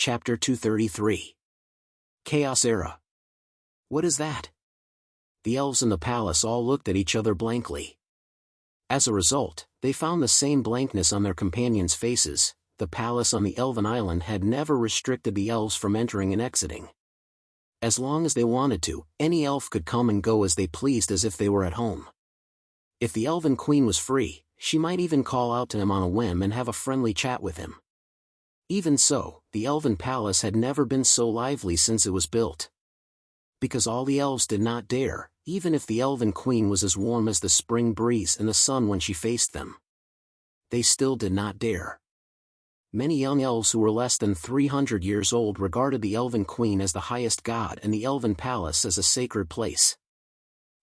Chapter 233. Chaos Era. What is that? The elves in the palace all looked at each other blankly. As a result, they found the same blankness on their companions' faces. The palace on the Elven Island had never restricted the elves from entering and exiting. As long as they wanted to, any elf could come and go as they pleased as if they were at home. If the Elven Queen was free, she might even call out to him on a whim and have a friendly chat with him. Even so, the Elven Palace had never been so lively since it was built. Because all the elves did not dare, even if the Elven Queen was as warm as the spring breeze and the sun when she faced them. They still did not dare. Many young elves who were less than 300 years old regarded the Elven Queen as the highest god and the Elven Palace as a sacred place.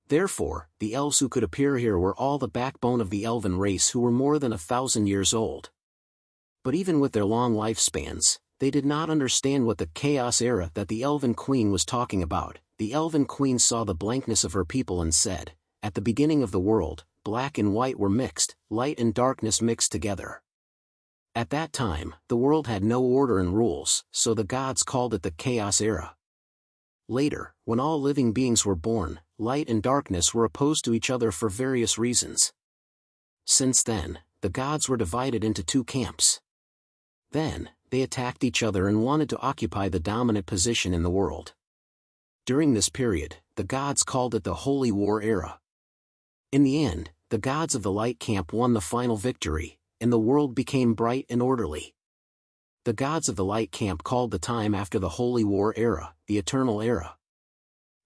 Therefore, the elves who could appear here were all the backbone of the elven race who were more than 1,000 years old. But even with their long lifespans, they did not understand what the chaos era that the Elven Queen was talking about. The Elven Queen saw the blankness of her people and said, "At the beginning of the world, black and white were mixed, light and darkness mixed together." At that time, the world had no order and rules, so the gods called it the Chaos Era. Later, when all living beings were born, light and darkness were opposed to each other for various reasons. Since then, the gods were divided into two camps. Then, they attacked each other and wanted to occupy the dominant position in the world. During this period, the gods called it the Holy War Era. In the end, the gods of the light camp won the final victory, and the world became bright and orderly. The gods of the light camp called the time after the Holy War Era, the Eternal Era.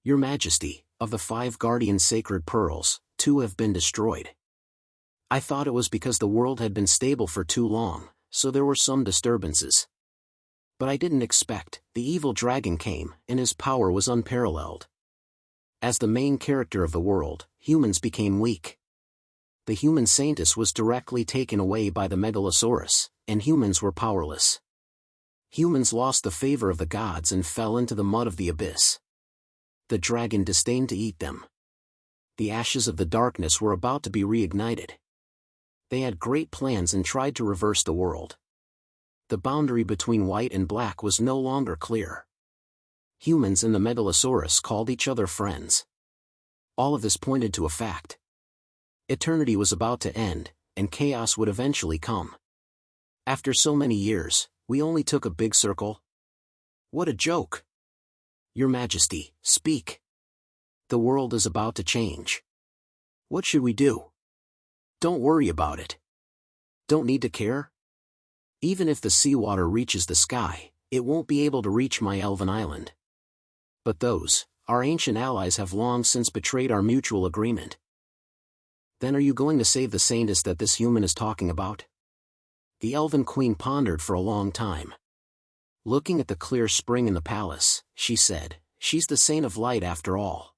Your Majesty, of the 5 guardian sacred pearls, 2 have been destroyed. I thought it was because the world had been stable for too long, so there were some disturbances. But I didn't expect, the evil dragon came, and his power was unparalleled. As the main character of the world, humans became weak. The human saintess was directly taken away by the Megalosaurus, and humans were powerless. Humans lost the favor of the gods and fell into the mud of the abyss. The dragon disdained to eat them. The ashes of the darkness were about to be reignited. They had great plans and tried to reverse the world. The boundary between white and black was no longer clear. Humans and the Megalosaurus called each other friends. All of this pointed to a fact. Eternity was about to end, and chaos would eventually come. After so many years, we only took a big circle. What a joke! Your Majesty, speak. The world is about to change. What should we do? Don't worry about it. Don't need to care? Even if the seawater reaches the sky, it won't be able to reach my Elven Island. But those, our ancient allies, have long since betrayed our mutual agreement. Then are you going to save the saintess that this human is talking about? The Elven Queen pondered for a long time. Looking at the clear spring in the palace, she said, "She's the saint of light after all.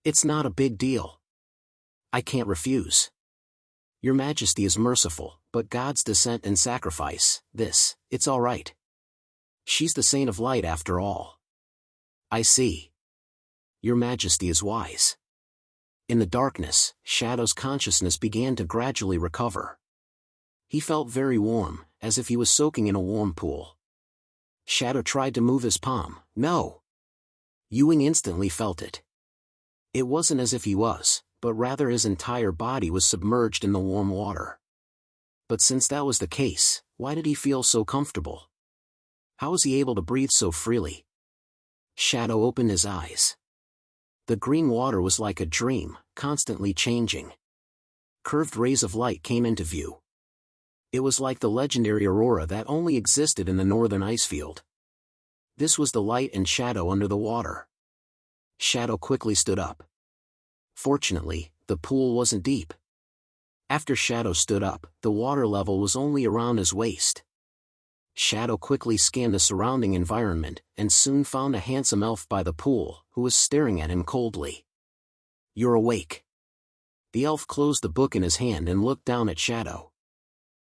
It's not a big deal. I can't refuse. Your Majesty is merciful, but God's descent and sacrifice, it's all right. She's the saint of light after all." I see. Your Majesty is wise. In the darkness, Shadow's consciousness began to gradually recover. He felt very warm, as if he was soaking in a warm pool. Shadow tried to move his palm. No. Ewing instantly felt it. It wasn't as if he was, but rather his entire body was submerged in the warm water. But since that was the case, why did he feel so comfortable? How was he able to breathe so freely? Shadow opened his eyes. The green water was like a dream, constantly changing. Curved rays of light came into view. It was like the legendary aurora that only existed in the northern icefield. This was the light and shadow under the water. Shadow quickly stood up. Fortunately, the pool wasn't deep. After Shadow stood up, the water level was only around his waist. Shadow quickly scanned the surrounding environment, and soon found a handsome elf by the pool, who was staring at him coldly. "You're awake." The elf closed the book in his hand and looked down at Shadow.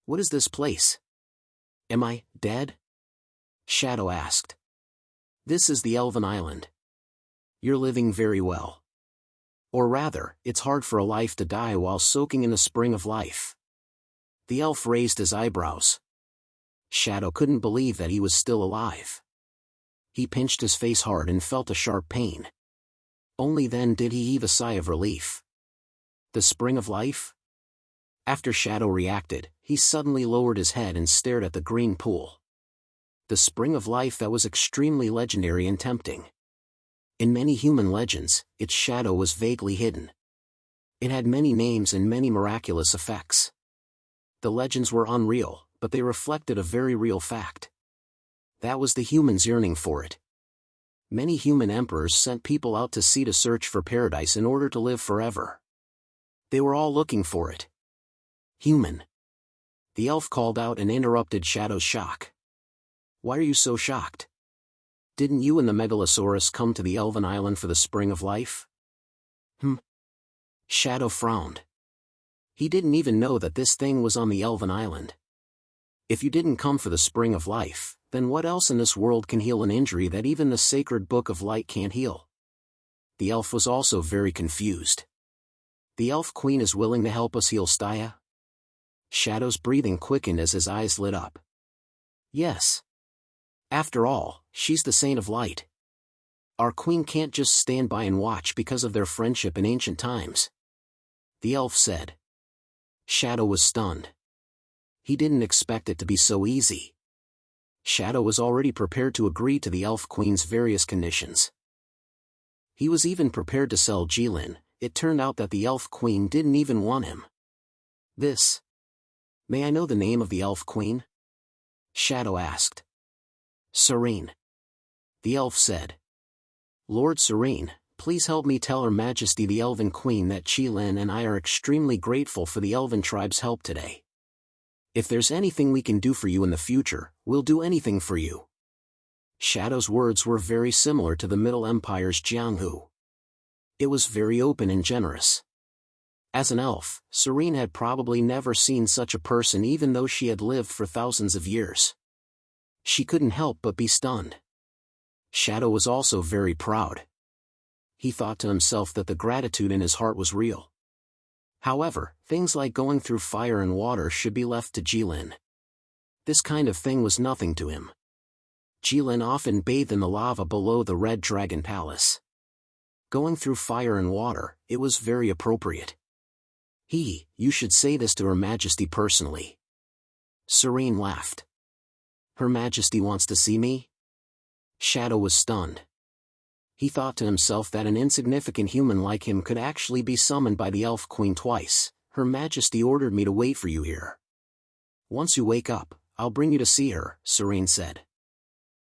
"What is this place? Am I dead?" Shadow asked. "This is the Elven Island. You're living very well. Or rather, it's hard for a life to die while soaking in the spring of life." The elf raised his eyebrows. Shadow couldn't believe that he was still alive. He pinched his face hard and felt a sharp pain. Only then did he heave a sigh of relief. The spring of life? After Shadow reacted, he suddenly lowered his head and stared at the green pool. The spring of life that was extremely legendary and tempting. In many human legends, its shadow was vaguely hidden. It had many names and many miraculous effects. The legends were unreal, but they reflected a very real fact. That was the humans yearning for it. Many human emperors sent people out to sea to search for paradise in order to live forever. They were all looking for it. Human. The elf called out and interrupted Shadow's shock. Why are you so shocked? Didn't you and the Megalosaurus come to the Elven Island for the spring of life? Shadow frowned. He didn't even know that this thing was on the Elven Island. If you didn't come for the spring of life, then what else in this world can heal an injury that even the sacred Book of Light can't heal? The elf was also very confused. The Elf Queen is willing to help us heal Staya? Shadow's breathing quickened as his eyes lit up. Yes. After all, she's the Saint of Light. Our queen can't just stand by and watch because of their friendship in ancient times. The elf said. Shadow was stunned. He didn't expect it to be so easy. Shadow was already prepared to agree to the Elf Queen's various conditions. He was even prepared to sell Jilin. It turned out that the Elf Queen didn't even want him. May I know the name of the Elf Queen? Shadow asked. Serene. The elf said. Lord Serene, please help me tell Her Majesty the Elven Queen that Jilin and I are extremely grateful for the Elven tribe's help today. If there's anything we can do for you in the future, we'll do anything for you. Shadow's words were very similar to the Middle Empire's Jianghu. It was very open and generous. As an elf, Serene had probably never seen such a person even though she had lived for thousands of years. She couldn't help but be stunned. Shadow was also very proud. He thought to himself that the gratitude in his heart was real. However, things like going through fire and water should be left to Jilin. This kind of thing was nothing to him. Jilin often bathed in the lava below the Red Dragon Palace. Going through fire and water, it was very appropriate. You should say this to Her Majesty personally. Serene laughed. Her Majesty wants to see me? Shadow was stunned. He thought to himself that an insignificant human like him could actually be summoned by the Elf Queen twice. Her Majesty ordered me to wait for you here. Once you wake up, I'll bring you to see her, Serene said.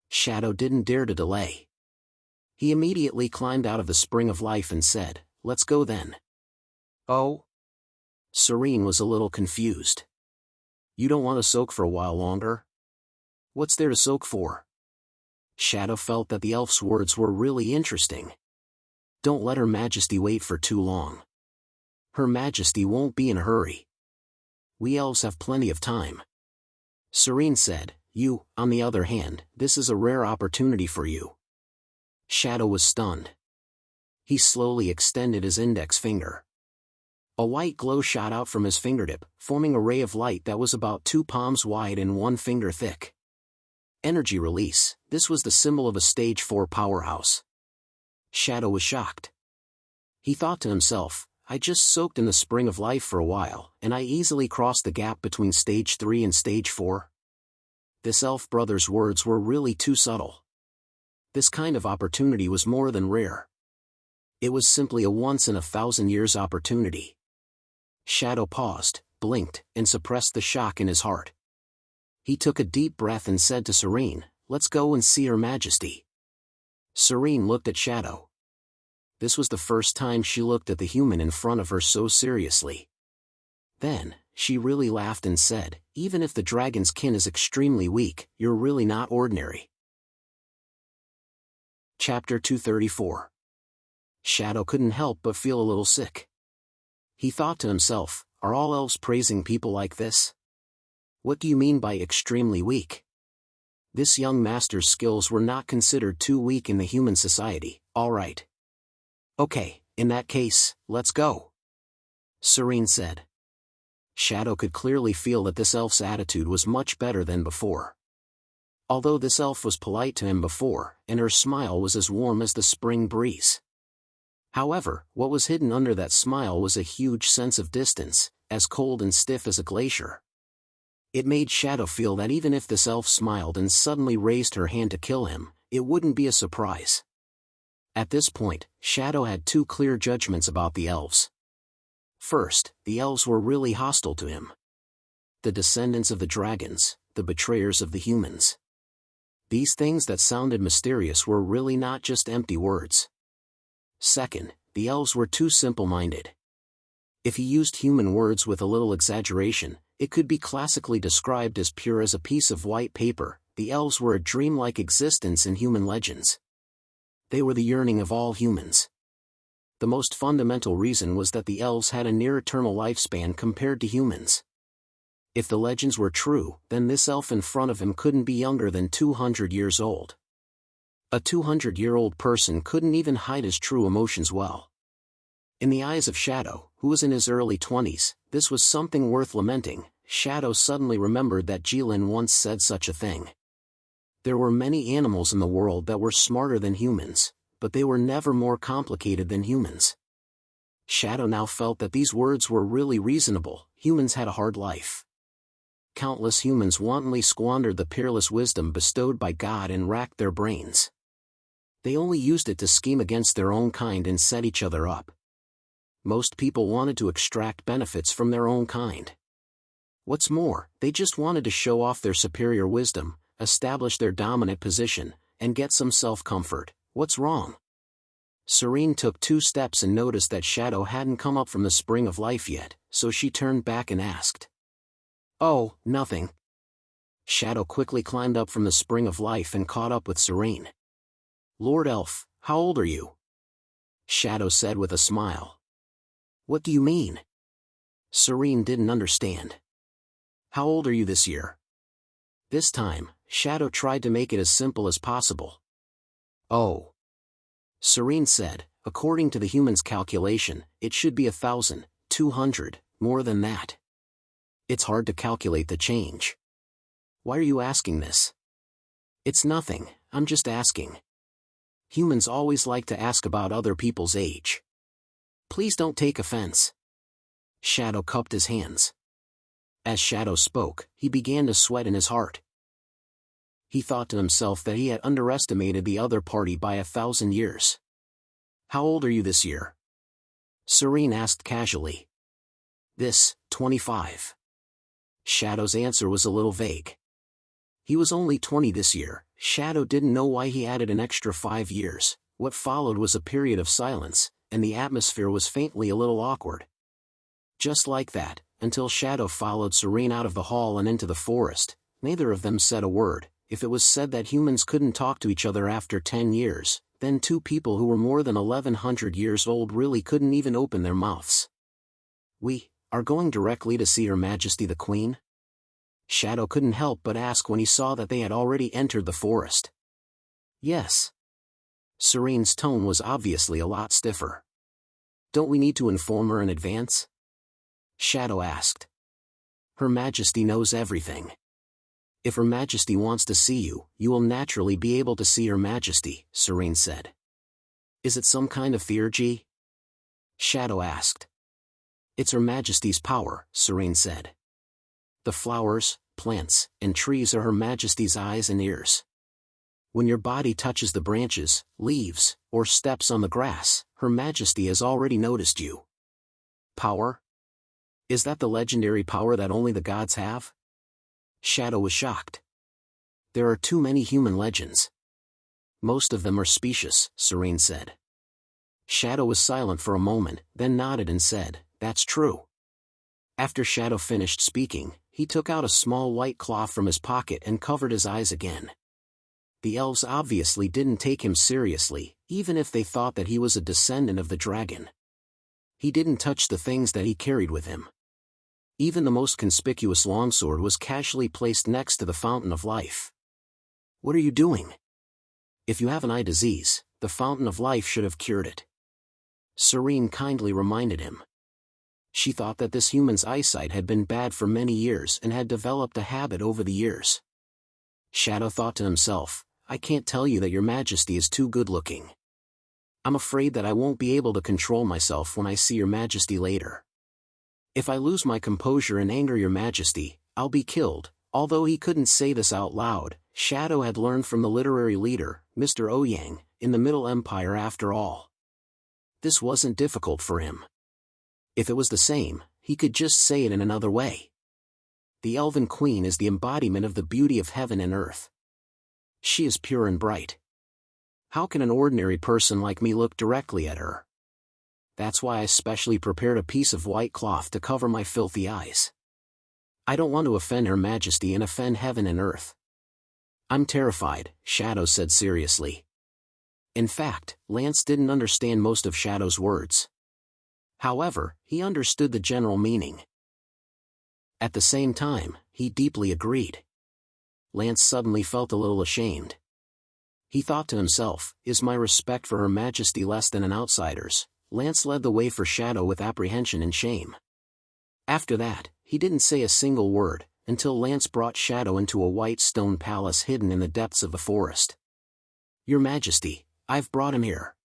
Shadow didn't dare to delay. He immediately climbed out of the spring of life and said, Let's go then. Oh? Serene was a little confused. You don't want to soak for a while longer? What's there to soak for? Shadow felt that the elf's words were really interesting. Don't let Her Majesty wait for too long. Her Majesty won't be in a hurry. We elves have plenty of time. Serene said, You, on the other hand, this is a rare opportunity for you. Shadow was stunned. He slowly extended his index finger. A white glow shot out from his fingertip, forming a ray of light that was about 2 palms wide and 1 finger thick. Energy release, this was the symbol of a stage 4 powerhouse. Shadow was shocked. He thought to himself, I just soaked in the spring of life for a while, and I easily crossed the gap between stage 3 and stage 4. This elf brother's words were really too subtle. This kind of opportunity was more than rare. It was simply a once-in-a-thousand-years opportunity. Shadow paused, blinked, and suppressed the shock in his heart. He took a deep breath and said to Serene, Let's go and see Her Majesty. Serene looked at Shadow. This was the first time she looked at the human in front of her so seriously. Then, she really laughed and said, Even if the dragon's kin is extremely weak, you're really not ordinary. Chapter 234. Shadow couldn't help but feel a little sick. He thought to himself, Are all elves praising people like this? What do you mean by extremely weak? This young master's skills were not considered too weak in the human society, all right. Okay, in that case, let's go. Serene said. Shadow could clearly feel that this elf's attitude was much better than before. Although this elf was polite to him before, and her smile was as warm as the spring breeze. However, what was hidden under that smile was a huge sense of distance, as cold and stiff as a glacier. It made Shadow feel that even if this elf smiled and suddenly raised her hand to kill him, it wouldn't be a surprise. At this point, Shadow had two clear judgments about the elves. First, the elves were really hostile to him. The descendants of the dragons, the betrayers of the humans. These things that sounded mysterious were really not just empty words. Second, the elves were too simple-minded. If he used human words with a little exaggeration, it could be classically described as pure as a piece of white paper. The elves were a dreamlike existence in human legends. They were the yearning of all humans. The most fundamental reason was that the elves had a near-eternal lifespan compared to humans. If the legends were true, then this elf in front of him couldn't be younger than 200 years old. A 200-year-old person couldn't even hide his true emotions well. In the eyes of Shadow, who was in his early 20s, this was something worth lamenting. Shadow suddenly remembered that Jilin once said such a thing. There were many animals in the world that were smarter than humans, but they were never more complicated than humans. Shadow now felt that these words were really reasonable. Humans had a hard life. Countless humans wantonly squandered the peerless wisdom bestowed by God and racked their brains. They only used it to scheme against their own kind and set each other up. Most people wanted to extract benefits from their own kind. What's more, they just wanted to show off their superior wisdom, establish their dominant position, and get some self-comfort. What's wrong? Serene took 2 steps and noticed that Shadow hadn't come up from the spring of life yet, so she turned back and asked. "Oh, nothing." Shadow quickly climbed up from the spring of life and caught up with Serene. "Lord Elf, how old are you?" Shadow said with a smile. "What do you mean?" Serene didn't understand. "How old are you this year?" This time, Shadow tried to make it as simple as possible. "Oh." Serene said, "According to the human's calculation, it should be 1,200, more than that. It's hard to calculate the change." "Why are you asking this?" "It's nothing, I'm just asking. Humans always like to ask about other people's age. Please don't take offense." Shadow cupped his hands. As Shadow spoke, he began to sweat in his heart. He thought to himself that he had underestimated the other party by 1,000 years. "How old are you this year?" Serene asked casually. "This, 25. Shadow's answer was a little vague. He was only 20 this year. Shadow didn't know why he added an extra 5 years. What followed was a period of silence, and the atmosphere was faintly a little awkward. Just like that, until Shadow followed Serene out of the hall and into the forest, neither of them said a word. If it was said that humans couldn't talk to each other after 10 years, then 2 people who were more than 1,100 years old really couldn't even open their mouths. "We are going directly to see Her Majesty the Queen?" Shadow couldn't help but ask when he saw that they had already entered the forest. "Yes." Serene's tone was obviously a lot stiffer. "Don't we need to inform her in advance?" Shadow asked. "Her Majesty knows everything. If Her Majesty wants to see you, you will naturally be able to see Her Majesty," Serene said. "Is it some kind of theurgy?" Shadow asked. "It's Her Majesty's power," Serene said. "The flowers, plants, and trees are Her Majesty's eyes and ears. When your body touches the branches, leaves, or steps on the grass, Her Majesty has already noticed you." "Power? Is that the legendary power that only the gods have?" Shadow was shocked. "There are too many human legends. Most of them are specious," Serene said. Shadow was silent for a moment, then nodded and said, "That's true." After Shadow finished speaking, he took out a small white cloth from his pocket and covered his eyes again. The elves obviously didn't take him seriously, even if they thought that he was a descendant of the dragon. He didn't touch the things that he carried with him. Even the most conspicuous longsword was casually placed next to the fountain of life. "What are you doing? If you have an eye disease, the fountain of life should have cured it." Serene kindly reminded him. She thought that this human's eyesight had been bad for many years and had developed a habit over the years. Shadow thought to himself, I can't tell you that your majesty is too good-looking. I'm afraid that I won't be able to control myself when I see your majesty later. If I lose my composure and anger your majesty, I'll be killed. Although he couldn't say this out loud, Shadow had learned from the literary leader, Mr. Ouyang, in the Middle Empire after all. This wasn't difficult for him. If it was the same, he could just say it in another way. The Elven Queen is the embodiment of the beauty of heaven and earth. She is pure and bright. How can an ordinary person like me look directly at her? That's why I specially prepared a piece of white cloth to cover my filthy eyes. I don't want to offend Her Majesty and offend heaven and earth. I'm terrified, Shadow said seriously. In fact, Lance didn't understand most of Shadow's words. However, he understood the general meaning. At the same time, he deeply agreed. Lance suddenly felt a little ashamed. He thought to himself, is my respect for Her Majesty less than an outsider's? Lance led the way for Shadow with apprehension and shame. After that, he didn't say a single word, until Lance brought Shadow into a white stone palace hidden in the depths of the forest. Your Majesty, I've brought him here.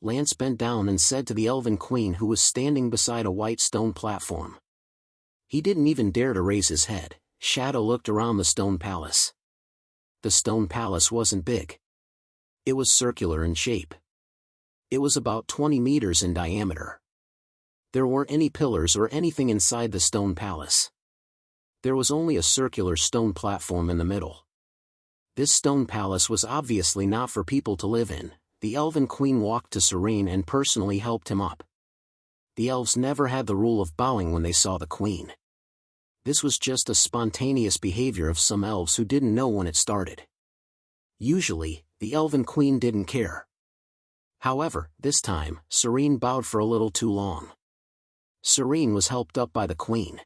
Lance bent down and said to the Elven Queen who was standing beside a white stone platform. He didn't even dare to raise his head. Shadow looked around the stone palace. The stone palace wasn't big. It was circular in shape. It was about 20 meters in diameter. There weren't any pillars or anything inside the stone palace. There was only a circular stone platform in the middle. This stone palace was obviously not for people to live in. The Elven Queen walked to Serene and personally helped him up. The elves never had the rule of bowing when they saw the Queen. This was just a spontaneous behavior of some elves who didn't know when it started. Usually, the Elven Queen didn't care. However, this time, Serene bowed for a little too long. Serene was helped up by the Queen.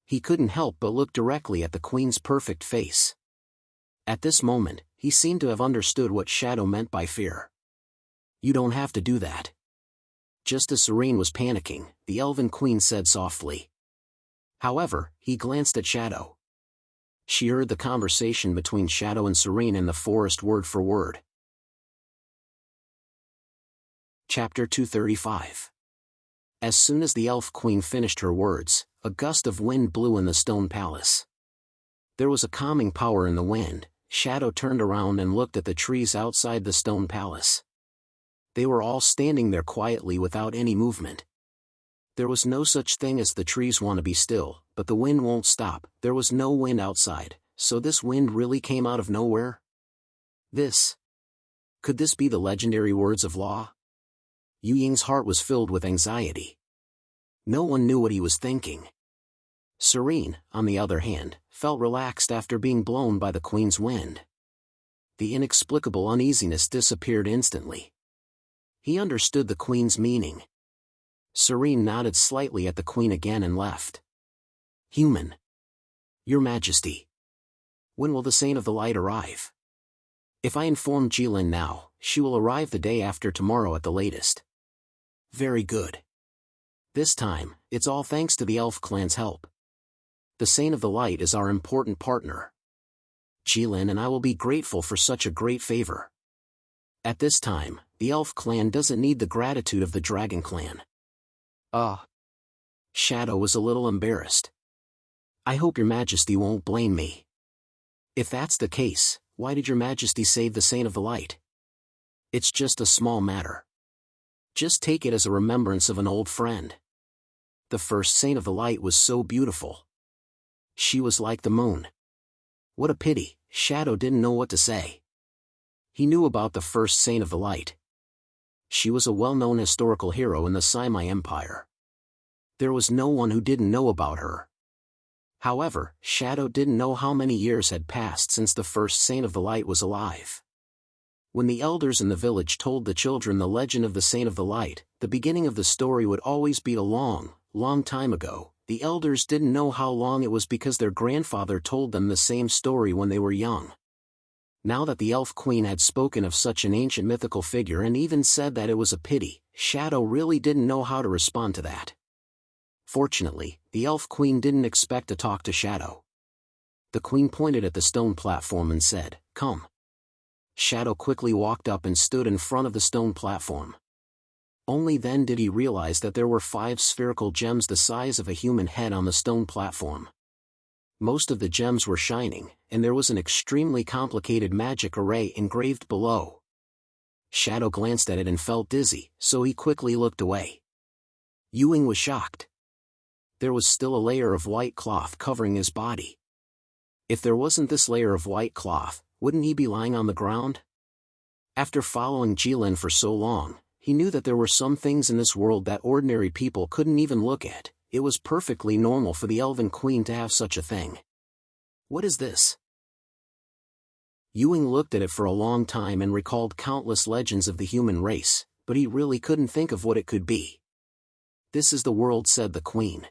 He couldn't help but look directly at the Queen's perfect face. At this moment, he seemed to have understood what Shadow meant by fear. You don't have to do that. Just as Serene was panicking, the Elven Queen said softly. However, he glanced at Shadow. She heard the conversation between Shadow and Serene in the forest word for word. Chapter 235. As soon as the Elf Queen finished her words, a gust of wind blew in the stone palace. There was a calming power in the wind. Shadow turned around and looked at the trees outside the stone palace. They were all standing there quietly without any movement. There was no such thing as the trees want to be still, but the wind won't stop. There was no wind outside, so this wind really came out of nowhere? Could this be the legendary words of law? Yu Ying's heart was filled with anxiety. No one knew what he was thinking. Serene, on the other hand, felt relaxed after being blown by the Queen's wind. The inexplicable uneasiness disappeared instantly. He understood the Queen's meaning. Serene nodded slightly at the Queen again and left. Human. Your Majesty. When will the Saint of the Light arrive? If I inform Jilin now, she will arrive the day after tomorrow at the latest. Very good. This time, it's all thanks to the Elf Clan's help. The Saint of the Light is our important partner. Jilin and I will be grateful for such a great favor. At this time, the Elf Clan doesn't need the gratitude of the Dragon Clan. Shadow was a little embarrassed. I hope your Majesty won't blame me. If that's the case, why did your Majesty save the Saint of the Light? It's just a small matter. Just take it as a remembrance of an old friend. The first Saint of the Light was so beautiful. She was like the moon. What a pity, Shadow didn't know what to say. He knew about the first Saint of the Light. She was a well-known historical hero in the Saimai Empire. There was no one who didn't know about her. However, Shadow didn't know how many years had passed since the first Saint of the Light was alive. When the elders in the village told the children the legend of the Saint of the Light, the beginning of the story would always be a long, long time ago. The elders didn't know how long it was because their grandfather told them the same story when they were young. Now that the Elf Queen had spoken of such an ancient mythical figure and even said that it was a pity, Shadow really didn't know how to respond to that. Fortunately, the Elf Queen didn't expect to talk to Shadow. The queen pointed at the stone platform and said, "Come." Shadow quickly walked up and stood in front of the stone platform. Only then did he realize that there were 5 spherical gems the size of a human head on the stone platform. Most of the gems were shining, and there was an extremely complicated magic array engraved below. Shadow glanced at it and felt dizzy, so he quickly looked away. Ewing was shocked. There was still a layer of white cloth covering his body. If there wasn't this layer of white cloth, wouldn't he be lying on the ground? After following Jilin for so long, he knew that there were some things in this world that ordinary people couldn't even look at. It was perfectly normal for the Elven Queen to have such a thing. What is this? Ewing looked at it for a long time and recalled countless legends of the human race, but he really couldn't think of what it could be. "This is the world," said the queen.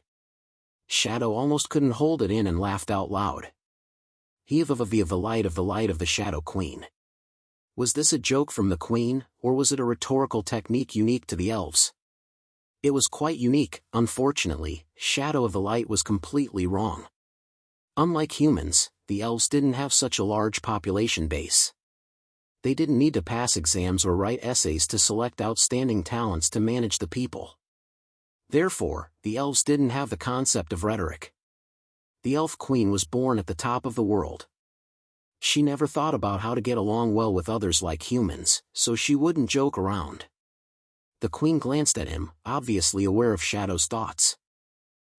Shadow almost couldn't hold it in and laughed out loud. Heave of the light of the Shadow Queen. Was this a joke from the queen, or was it a rhetorical technique unique to the elves? It was quite unique. Unfortunately, Shadow of the Light was completely wrong. Unlike humans, the elves didn't have such a large population base. They didn't need to pass exams or write essays to select outstanding talents to manage the people. Therefore, the elves didn't have the concept of rhetoric. The elf queen was born at the top of the world. She never thought about how to get along well with others like humans, so she wouldn't joke around. The queen glanced at him, obviously aware of Shadow's thoughts.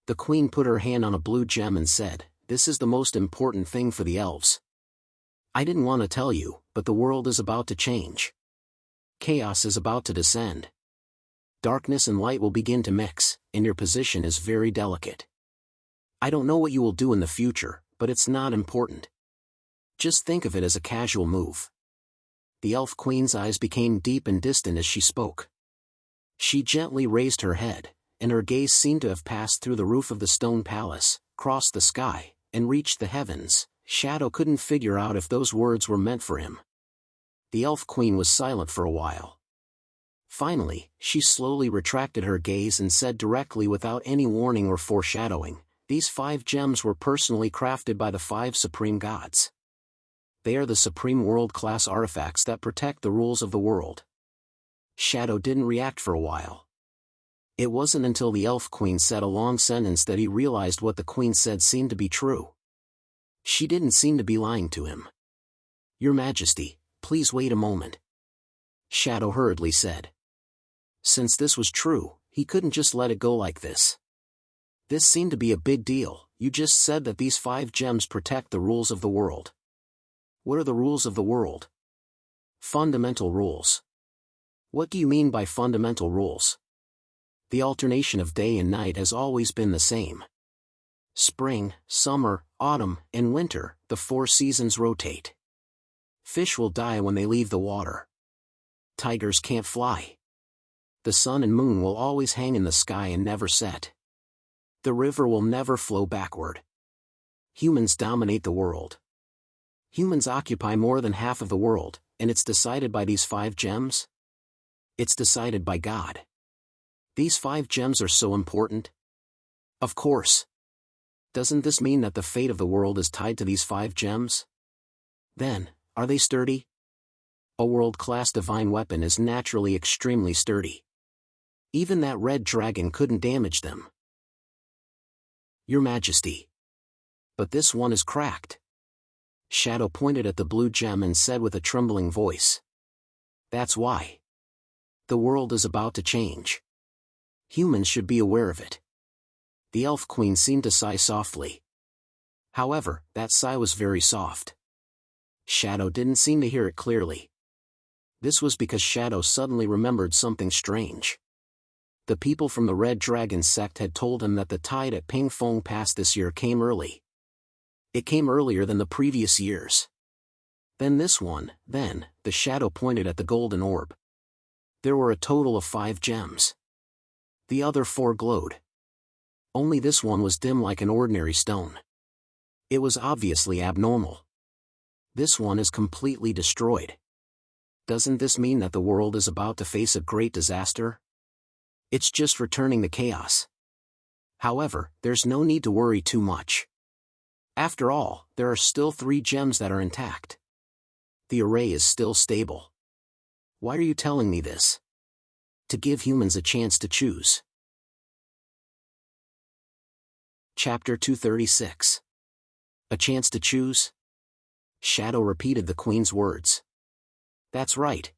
The queen put her hand on a blue gem and said, "This is the most important thing for the elves. I didn't want to tell you, but the world is about to change. Chaos is about to descend. Darkness and light will begin to mix, and your position is very delicate. I don't know what you will do in the future, but it's not important. Just think of it as a casual move." The elf queen's eyes became deep and distant as she spoke. She gently raised her head, and her gaze seemed to have passed through the roof of the stone palace, crossed the sky, and reached the heavens. Shadow couldn't figure out if those words were meant for him. The elf queen was silent for a while. Finally, she slowly retracted her gaze and said directly without any warning or foreshadowing, "These 5 gems were personally crafted by the 5 supreme gods. They are the supreme world-class artifacts that protect the rules of the world." Shadow didn't react for a while. It wasn't until the elf queen said a long sentence that he realized what the queen said seemed to be true. She didn't seem to be lying to him. "Your Majesty, please wait a moment," Shadow hurriedly said. Since this was true, he couldn't just let it go like this. This seemed to be a big deal. "You just said that these 5 gems protect the rules of the world. What are the rules of the world?" "Fundamental rules." "What do you mean by fundamental rules?" "The alternation of day and night has always been the same. Spring, summer, autumn, and winter, the 4 seasons rotate. Fish will die when they leave the water. Tigers can't fly. The sun and moon will always hang in the sky and never set. The river will never flow backward. Humans dominate the world. Humans occupy more than half of the world, and it's decided by these 5 gems? It's decided by God. These 5 gems are so important?" "Of course. Doesn't this mean that the fate of the world is tied to these 5 gems? Then, are they sturdy? A world-class divine weapon is naturally extremely sturdy. Even that red dragon couldn't damage them." "Your Majesty. But this one is cracked." Shadow pointed at the blue gem and said with a trembling voice, "That's why. The world is about to change. Humans should be aware of it." The elf queen seemed to sigh softly. However, that sigh was very soft. Shadow didn't seem to hear it clearly. This was because Shadow suddenly remembered something strange. The people from the Red Dragon sect had told him that the tide at Ping Fong Pass this year came early. It came earlier than the previous years. Then this one, then, the Shadow pointed at the golden orb. There were a total of 5 gems. The other 4 glowed. Only this one was dim like an ordinary stone. It was obviously abnormal. This one is completely destroyed. Doesn't this mean that the world is about to face a great disaster? It's just returning to chaos. However, there's no need to worry too much. After all, there are still 3 gems that are intact. The array is still stable. Why are you telling me this? To give humans a chance to choose. Chapter 236. A chance to choose? Shadow repeated the Queen's words. That's right.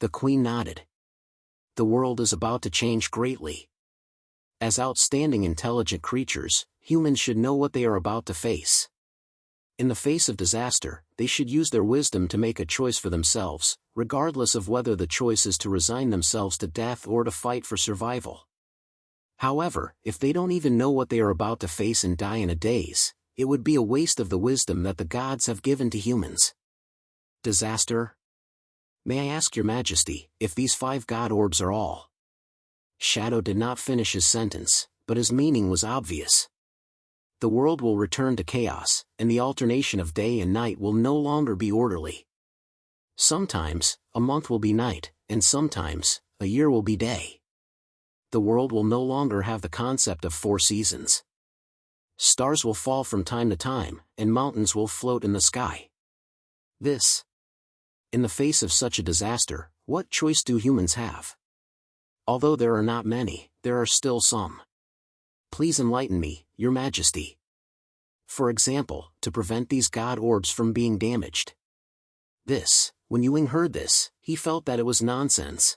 The Queen nodded. The world is about to change greatly. As outstanding intelligent creatures, humans should know what they are about to face. In the face of disaster, they should use their wisdom to make a choice for themselves, regardless of whether the choice is to resign themselves to death or to fight for survival. However, if they don't even know what they are about to face and die in a daze, it would be a waste of the wisdom that the gods have given to humans. Disaster? May I ask your majesty, if these 5 god orbs are all? Shadow did not finish his sentence, but his meaning was obvious. The world will return to chaos, and the alternation of day and night will no longer be orderly. Sometimes, a month will be night, and sometimes, a year will be day. The world will no longer have the concept of 4 seasons. Stars will fall from time to time, and mountains will float in the sky. In the face of such a disaster, what choice do humans have? Although there are not many, there are still some. Please enlighten me, your majesty. For example, to prevent these god orbs from being damaged. When Ewing heard this, he felt that it was nonsense.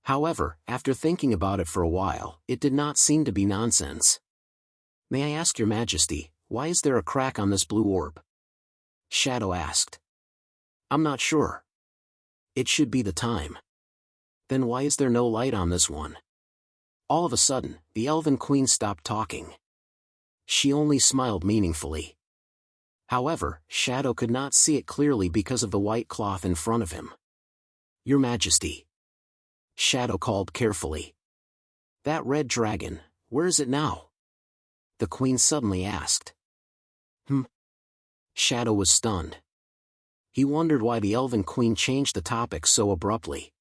However, after thinking about it for a while, it did not seem to be nonsense. May I ask your majesty, why is there a crack on this blue orb? Shadow asked. I'm not sure. It should be the time. Then why is there no light on this one? All of a sudden, the Elven Queen stopped talking. She only smiled meaningfully. However, Shadow could not see it clearly because of the white cloth in front of him. Your majesty. Shadow called carefully. That red dragon, where is it now? The Queen suddenly asked. Shadow was stunned. He wondered why the Elven Queen changed the topic so abruptly.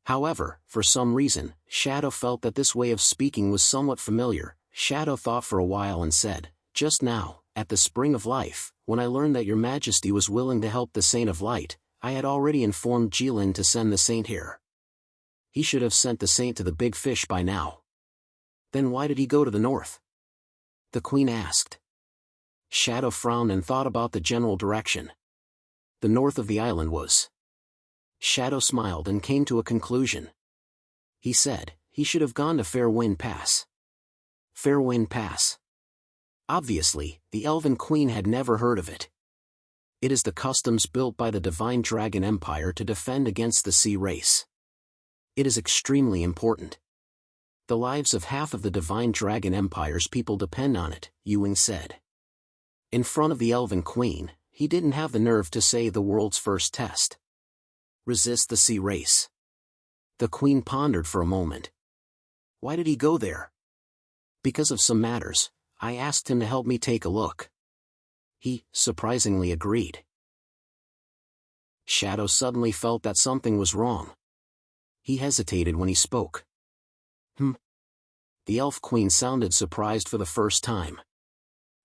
However, for some reason, Shadow felt that this way of speaking was somewhat familiar. Shadow thought for a while and said, just now, at the Spring of Life, when I learned that your majesty was willing to help the Saint of Light, I had already informed Jilin to send the Saint here. He should have sent the Saint to the big fish by now. Then why did he go to the north? The Queen asked. Shadow frowned and thought about the general direction. The north of the island was. Shadow smiled and came to a conclusion. He said, he should have gone to Fairwind Pass. Fairwind Pass. Obviously, the Elven Queen had never heard of it. It is the customs built by the Divine Dragon Empire to defend against the sea race. It is extremely important. The lives of half of the Divine Dragon Empire's people depend on it, Ewing said. In front of the Elven Queen, he didn't have the nerve to say the world's first test. Resist the sea race. The Queen pondered for a moment. Why did he go there? Because of some matters. I asked him to help me take a look. He, surprisingly, agreed. Shadow suddenly felt that something was wrong. He hesitated when he spoke. The Elf Queen sounded surprised for the first time.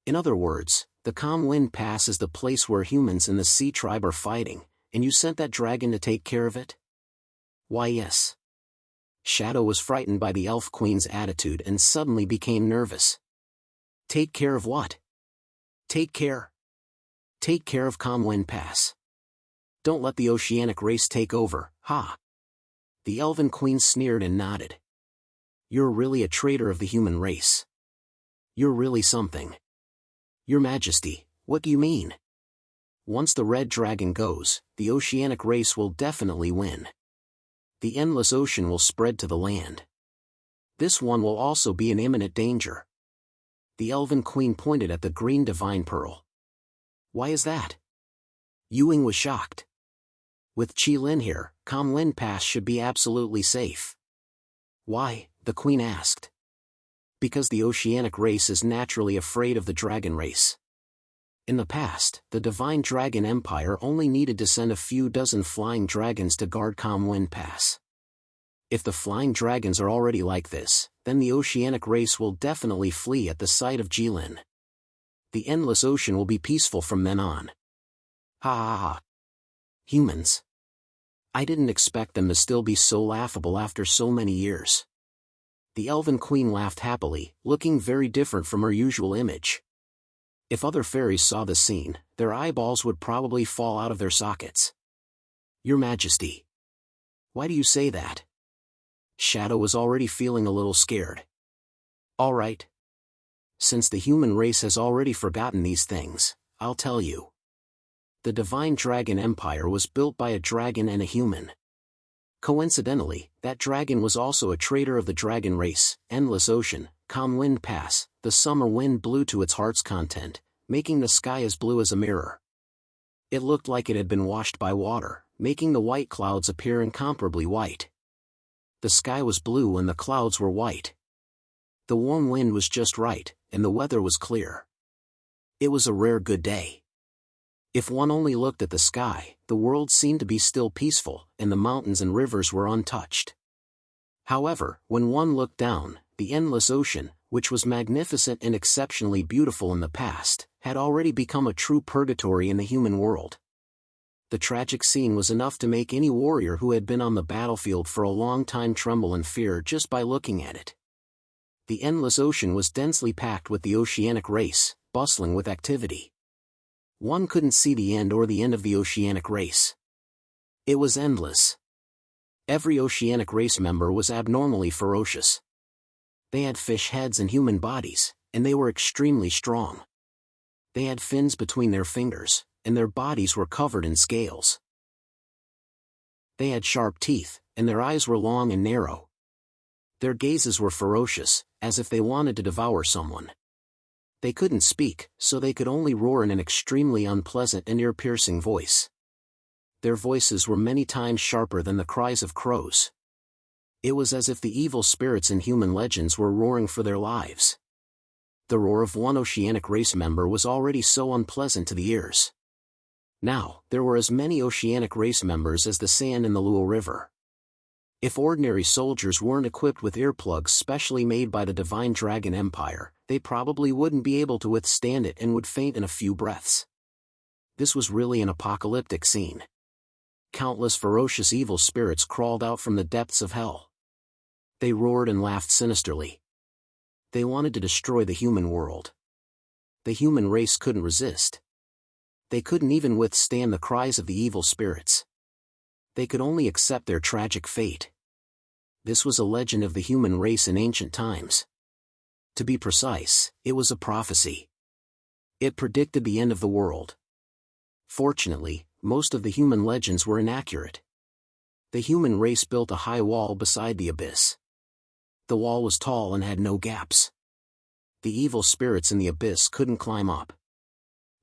In other words, the Calm Wind Pass is the place where humans and the Sea Tribe are fighting, and you sent that dragon to take care of it? Why, yes. Shadow was frightened by the Elf Queen's attitude and suddenly became nervous. Take care of what? Take care of Calm Wind Pass. Don't let the oceanic race take over, ha! The Elven Queen sneered and nodded. You're really a traitor of the human race. You're really something. Your Majesty, what do you mean? Once the red dragon goes, the oceanic race will definitely win. The endless ocean will spread to the land. This one will also be in imminent danger. The Elven Queen pointed at the green divine pearl. Why is that? Ewing was shocked. With Jilin here, Calm Wind Pass should be absolutely safe. Why? The Queen asked. Because the oceanic race is naturally afraid of the dragon race. In the past, the Divine Dragon Empire only needed to send a few dozen flying dragons to guard Calm Wind Pass. If the flying dragons are already like this, then the oceanic race will definitely flee at the sight of Jilin. The endless ocean will be peaceful from then on. Ha ha ha. Humans. I didn't expect them to still be so laughable after so many years. The elven queen laughed happily, looking very different from her usual image. If other fairies saw the scene, their eyeballs would probably fall out of their sockets. Your Majesty. Why do you say that? Shadow was already feeling a little scared. All right. Since the human race has already forgotten these things, I'll tell you. The Divine Dragon Empire was built by a dragon and a human. Coincidentally, that dragon was also a traitor of the dragon race. Endless ocean, calm wind pass, the summer wind blew to its heart's content, making the sky as blue as a mirror. It looked like it had been washed by water, making the white clouds appear incomparably white. The sky was blue and the clouds were white. The warm wind was just right, and the weather was clear. It was a rare good day. If one only looked at the sky, the world seemed to be still peaceful, and the mountains and rivers were untouched. However, when one looked down, the endless ocean, which was magnificent and exceptionally beautiful in the past, had already become a true purgatory in the human world. The tragic scene was enough to make any warrior who had been on the battlefield for a long time tremble in fear just by looking at it. The endless ocean was densely packed with the oceanic race, bustling with activity. One couldn't see the end or the end of the oceanic race. It was endless. Every oceanic race member was abnormally ferocious. They had fish heads and human bodies, and they were extremely strong. They had fins between their fingers, and their bodies were covered in scales. They had sharp teeth, and their eyes were long and narrow. Their gazes were ferocious, as if they wanted to devour someone. They couldn't speak, so they could only roar in an extremely unpleasant and ear-piercing voice. Their voices were many times sharper than the cries of crows. It was as if the evil spirits in human legends were roaring for their lives. The roar of one oceanic race member was already so unpleasant to the ears. Now, there were as many oceanic race members as the sand in the Luo River. If ordinary soldiers weren't equipped with earplugs specially made by the Divine Dragon Empire, they probably wouldn't be able to withstand it and would faint in a few breaths. This was really an apocalyptic scene. Countless ferocious evil spirits crawled out from the depths of hell. They roared and laughed sinisterly. They wanted to destroy the human world. The human race couldn't resist. They couldn't even withstand the cries of the evil spirits. They could only accept their tragic fate. This was a legend of the human race in ancient times. To be precise, it was a prophecy. It predicted the end of the world. Fortunately, most of the human legends were inaccurate. The human race built a high wall beside the abyss. The wall was tall and had no gaps. The evil spirits in the abyss couldn't climb up.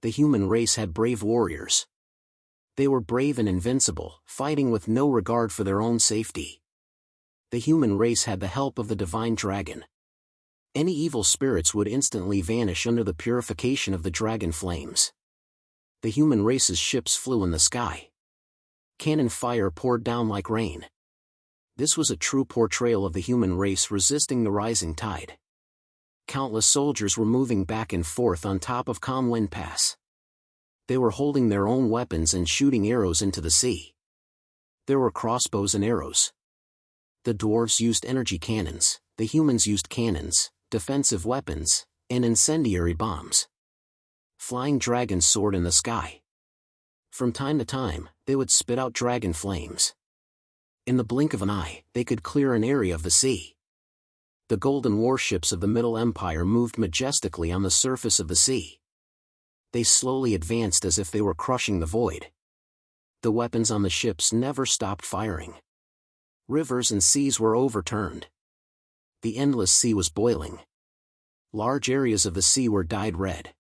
The human race had brave warriors. They were brave and invincible, fighting with no regard for their own safety. The human race had the help of the Divine Dragon. Any evil spirits would instantly vanish under the purification of the dragon flames. The human race's ships flew in the sky. Cannon fire poured down like rain. This was a true portrayal of the human race resisting the rising tide. Countless soldiers were moving back and forth on top of Calm Wind Pass. They were holding their own weapons and shooting arrows into the sea. There were crossbows and arrows. The dwarves used energy cannons, the humans used cannons, defensive weapons, and incendiary bombs. Flying dragons soared in the sky. From time to time, they would spit out dragon flames. In the blink of an eye, they could clear an area of the sea. The golden warships of the Middle Empire moved majestically on the surface of the sea. They slowly advanced as if they were crushing the void. The weapons on the ships never stopped firing. Rivers and seas were overturned. The endless sea was boiling. Large areas of the sea were dyed red.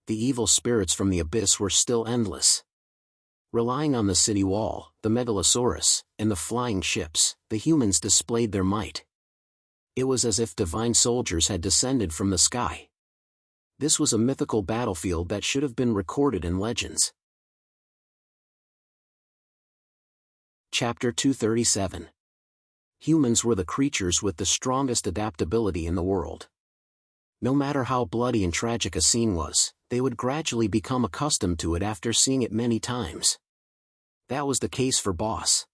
The evil spirits from the abyss were still endless. Relying on the city wall, the megalosaurus, and the flying ships, the humans displayed their might. It was as if divine soldiers had descended from the sky. This was a mythical battlefield that should have been recorded in legends. Chapter 237. Humans were the creatures with the strongest adaptability in the world. No matter how bloody and tragic a scene was, they would gradually become accustomed to it after seeing it many times. That was the case for Boss.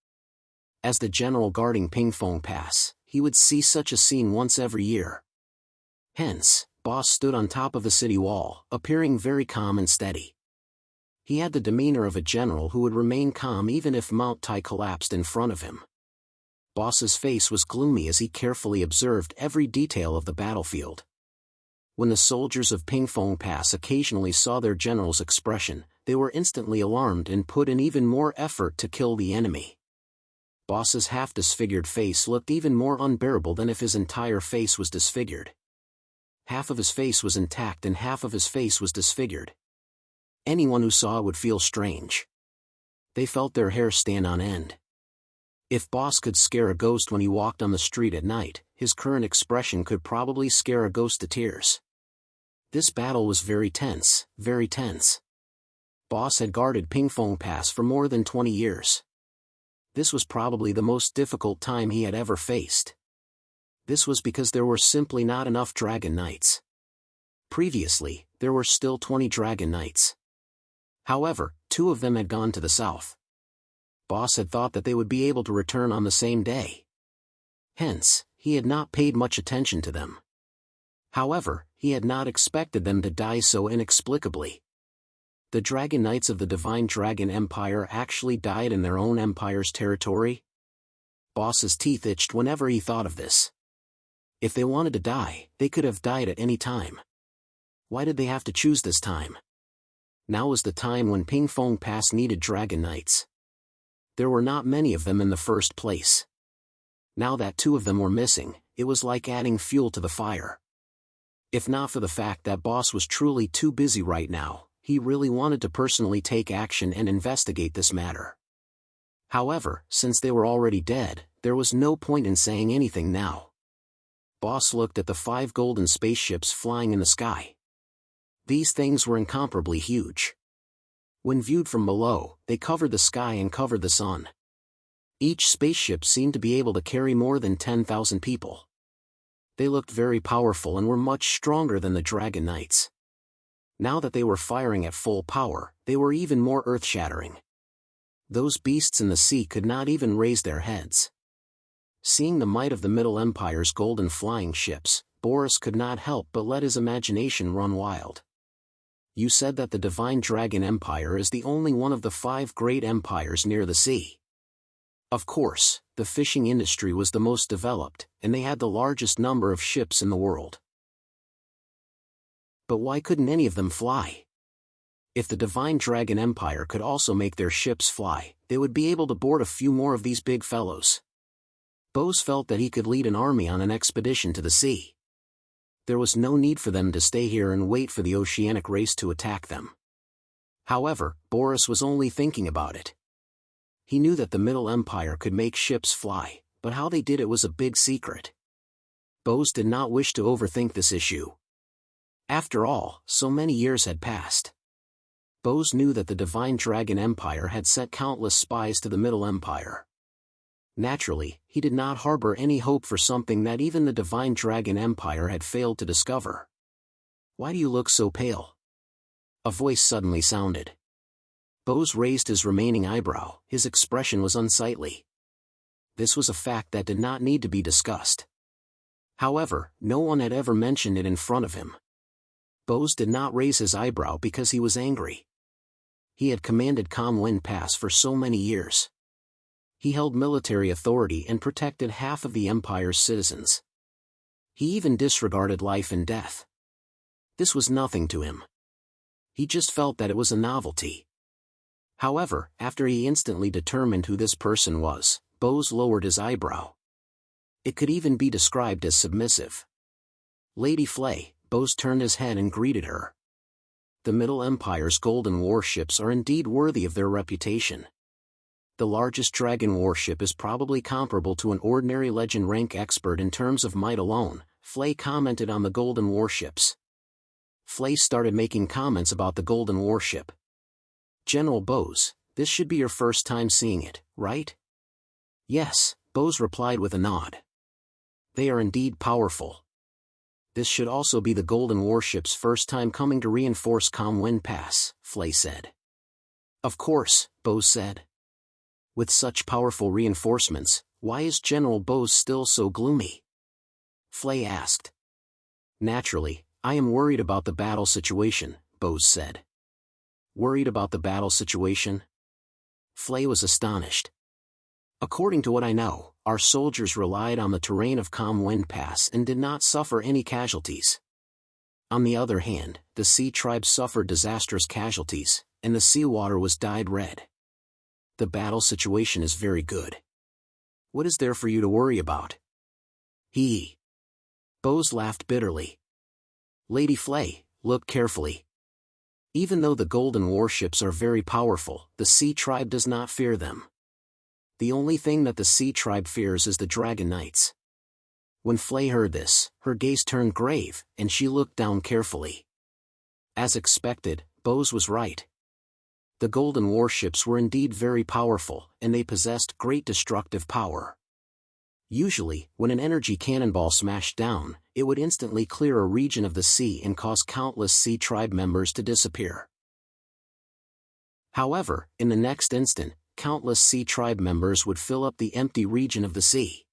As the general guarding Pingfong Pass, he would see such a scene once every year. Hence, Boss stood on top of the city wall, appearing very calm and steady. He had the demeanor of a general who would remain calm even if Mount Tai collapsed in front of him. Boss's face was gloomy as he carefully observed every detail of the battlefield. When the soldiers of Pingfong Pass occasionally saw their general's expression, they were instantly alarmed and put in even more effort to kill the enemy. Boss's half-disfigured face looked even more unbearable than if his entire face was disfigured. Half of his face was intact and half of his face was disfigured. Anyone who saw it would feel strange. They felt their hair stand on end. If Boss could scare a ghost when he walked on the street at night, his current expression could probably scare a ghost to tears. This battle was very tense, very tense. Boss had guarded Pingfong Pass for more than 20 years. This was probably the most difficult time he had ever faced. This was because there were simply not enough Dragon Knights. Previously, there were still 20 Dragon Knights. However, 2 of them had gone to the south. Boss had thought that they would be able to return on the same day. Hence, he had not paid much attention to them. However, he had not expected them to die so inexplicably. The Dragon Knights of the Divine Dragon Empire actually died in their own empire's territory? Boss's teeth itched whenever he thought of this. If they wanted to die, they could have died at any time. Why did they have to choose this time? Now was the time when Pingfong Pass needed Dragon Knights. There were not many of them in the first place. Now that 2 of them were missing, it was like adding fuel to the fire. If not for the fact that Boss was truly too busy right now, he really wanted to personally take action and investigate this matter. However, since they were already dead, there was no point in saying anything now. Boss looked at the 5 golden spaceships flying in the sky. These things were incomparably huge. When viewed from below, they covered the sky and covered the sun. Each spaceship seemed to be able to carry more than 10,000 people. They looked very powerful and were much stronger than the Dragon Knights. Now that they were firing at full power, they were even more earth-shattering. Those beasts in the sea could not even raise their heads. Seeing the might of the Middle Empire's golden flying ships, Boris could not help but let his imagination run wild. You said that the Divine Dragon Empire is the only one of the 5 great empires near the sea. Of course, the fishing industry was the most developed, and they had the largest number of ships in the world. But why couldn't any of them fly? If the Divine Dragon Empire could also make their ships fly, they would be able to board a few more of these big fellows. Bose felt that he could lead an army on an expedition to the sea. There was no need for them to stay here and wait for the oceanic race to attack them. However, Boris was only thinking about it. He knew that the Middle Empire could make ships fly, but how they did it was a big secret. Bose did not wish to overthink this issue. After all, so many years had passed. Bose knew that the Divine Dragon Empire had sent countless spies to the Middle Empire. Naturally, he did not harbor any hope for something that even the Divine Dragon Empire had failed to discover. "Why do you look so pale?" A voice suddenly sounded. Bose raised his remaining eyebrow. His expression was unsightly. This was a fact that did not need to be discussed. However, no one had ever mentioned it in front of him. Bose did not raise his eyebrow because he was angry. He had commanded Calm Wind Pass for so many years. He held military authority and protected half of the Empire's citizens. He even disregarded life and death. This was nothing to him. He just felt that it was a novelty. However, after he instantly determined who this person was, Bose lowered his eyebrow. It could even be described as submissive. "Lady Flay," Bose turned his head and greeted her. The Middle Empire's golden warships are indeed worthy of their reputation. The largest dragon warship is probably comparable to an ordinary legend rank expert in terms of might alone. Flay commented on the golden warships. Flay started making comments about the golden warship. "General Bose, this should be your first time seeing it, right?" "Yes," Bose replied with a nod. "They are indeed powerful." This should also be the Golden Warship's first time coming to reinforce Calm Wind Pass, Flay said. Of course, Bose said. With such powerful reinforcements, why is General Bose still so gloomy? Flay asked. Naturally, I am worried about the battle situation, Bose said. Worried about the battle situation? Flay was astonished. According to what I know, our soldiers relied on the terrain of Calm Wind Pass and did not suffer any casualties. On the other hand, the Sea Tribe suffered disastrous casualties, and the seawater was dyed red. The battle situation is very good. What is there for you to worry about? Bose laughed bitterly. Lady Flay, look carefully. Even though the Golden Warships are very powerful, the Sea Tribe does not fear them. The only thing that the Sea Tribe fears is the Dragon Knights. When Flay heard this, her gaze turned grave, and she looked down carefully. As expected, Bose was right. The Golden Warships were indeed very powerful, and they possessed great destructive power. Usually, when an energy cannonball smashed down, it would instantly clear a region of the sea and cause countless Sea Tribe members to disappear. However, in the next instant, countless Sea Tribe members would fill up the empty region of the sea.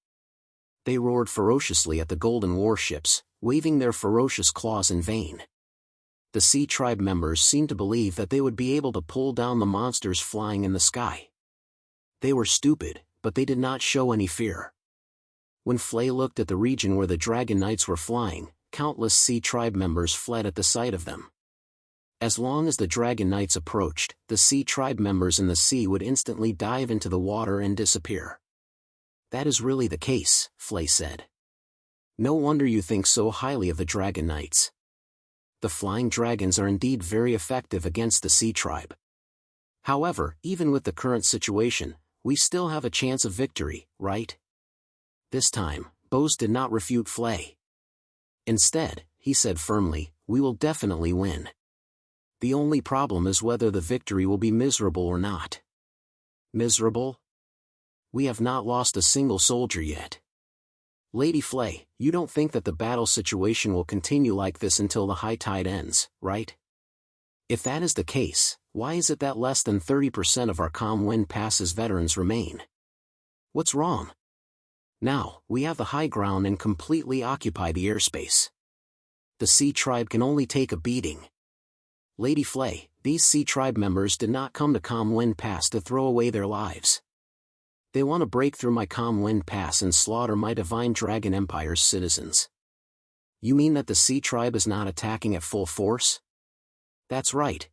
They roared ferociously at the Golden Warships, waving their ferocious claws in vain. The Sea Tribe members seemed to believe that they would be able to pull down the monsters flying in the sky. They were stupid, but they did not show any fear. When Flay looked at the region where the Dragon Knights were flying, countless Sea Tribe members fled at the sight of them. As long as the Dragon Knights approached, the Sea Tribe members in the sea would instantly dive into the water and disappear. That is really the case, Flay said. No wonder you think so highly of the Dragon Knights. The flying dragons are indeed very effective against the Sea Tribe. However, even with the current situation, we still have a chance of victory, right? This time, Bose did not refute Flay. Instead, he said firmly, we will definitely win. The only problem is whether the victory will be miserable or not. Miserable? We have not lost a single soldier yet. Lady Flay, you don't think that the battle situation will continue like this until the high tide ends, right? If that is the case, why is it that less than 30% of our Calm Wind Pass's veterans remain? What's wrong? Now, we have the high ground and completely occupy the airspace. The Sea Tribe can only take a beating. Lady Flay, these Sea Tribe members did not come to Calm Wind Pass to throw away their lives. They want to break through my Calm Wind Pass and slaughter my Divine Dragon Empire's citizens. You mean that the Sea Tribe is not attacking at full force? That's right.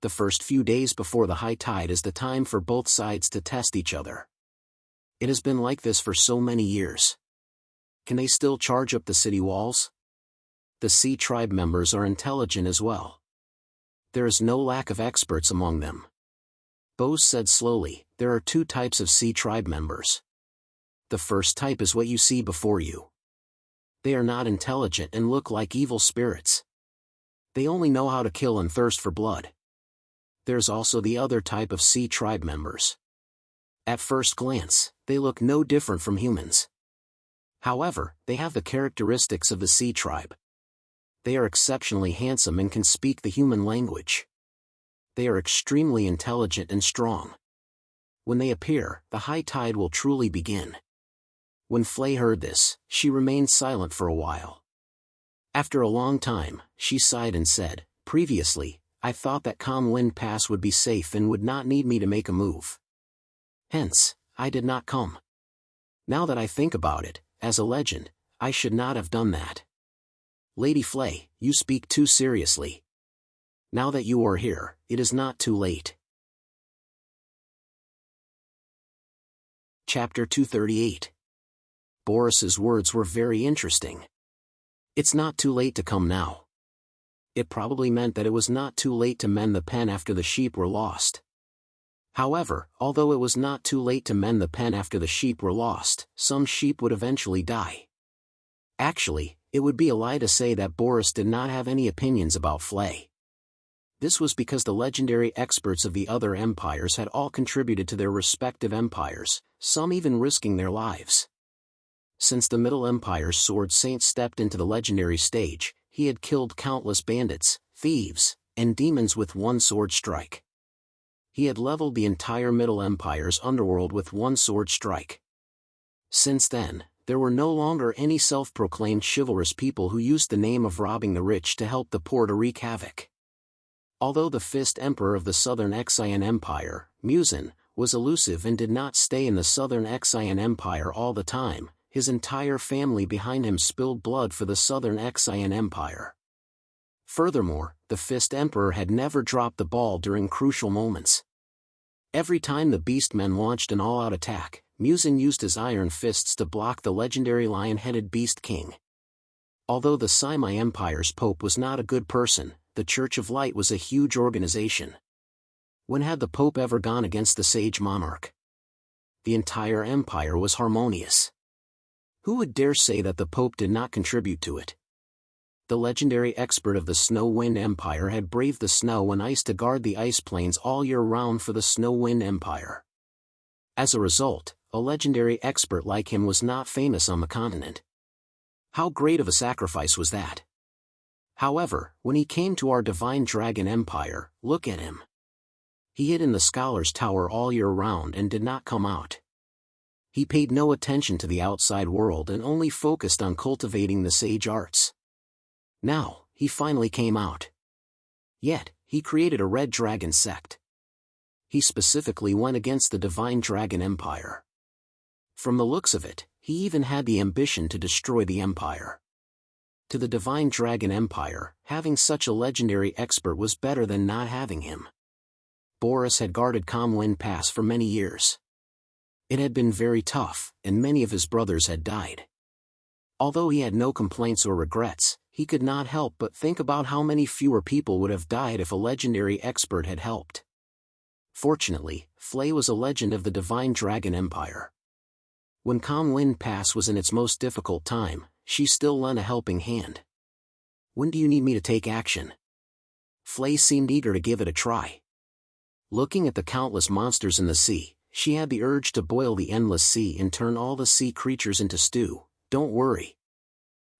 The first few days before the high tide is the time for both sides to test each other. It has been like this for so many years. Can they still charge up the city walls? The Sea Tribe members are intelligent as well. There is no lack of experts among them. Bose said slowly, there are two types of Sea Tribe members. The first type is what you see before you. They are not intelligent and look like evil spirits. They only know how to kill and thirst for blood. There's also the other type of Sea Tribe members. At first glance, they look no different from humans. However, they have the characteristics of the Sea Tribe. They are exceptionally handsome and can speak the human language. They are extremely intelligent and strong. When they appear, the high tide will truly begin. When Flay heard this, she remained silent for a while. After a long time, she sighed and said, previously, I thought that Calm Wind Pass would be safe and would not need me to make a move. Hence, I did not come. Now that I think about it, as a legend, I should not have done that. Lady Flay, you speak too seriously. Now that you are here, it is not too late. Chapter 238. Boris's words were very interesting. It's not too late to come now. It probably meant that it was not too late to mend the pen after the sheep were lost. However, although it was not too late to mend the pen after the sheep were lost, some sheep would eventually die. Actually, it would be a lie to say that Boris did not have any opinions about Flay. This was because the legendary experts of the other empires had all contributed to their respective empires, some even risking their lives. Since the Middle Empire's sword saint stepped into the legendary stage, he had killed countless bandits, thieves, and demons with one sword strike. He had leveled the entire Middle Empire's underworld with one sword strike. Since then, there were no longer any self-proclaimed chivalrous people who used the name of robbing the rich to help the poor to wreak havoc. Although the Fist Emperor of the Southern Exian Empire, Musin, was elusive and did not stay in the Southern Exian Empire all the time, his entire family behind him spilled blood for the Southern Exian Empire. Furthermore, the Fist Emperor had never dropped the ball during crucial moments. Every time the Beastmen launched an all-out attack, Musin used his iron fists to block the legendary lion-headed Beast King. Although the Simi Empire's Pope was not a good person, the Church of Light was a huge organization. When had the Pope ever gone against the sage monarch? The entire empire was harmonious. Who would dare say that the Pope did not contribute to it? The legendary expert of the Snow Wind Empire had braved the snow and ice to guard the ice plains all year round for the Snow Wind Empire. As a result, a legendary expert like him was not famous on the continent. How great of a sacrifice was that? However, when he came to our Divine Dragon Empire, look at him. He hid in the Scholar's Tower all year round and did not come out. He paid no attention to the outside world and only focused on cultivating the sage arts. Now, he finally came out. Yet, he created a Red Dragon sect. He specifically went against the Divine Dragon Empire. From the looks of it, he even had the ambition to destroy the empire. To the Divine Dragon Empire, having such a legendary expert was better than not having him. Boris had guarded Calm Wind Pass for many years. It had been very tough, and many of his brothers had died. Although he had no complaints or regrets, he could not help but think about how many fewer people would have died if a legendary expert had helped. Fortunately, Flay was a legend of the Divine Dragon Empire. When Calm Wind Pass was in its most difficult time, she still lent a helping hand. "When do you need me to take action?" Flay seemed eager to give it a try. Looking at the countless monsters in the sea, she had the urge to boil the endless sea and turn all the sea creatures into stew. "Don't worry,"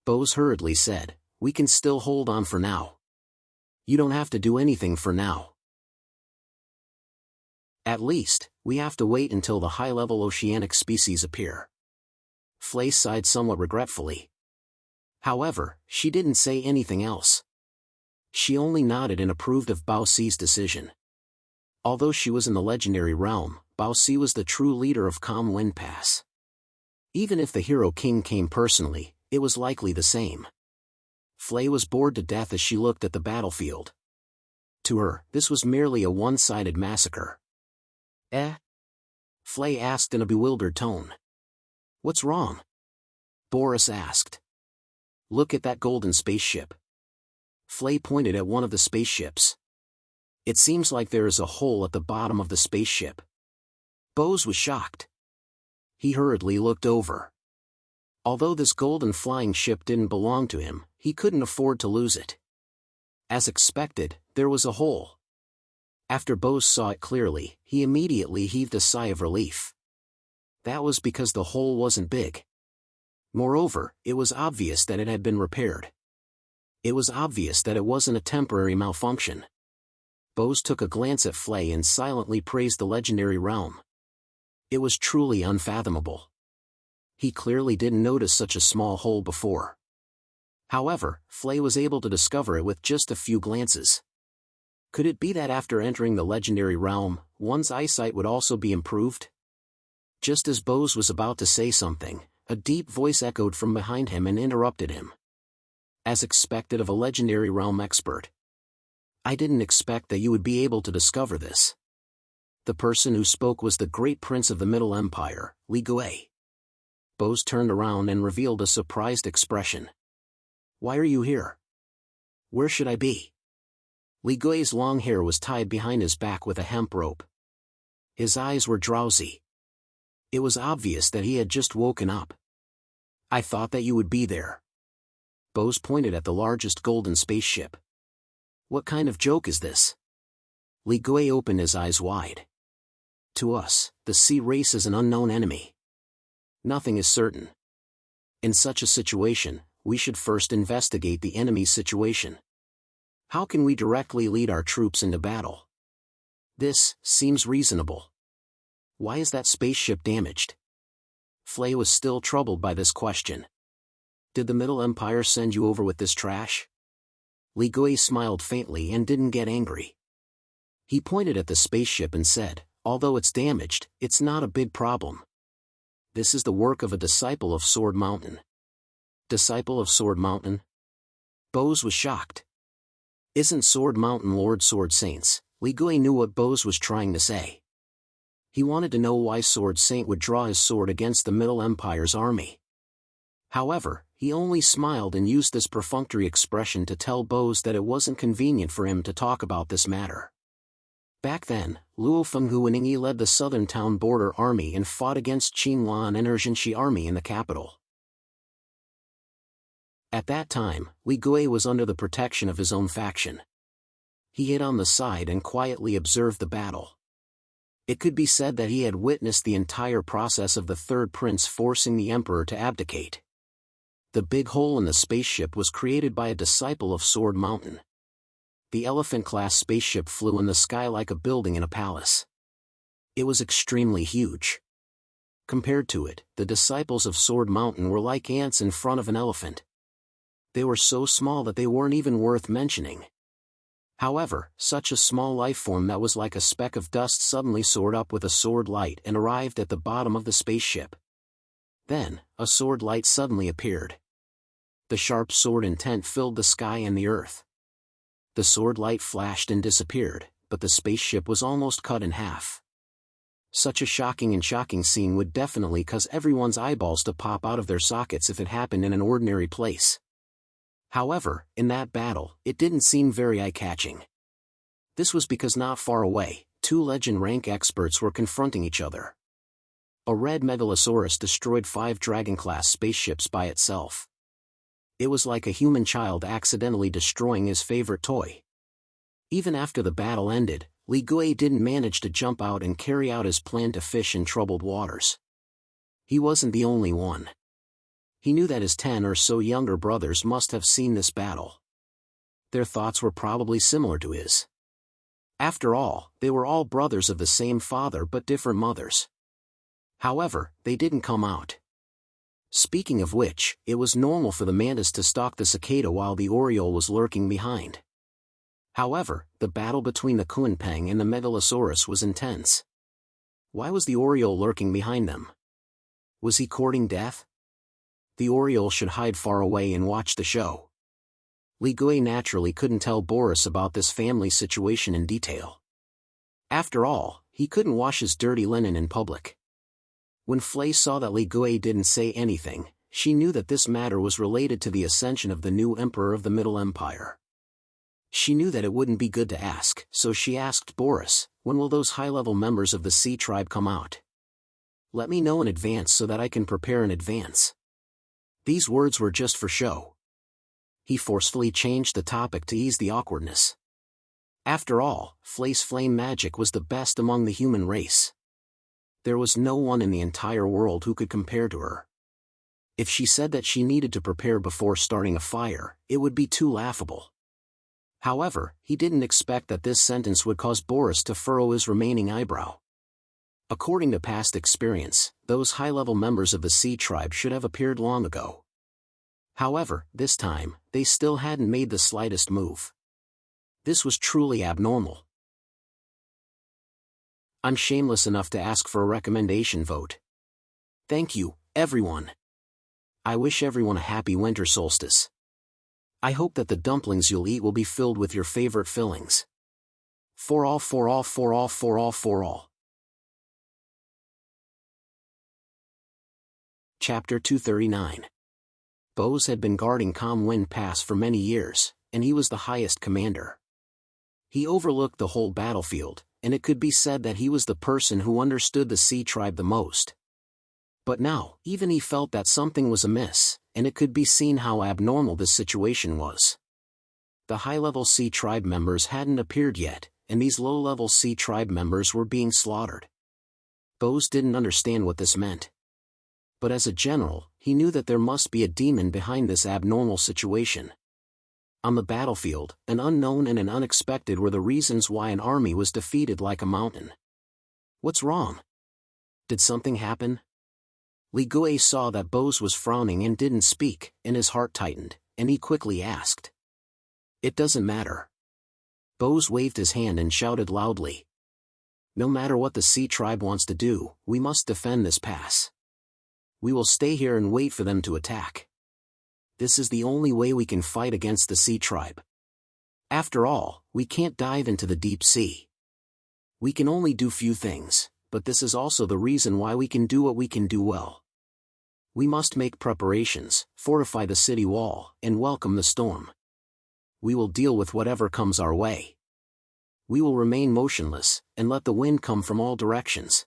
Bose hurriedly said, "we can still hold on for now. You don't have to do anything for now. At least, we have to wait until the high-level oceanic species appear." Flay sighed somewhat regretfully. However, she didn't say anything else. She only nodded and approved of Bao Si's decision. Although she was in the legendary realm, Bao Si was the true leader of Calm Wind Pass. Even if the Hero King came personally, it was likely the same. Flay was bored to death as she looked at the battlefield. To her, this was merely a one-sided massacre. Flay asked in a bewildered tone. "What's wrong?" Boris asked. "Look at that golden spaceship." Flay pointed at one of the spaceships. "It seems like there is a hole at the bottom of the spaceship." Bose was shocked. He hurriedly looked over. Although this golden flying ship didn't belong to him, he couldn't afford to lose it. As expected, there was a hole. After Bose saw it clearly, he immediately heaved a sigh of relief. That was because the hole wasn't big. Moreover, it was obvious that it had been repaired. It was obvious that it wasn't a temporary malfunction. Bose took a glance at Flay and silently praised the legendary realm. It was truly unfathomable. He clearly didn't notice such a small hole before. However, Flay was able to discover it with just a few glances. Could it be that after entering the legendary realm, one's eyesight would also be improved? Just as Bose was about to say something, a deep voice echoed from behind him and interrupted him. As expected of a legendary realm expert. "I didn't expect that you would be able to discover this." The person who spoke was the great prince of the Middle Empire, Li Gui. Bose turned around and revealed a surprised expression. "Why are you here?" "Where should I be?" Li Gui's long hair was tied behind his back with a hemp rope. His eyes were drowsy. It was obvious that he had just woken up. "I thought that you would be there." Bose pointed at the largest golden spaceship. "What kind of joke is this?" Li Gui opened his eyes wide. "To us, the sea race is an unknown enemy. Nothing is certain. In such a situation, we should first investigate the enemy's situation. How can we directly lead our troops into battle? This seems reasonable. Why is that spaceship damaged? Flay was still troubled by this question. Did the Middle Empire send you over with this trash? Li Gui smiled faintly and didn't get angry. He pointed at the spaceship and said, although it's damaged, it's not a big problem. This is the work of a disciple of Sword Mountain. Disciple of Sword Mountain? Bose was shocked. Isn't Sword Mountain Lord Sword Saints? Li Gui knew what Bose was trying to say. He wanted to know why Sword Saint would draw his sword against the Middle Empire's army. However, he only smiled and used this perfunctory expression to tell Bose that it wasn't convenient for him to talk about this matter. Back then, Luo Fenghuiningi led the southern town border army and fought against Qinhuan and Urgenshi army in the capital. At that time, Li Gui was under the protection of his own faction. He hid on the side and quietly observed the battle. It could be said that he had witnessed the entire process of the third prince forcing the emperor to abdicate. The big hole in the spaceship was created by a disciple of Sword Mountain. The elephant-class spaceship flew in the sky like a building in a palace. It was extremely huge. Compared to it, the disciples of Sword Mountain were like ants in front of an elephant. They were so small that they weren't even worth mentioning. However, such a small life form that was like a speck of dust suddenly soared up with a sword light and arrived at the bottom of the spaceship. Then, a sword light suddenly appeared. The sharp sword intent filled the sky and the earth. The sword light flashed and disappeared, but the spaceship was almost cut in half. Such a shocking scene would definitely cause everyone's eyeballs to pop out of their sockets if it happened in an ordinary place. However, in that battle, it didn't seem very eye-catching. This was because not far away, two legend-rank experts were confronting each other. A red Megalosaurus destroyed 5 dragon-class spaceships by itself. It was like a human child accidentally destroying his favorite toy. Even after the battle ended, Li Gui didn't manage to jump out and carry out his plan to fish in troubled waters. He wasn't the only one. He knew that his 10 or so younger brothers must have seen this battle. Their thoughts were probably similar to his. After all, they were all brothers of the same father but different mothers. However, they didn't come out. Speaking of which, it was normal for the mantis to stalk the cicada while the oriole was lurking behind. However, the battle between the Kunpeng and the Megalosaurus was intense. Why was the oriole lurking behind them? Was he courting death? The oriole should hide far away and watch the show. Li Gui naturally couldn't tell Boris about this family situation in detail. After all, he couldn't wash his dirty linen in public. When Flay saw that Li Gui didn't say anything, she knew that this matter was related to the ascension of the new emperor of the Middle Empire. She knew that it wouldn't be good to ask, so she asked Boris, when will those high-level members of the Sea Tribe come out? Let me know in advance so that I can prepare in advance. These words were just for show. He forcefully changed the topic to ease the awkwardness. After all, Flay's flame magic was the best among the human race. There was no one in the entire world who could compare to her. If she said that she needed to prepare before starting a fire, it would be too laughable. However, he didn't expect that this sentence would cause Boris to furrow his remaining eyebrow. According to past experience, those high-level members of the Sea Tribe should have appeared long ago. However, this time, they still hadn't made the slightest move. This was truly abnormal. I'm shameless enough to ask for a recommendation vote. Thank you, everyone. I wish everyone a happy winter solstice. I hope that the dumplings you'll eat will be filled with your favorite fillings. For all, for all, for all, for all, for all. Chapter 239. Bose had been guarding Calm Wind Pass for many years, and he was the highest commander. He overlooked the whole battlefield, and it could be said that he was the person who understood the Sea Tribe the most. But now, even he felt that something was amiss, and it could be seen how abnormal this situation was. The high-level Sea Tribe members hadn't appeared yet, and these low-level Sea Tribe members were being slaughtered. Bose didn't understand what this meant. But as a general, he knew that there must be a demon behind this abnormal situation. On the battlefield, an unknown and an unexpected were the reasons why an army was defeated like a mountain. What's wrong? Did something happen? Li Gui saw that Bose was frowning and didn't speak, and his heart tightened, and he quickly asked. It doesn't matter. Bose waved his hand and shouted loudly. No matter what the Sea Tribe wants to do, we must defend this pass. We will stay here and wait for them to attack. This is the only way we can fight against the Sea Tribe. After all, we can't dive into the deep sea. We can only do few things, but this is also the reason why we can do what we can do well. We must make preparations, fortify the city wall, and welcome the storm. We will deal with whatever comes our way. We will remain motionless, and let the wind come from all directions.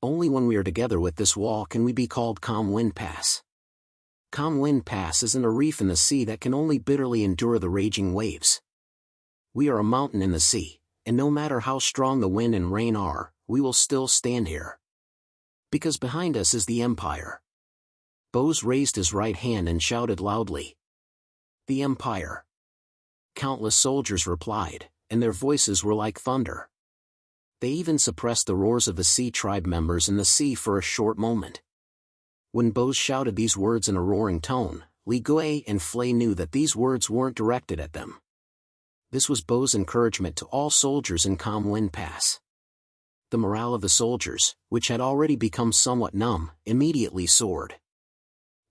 Only when we are together with this wall can we be called Calm Wind Pass. Calm Wind Pass isn't a reef in the sea that can only bitterly endure the raging waves. We are a mountain in the sea, and no matter how strong the wind and rain are, we will still stand here. Because behind us is the Empire. Bose raised his right hand and shouted loudly. The Empire. Countless soldiers replied, and their voices were like thunder. They even suppressed the roars of the Sea Tribe members in the sea for a short moment. When Bose shouted these words in a roaring tone, Li Gui and Flay knew that these words weren't directed at them. This was Bose's encouragement to all soldiers in Calm Wind Pass. The morale of the soldiers, which had already become somewhat numb, immediately soared.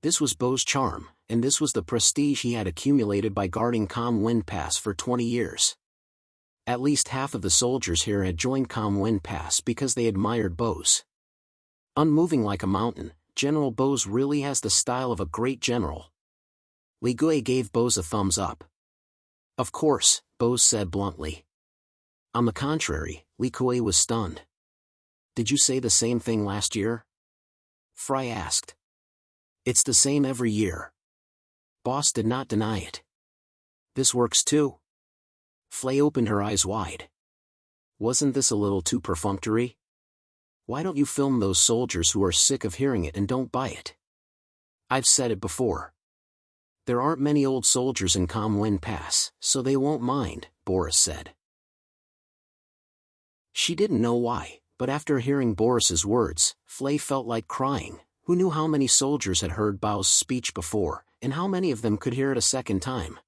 This was Bose's charm, and this was the prestige he had accumulated by guarding Calm Wind Pass for 20 years. At least half of the soldiers here had joined Calm Wind Pass because they admired Bose. Unmoving like a mountain, General Bose really has the style of a great general. Li Gui gave Bose a thumbs up. Of course, Bose said bluntly. On the contrary, Li Gui was stunned. Did you say the same thing last year? Fry asked. It's the same every year. Boss did not deny it. This works too? Flay opened her eyes wide. Wasn't this a little too perfunctory? Why don't you film those soldiers who are sick of hearing it and don't buy it? I've said it before. There aren't many old soldiers in Calm Wind Pass, so they won't mind, Boris said. She didn't know why, but after hearing Boris's words, Flay felt like crying. Who knew how many soldiers had heard Bao's speech before, and how many of them could hear it a second time?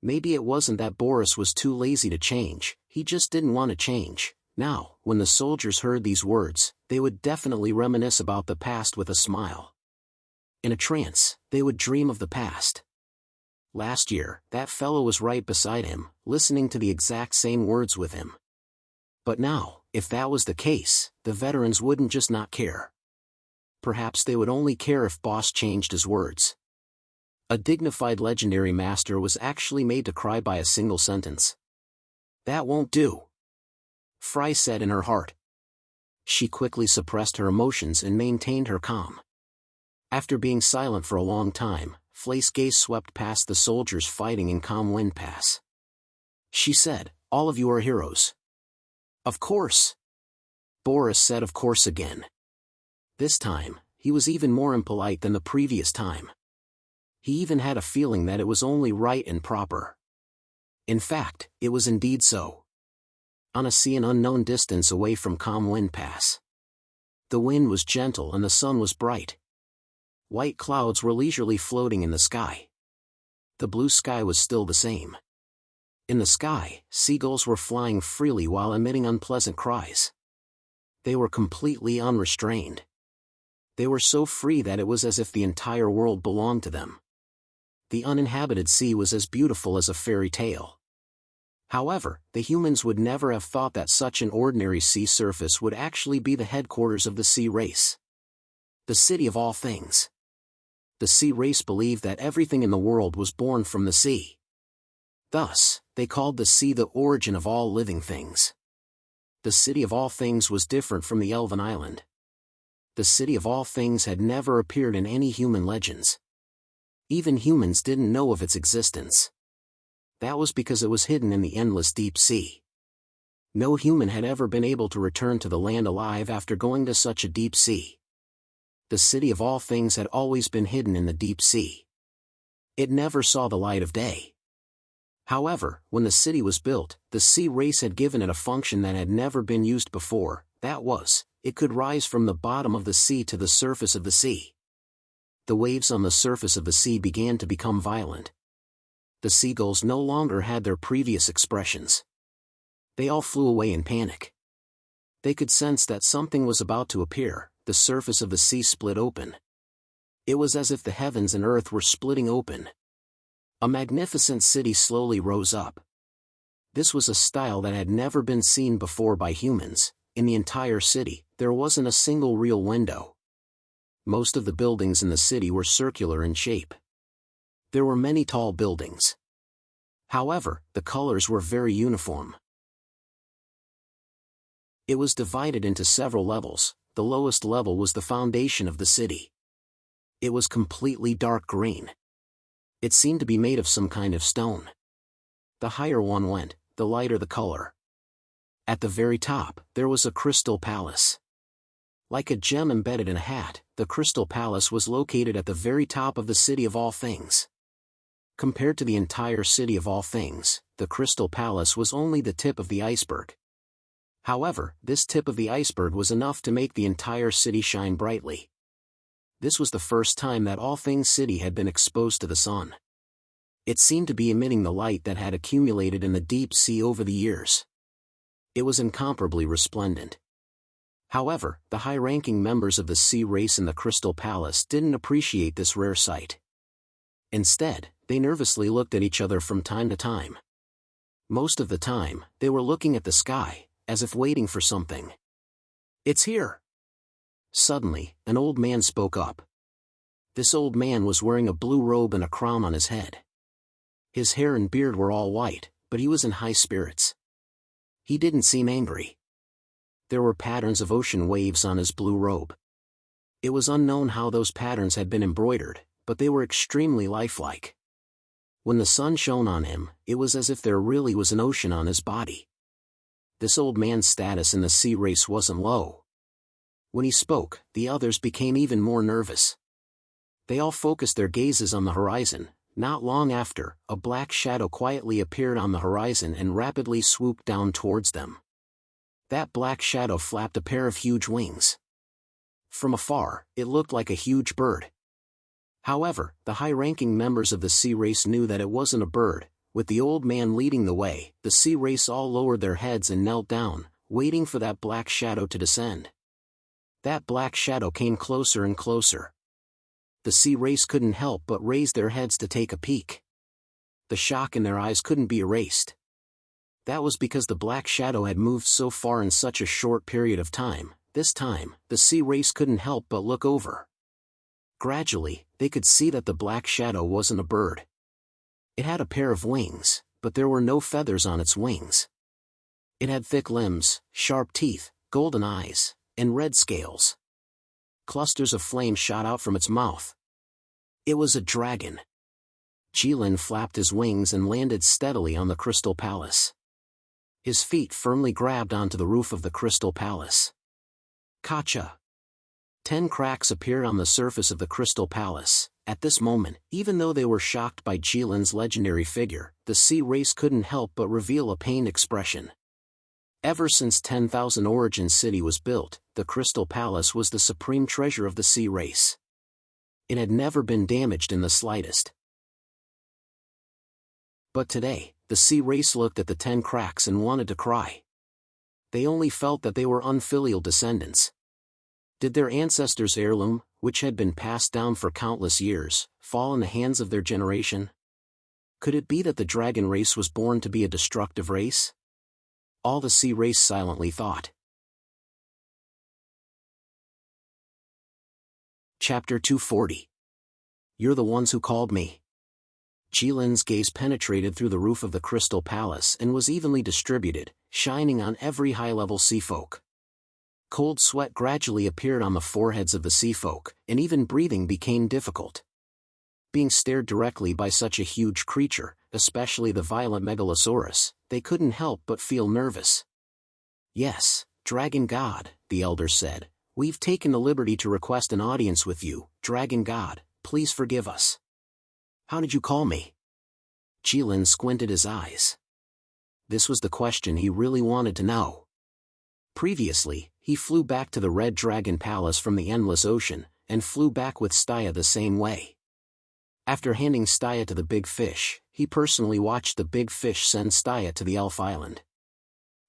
Maybe it wasn't that Boris was too lazy to change, he just didn't want to change. Now, when the soldiers heard these words, they would definitely reminisce about the past with a smile. In a trance, they would dream of the past. Last year, that fellow was right beside him, listening to the exact same words with him. But now, if that was the case, the veterans wouldn't just not care. Perhaps they would only care if Boss changed his words. A dignified legendary master was actually made to cry by a single sentence. That won't do. Fry said in her heart. She quickly suppressed her emotions and maintained her calm. After being silent for a long time, Flay's gaze swept past the soldiers fighting in Calm Wind Pass. She said, all of you are heroes. Of course. Boris said of course again. This time, he was even more impolite than the previous time. He even had a feeling that it was only right and proper. In fact, it was indeed so. On a sea an unknown distance away from Calm Wind Pass. The wind was gentle and the sun was bright. White clouds were leisurely floating in the sky. The blue sky was still the same. In the sky, seagulls were flying freely while emitting unpleasant cries. They were completely unrestrained. They were so free that it was as if the entire world belonged to them. The uninhabited sea was as beautiful as a fairy tale. However, the humans would never have thought that such an ordinary sea surface would actually be the headquarters of the sea race. The city of all things. The sea race believed that everything in the world was born from the sea. Thus, they called the sea the origin of all living things. The city of all things was different from the Elven Island. The city of all things had never appeared in any human legends. Even humans didn't know of its existence. That was because it was hidden in the endless deep sea. No human had ever been able to return to the land alive after going to such a deep sea. The city of all things had always been hidden in the deep sea. It never saw the light of day. However, when the city was built, the sea race had given it a function that had never been used before, that was, it could rise from the bottom of the sea to the surface of the sea. The waves on the surface of the sea began to become violent. The seagulls no longer had their previous expressions. They all flew away in panic. They could sense that something was about to appear. The surface of the sea split open. It was as if the heavens and earth were splitting open. A magnificent city slowly rose up. This was a style that had never been seen before by humans. In the entire city, there wasn't a single real window. Most of the buildings in the city were circular in shape. There were many tall buildings. However, the colors were very uniform. It was divided into several levels. The lowest level was the foundation of the city. It was completely dark green. It seemed to be made of some kind of stone. The higher one went, the lighter the color. At the very top, there was a crystal palace. Like a gem embedded in a hat, the crystal palace was located at the very top of the city of all things. Compared to the entire city of all things, the crystal palace was only the tip of the iceberg. However, this tip of the iceberg was enough to make the entire city shine brightly. This was the first time that All Things City had been exposed to the sun. It seemed to be emitting the light that had accumulated in the deep sea over the years. It was incomparably resplendent. However, the high-ranking members of the sea race in the Crystal Palace didn't appreciate this rare sight. Instead, they nervously looked at each other from time to time. Most of the time, they were looking at the sky, as if waiting for something. "It's here!" Suddenly, an old man spoke up. This old man was wearing a blue robe and a crown on his head. His hair and beard were all white, but he was in high spirits. He didn't seem angry. There were patterns of ocean waves on his blue robe. It was unknown how those patterns had been embroidered, but they were extremely lifelike. When the sun shone on him, it was as if there really was an ocean on his body. This old man's status in the sea race wasn't low. When he spoke, the others became even more nervous. They all focused their gazes on the horizon. Not long after, a black shadow quietly appeared on the horizon and rapidly swooped down towards them. That black shadow flapped a pair of huge wings. From afar, it looked like a huge bird. However, the high-ranking members of the sea race knew that it wasn't a bird. With the old man leading the way, the sea race all lowered their heads and knelt down, waiting for that black shadow to descend. That black shadow came closer and closer. The sea race couldn't help but raise their heads to take a peek. The shock in their eyes couldn't be erased. That was because the black shadow had moved so far in such a short period of time. This time, the sea race couldn't help but look over. Gradually, they could see that the black shadow wasn't a bird. It had a pair of wings, but there were no feathers on its wings. It had thick limbs, sharp teeth, golden eyes, and red scales. Clusters of flame shot out from its mouth. It was a dragon. Jilin flapped his wings and landed steadily on the Crystal Palace. His feet firmly grabbed onto the roof of the Crystal Palace. Kacha! 10 cracks appeared on the surface of the Crystal Palace. At this moment, even though they were shocked by Jilin's legendary figure, the sea race couldn't help but reveal a pained expression. Ever since 10,000 Origin City was built, the Crystal Palace was the supreme treasure of the sea race. It had never been damaged in the slightest. But today, the sea race looked at the 10 cracks and wanted to cry. They only felt that they were unfilial descendants. Did their ancestors' heirloom, which had been passed down for countless years, fall in the hands of their generation? Could it be that the dragon race was born to be a destructive race? All the sea race silently thought. Chapter 240. You're the ones who called me. Jilin's gaze penetrated through the roof of the Crystal Palace and was evenly distributed, shining on every high-level sea folk. Cold sweat gradually appeared on the foreheads of the sea folk, and even breathing became difficult. Being stared directly by such a huge creature, especially the violent Megalosaurus, they couldn't help but feel nervous. "Yes, Dragon God," the elders said, We've taken the liberty to request an audience with you, Dragon God, please forgive us. How did you call me? Jilin squinted his eyes. This was the question he really wanted to know. Previously, he flew back to the Red Dragon Palace from the Endless Ocean, and flew back with Staya the same way. After handing Staya to the big fish, he personally watched the big fish send Staya to the Elf Island.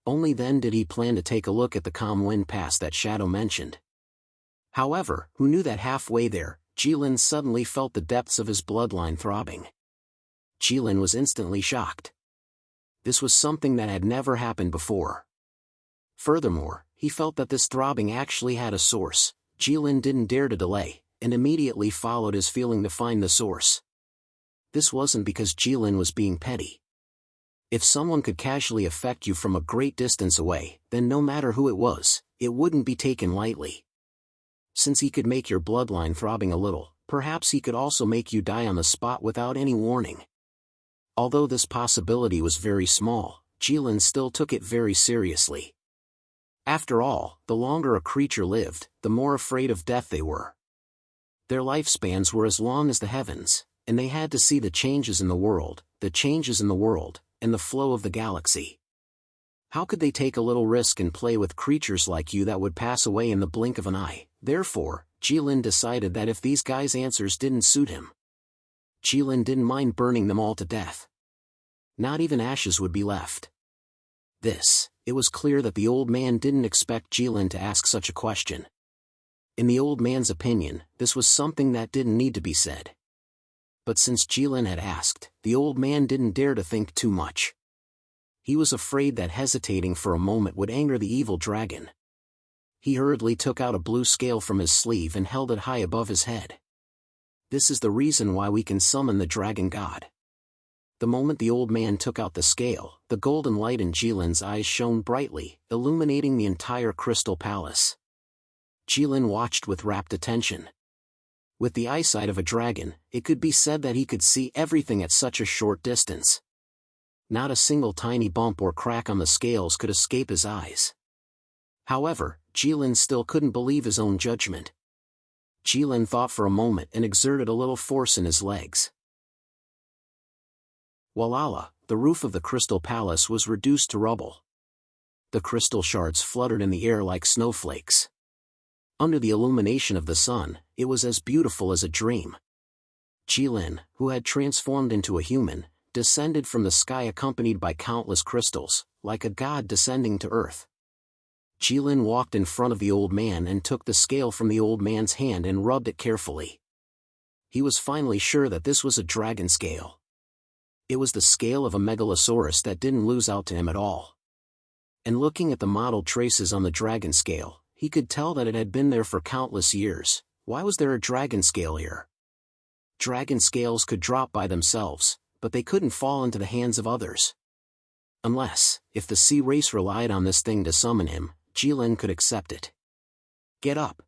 Only then did he plan to take a look at the calm wind pass that Shadow mentioned. However, who knew that halfway there, Jilin suddenly felt the depths of his bloodline throbbing. Jilin was instantly shocked. This was something that had never happened before. Furthermore, he felt that this throbbing actually had a source. Jilin didn't dare to delay, and immediately followed his feeling to find the source. This wasn't because Jilin was being petty. If someone could casually affect you from a great distance away, then no matter who it was, it wouldn't be taken lightly. Since he could make your bloodline throbbing a little, perhaps he could also make you die on the spot without any warning. Although this possibility was very small, Jilin still took it very seriously. After all, the longer a creature lived, the more afraid of death they were. Their lifespans were as long as the heavens, and they had to see the changes in the world, and the flow of the galaxy. How could they take a little risk and play with creatures like you that would pass away in the blink of an eye? Therefore, Jilin decided that if these guys' answers didn't suit him, Jilin didn't mind burning them all to death. Not even ashes would be left. It was clear that the old man didn't expect Jilin to ask such a question. In the old man's opinion, this was something that didn't need to be said. But since Jilin had asked, the old man didn't dare to think too much. He was afraid that hesitating for a moment would anger the evil dragon. He hurriedly took out a blue scale from his sleeve and held it high above his head. This is the reason why we can summon the Dragon God. The moment the old man took out the scale, the golden light in Jilin's eyes shone brightly, illuminating the entire crystal palace. Jilin watched with rapt attention. With the eyesight of a dragon, it could be said that he could see everything at such a short distance. Not a single tiny bump or crack on the scales could escape his eyes. However, Jilin still couldn't believe his own judgment. Jilin thought for a moment and exerted a little force in his legs. Walala, the roof of the crystal palace was reduced to rubble. The crystal shards fluttered in the air like snowflakes. Under the illumination of the sun, it was as beautiful as a dream. Jilin, who had transformed into a human, descended from the sky accompanied by countless crystals, like a god descending to earth. Jilin walked in front of the old man and took the scale from the old man's hand and rubbed it carefully. He was finally sure that this was a dragon scale. It was the scale of a megalosaurus that didn't lose out to him at all. And looking at the mottled traces on the dragon scale, he could tell that it had been there for countless years. Why was there a dragon scale here? Dragon scales could drop by themselves, but they couldn't fall into the hands of others. Unless, if the sea race relied on this thing to summon him, Jilin could accept it. Get up.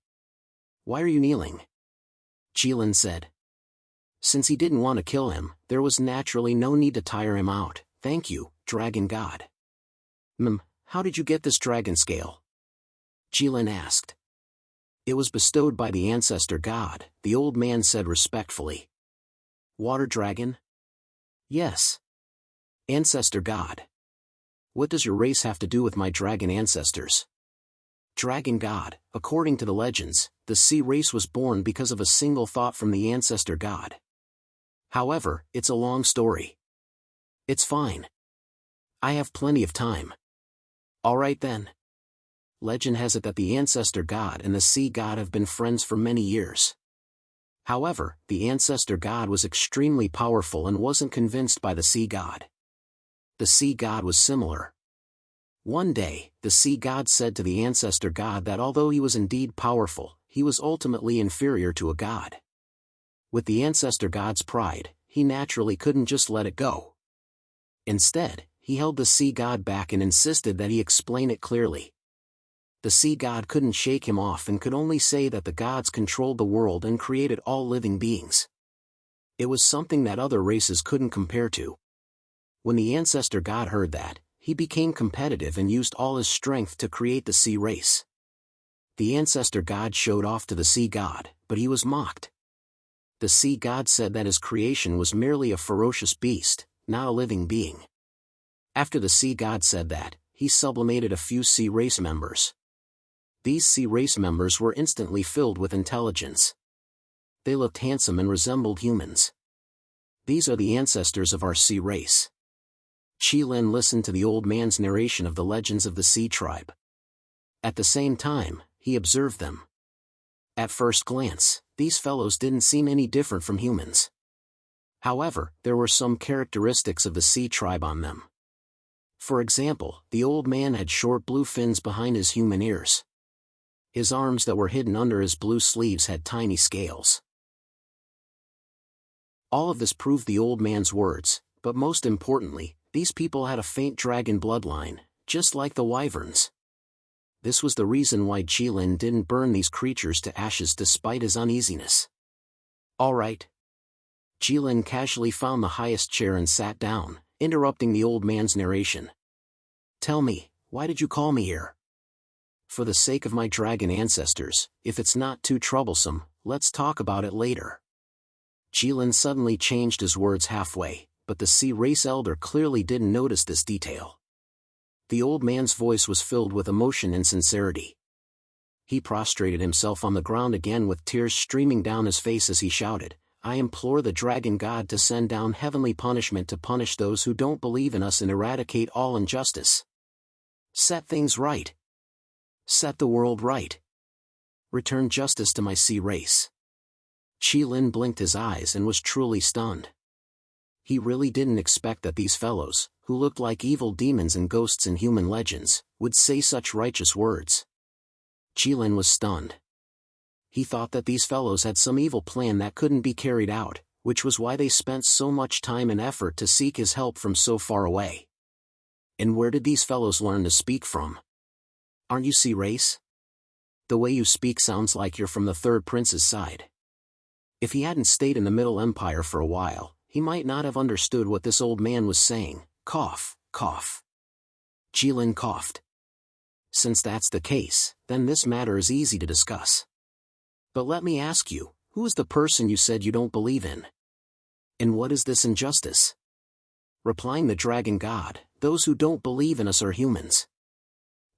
Why are you kneeling? Jilin said. Since he didn't want to kill him, there was naturally no need to tire him out. Thank you, Dragon God. How did you get this dragon scale? Jilin asked. It was bestowed by the ancestor god, the old man said respectfully. Water dragon? Yes. Ancestor god. What does your race have to do with my dragon ancestors? Dragon god, according to the legends, the sea race was born because of a single thought from the ancestor god. However, it's a long story. It's fine. I have plenty of time. Alright then. Legend has it that the ancestor god and the sea god have been friends for many years. However, the ancestor god was extremely powerful and wasn't convinced by the sea god. The sea god was similar. One day, the sea god said to the ancestor god that although he was indeed powerful, he was ultimately inferior to a god. With the ancestor god's pride, he naturally couldn't just let it go. Instead, he held the sea god back and insisted that he explain it clearly. The sea god couldn't shake him off and could only say that the gods controlled the world and created all living beings. It was something that other races couldn't compare to. When the ancestor god heard that, he became competitive and used all his strength to create the sea race. The ancestor god showed off to the sea god, but he was mocked. The sea god said that his creation was merely a ferocious beast, not a living being. After the sea god said that, he sublimated a few sea race members. These sea race members were instantly filled with intelligence. They looked handsome and resembled humans. These are the ancestors of our sea race. Qilin listened to the old man's narration of the legends of the sea tribe. At the same time, he observed them. At first glance, these fellows didn't seem any different from humans. However, there were some characteristics of the sea tribe on them. For example, the old man had short blue fins behind his human ears. His arms that were hidden under his blue sleeves had tiny scales. All of this proved the old man's words, but most importantly, these people had a faint dragon bloodline, just like the wyverns. This was the reason why Qilin didn't burn these creatures to ashes despite his uneasiness. All right. Qilin casually found the highest chair and sat down, interrupting the old man's narration. Tell me, why did you call me here? For the sake of my dragon ancestors, if it's not too troublesome, let's talk about it later. Qilin suddenly changed his words halfway, but the sea race elder clearly didn't notice this detail. The old man's voice was filled with emotion and sincerity. He prostrated himself on the ground again with tears streaming down his face as he shouted, I implore the dragon god to send down heavenly punishment to punish those who don't believe in us and eradicate all injustice. Set things right. Set the world right. Return justice to my sea race. Qilin blinked his eyes and was truly stunned. He really didn't expect that these fellows, who looked like evil demons and ghosts in human legends, would say such righteous words. Qilin was stunned. He thought that these fellows had some evil plan that couldn't be carried out, which was why they spent so much time and effort to seek his help from so far away. And where did these fellows learn to speak from? Aren't you sea race? The way you speak sounds like you're from the third prince's side. If he hadn't stayed in the Middle Empire for a while, he might not have understood what this old man was saying. Cough, cough. Qilin coughed. Since that's the case, then this matter is easy to discuss. But let me ask you, who is the person you said you don't believe in? And what is this injustice? Replying the dragon god, those who don't believe in us are humans.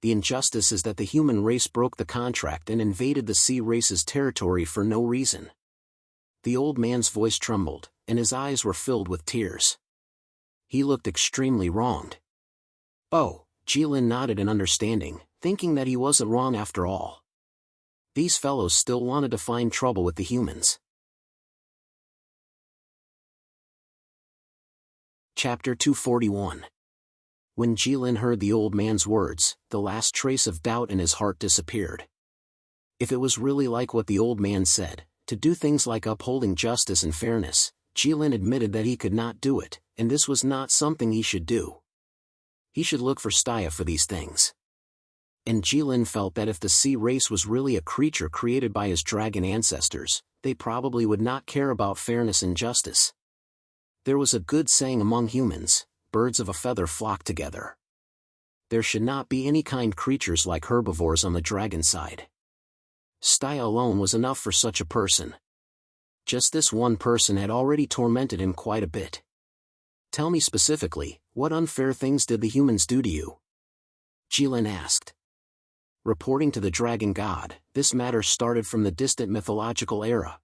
The injustice is that the human race broke the contract and invaded the sea race's territory for no reason. The old man's voice trembled, and his eyes were filled with tears. He looked extremely wronged. Oh, Qilin nodded in understanding, thinking that he wasn't wrong after all. These fellows still wanted to find trouble with the humans. Chapter 241. When Qilin heard the old man's words, the last trace of doubt in his heart disappeared. If it was really like what the old man said, to do things like upholding justice and fairness, Qilin admitted that he could not do it, and this was not something he should do. He should look for Staya for these things. And Qilin felt that if the sea race was really a creature created by his dragon ancestors, they probably would not care about fairness and justice. There was a good saying among humans, birds of a feather flock together. There should not be any kind creatures like herbivores on the dragon side. Staya alone was enough for such a person. Just this one person had already tormented him quite a bit. Tell me specifically, what unfair things did the humans do to you? Qilin asked. Reporting to the dragon god, this matter started from the distant mythological era.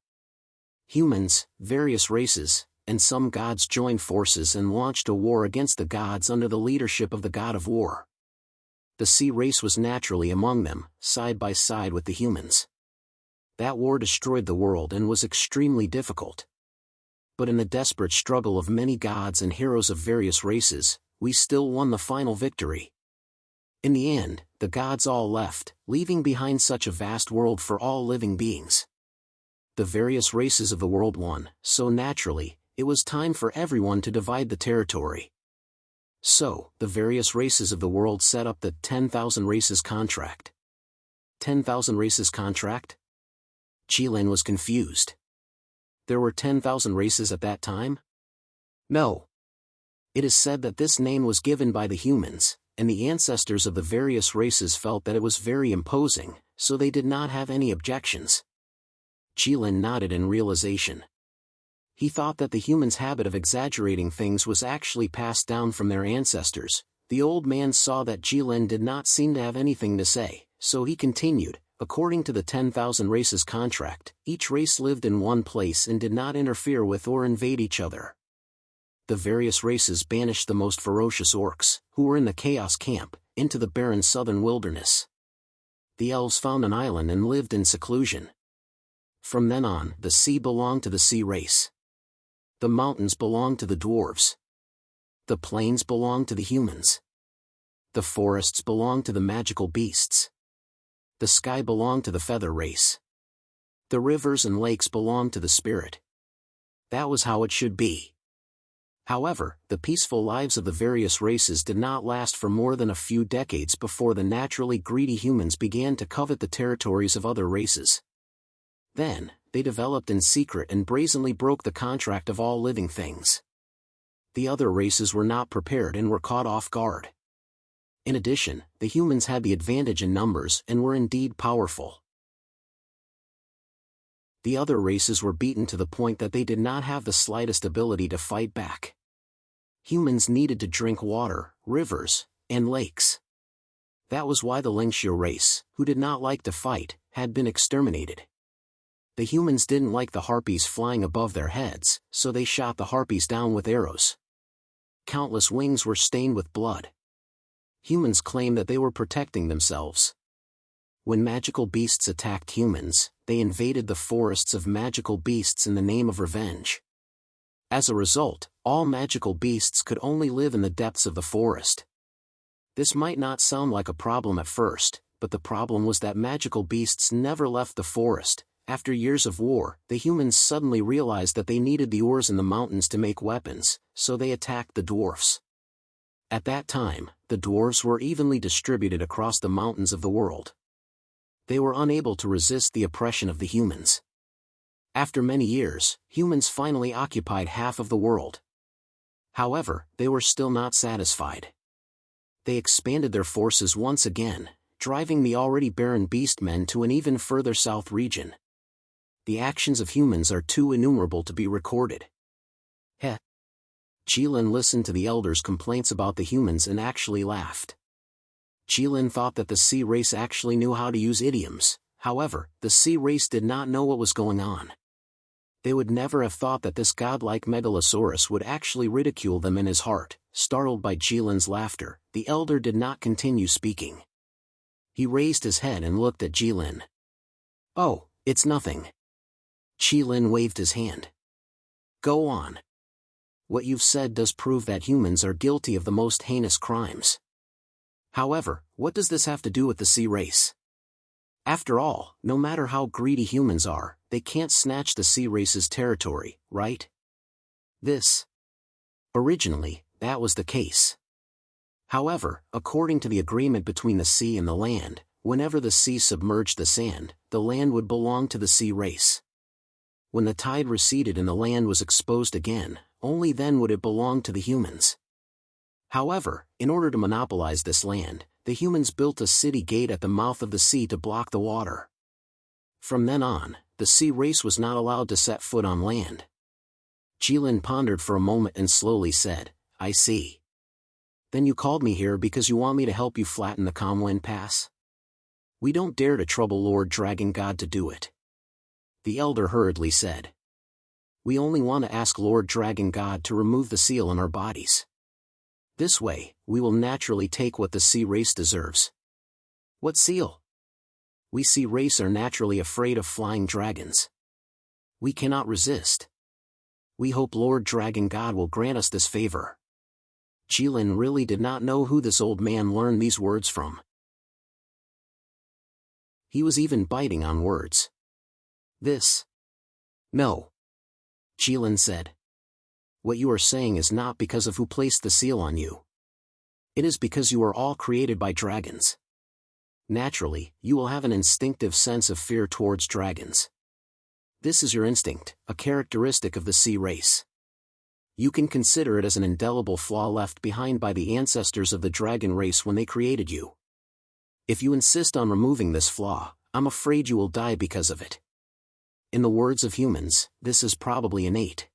Humans, various races, and some gods joined forces and launched a war against the gods under the leadership of the god of war. The sea race was naturally among them, side by side with the humans. That war destroyed the world and was extremely difficult. But in the desperate struggle of many gods and heroes of various races, we still won the final victory. In the end, the gods all left, leaving behind such a vast world for all living beings. The various races of the world won, so naturally, it was time for everyone to divide the territory. So, the various races of the world set up the 10,000 races contract. 10,000 races contract? Qilin was confused. There were 10,000 races at that time? No. It is said that this name was given by the humans, and the ancestors of the various races felt that it was very imposing, so they did not have any objections. Jilin nodded in realization. He thought that the humans' habit of exaggerating things was actually passed down from their ancestors. The old man saw that Jilin did not seem to have anything to say, so he continued. According to the 10,000 races contract, each race lived in one place and did not interfere with or invade each other. The various races banished the most ferocious orcs, who were in the Chaos Camp, into the barren southern wilderness. The elves found an island and lived in seclusion. From then on, the sea belonged to the sea race. The mountains belonged to the dwarves. The plains belonged to the humans. The forests belonged to the magical beasts. The sky belonged to the feather race. The rivers and lakes belonged to the spirit. That was how it should be. However, the peaceful lives of the various races did not last for more than a few decades before the naturally greedy humans began to covet the territories of other races. Then, they developed in secret and brazenly broke the contract of all living things. The other races were not prepared and were caught off guard. In addition, the humans had the advantage in numbers and were indeed powerful. The other races were beaten to the point that they did not have the slightest ability to fight back. Humans needed to drink water, rivers, and lakes. That was why the Lingxia race, who did not like to fight, had been exterminated. The humans didn't like the harpies flying above their heads, so they shot the harpies down with arrows. Countless wings were stained with blood. Humans claimed that they were protecting themselves. When magical beasts attacked humans, they invaded the forests of magical beasts in the name of revenge. As a result, all magical beasts could only live in the depths of the forest. This might not sound like a problem at first, but the problem was that magical beasts never left the forest. After years of war, the humans suddenly realized that they needed the ores in the mountains to make weapons, so they attacked the dwarfs. At that time, the dwarves were evenly distributed across the mountains of the world. They were unable to resist the oppression of the humans. After many years, humans finally occupied half of the world. However, they were still not satisfied. They expanded their forces once again, driving the already barren beastmen to an even further south region. The actions of humans are too innumerable to be recorded. Heh. Jilin listened to the elders' complaints about the humans and actually laughed. Jilin thought that the sea race actually knew how to use idioms. However, the sea race did not know what was going on. They would never have thought that this godlike megalosaurus would actually ridicule them in his heart. Startled by Jilin's laughter, the elder did not continue speaking. He raised his head and looked at Jilin. "Oh, it's nothing." Jilin waved his hand. "Go on. What you've said does prove that humans are guilty of the most heinous crimes. However, what does this have to do with the sea race? After all, no matter how greedy humans are, they can't snatch the sea race's territory, right?" Originally, that was the case. However, according to the agreement between the sea and the land, whenever the sea submerged the sand, the land would belong to the sea race. When the tide receded and the land was exposed again, only then would it belong to the humans. However, in order to monopolize this land, the humans built a city gate at the mouth of the sea to block the water. From then on, the sea race was not allowed to set foot on land. Jilin pondered for a moment and slowly said, "I see. Then you called me here because you want me to help you flatten the Comwind Pass? We don't dare to trouble Lord Dragon God to do it." The elder hurriedly said. "We only want to ask Lord Dragon God to remove the seal on our bodies. This way, we will naturally take what the sea race deserves." "What seal?" "We sea race are naturally afraid of flying dragons. We cannot resist. We hope Lord Dragon God will grant us this favor." Jilin really did not know who this old man learned these words from. He was even biting on words. No. Jilin said. "What you are saying is not because of who placed the seal on you. It is because you are all created by dragons. Naturally, you will have an instinctive sense of fear towards dragons. This is your instinct, a characteristic of the sea race. You can consider it as an indelible flaw left behind by the ancestors of the dragon race when they created you. If you insist on removing this flaw, I'm afraid you will die because of it. In the words of humans, this is probably innate.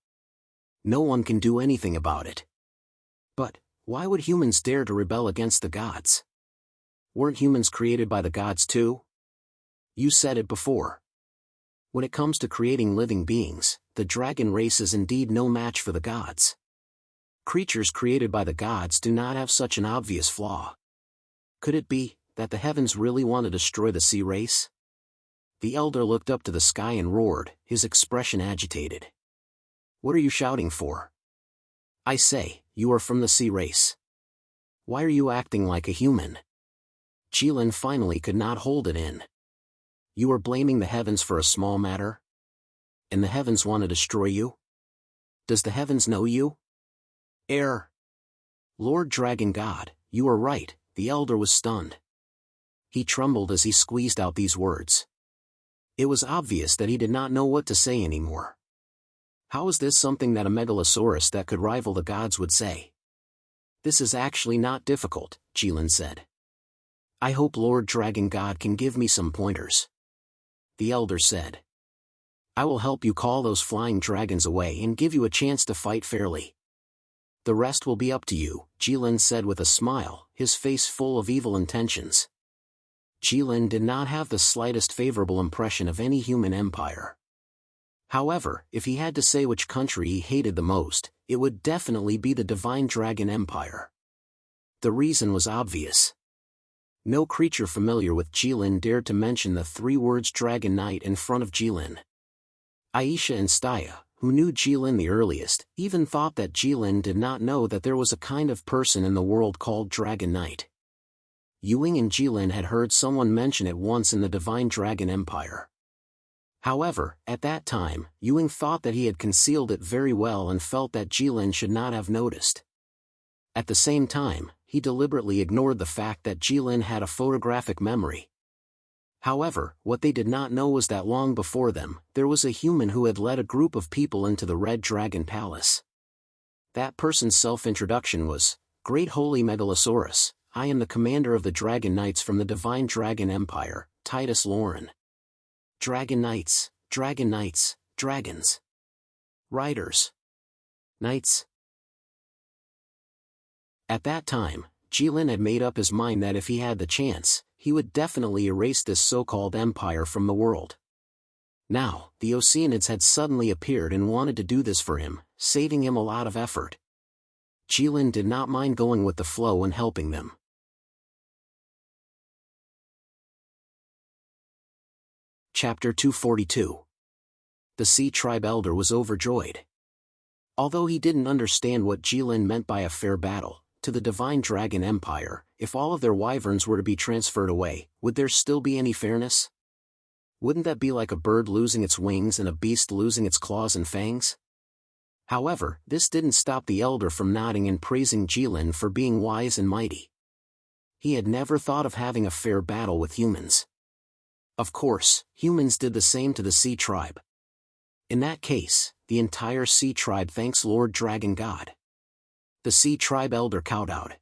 No one can do anything about it. But, why would humans dare to rebel against the gods? Weren't humans created by the gods too? You said it before. When it comes to creating living beings, the dragon race is indeed no match for the gods. Creatures created by the gods do not have such an obvious flaw. Could it be that the heavens really want to destroy the sea race? The elder looked up to the sky and roared, his expression agitated. What are you shouting for? I say, you are from the sea race. Why are you acting like a human? Jilin finally could not hold it in. You are blaming the heavens for a small matter? And the heavens want to destroy you? Does the heavens know you? Lord Dragon God, you are right, the elder was stunned. He trembled as he squeezed out these words. It was obvious that he did not know what to say anymore. How is this something that a megalosaurus that could rival the gods would say? This is actually not difficult, Jilin said. I hope Lord Dragon God can give me some pointers. The elder said. I will help you call those flying dragons away and give you a chance to fight fairly. The rest will be up to you, Jilin said with a smile, his face full of evil intentions. Jilin did not have the slightest favorable impression of any human empire. However, if he had to say which country he hated the most, it would definitely be the Divine Dragon Empire. The reason was obvious. No creature familiar with Jilin dared to mention the 3 words Dragon Knight in front of Jilin. Aisha and Staya, who knew Jilin the earliest, even thought that Jilin did not know that there was a kind of person in the world called Dragon Knight. Ewing and Jilin had heard someone mention it once in the Divine Dragon Empire. However, at that time, Ewing thought that he had concealed it very well and felt that Jilin should not have noticed. At the same time, he deliberately ignored the fact that Jilin had a photographic memory. However, what they did not know was that long before them, there was a human who had led a group of people into the Red Dragon Palace. That person's self-introduction was, Great Holy Megalosaurus, I am the commander of the Dragon Knights from the Divine Dragon Empire, Titus Lauren. Dragon Knights, dragons. Riders. Knights. At that time, Jilin had made up his mind that if he had the chance, he would definitely erase this so-called empire from the world. Now, the Oceanids had suddenly appeared and wanted to do this for him, saving him a lot of effort. Jilin did not mind going with the flow and helping them. Chapter 242. The Sea Tribe Elder was overjoyed. Although he didn't understand what Jilin meant by a fair battle, to the Divine Dragon Empire, if all of their wyverns were to be transferred away, would there still be any fairness? Wouldn't that be like a bird losing its wings and a beast losing its claws and fangs? However, this didn't stop the elder from nodding and praising Jilin for being wise and mighty. He had never thought of having a fair battle with humans. Of course, humans did the same to the Sea Tribe. In that case, the entire Sea Tribe thanks Lord Dragon God. The Sea Tribe Elder kowtowed.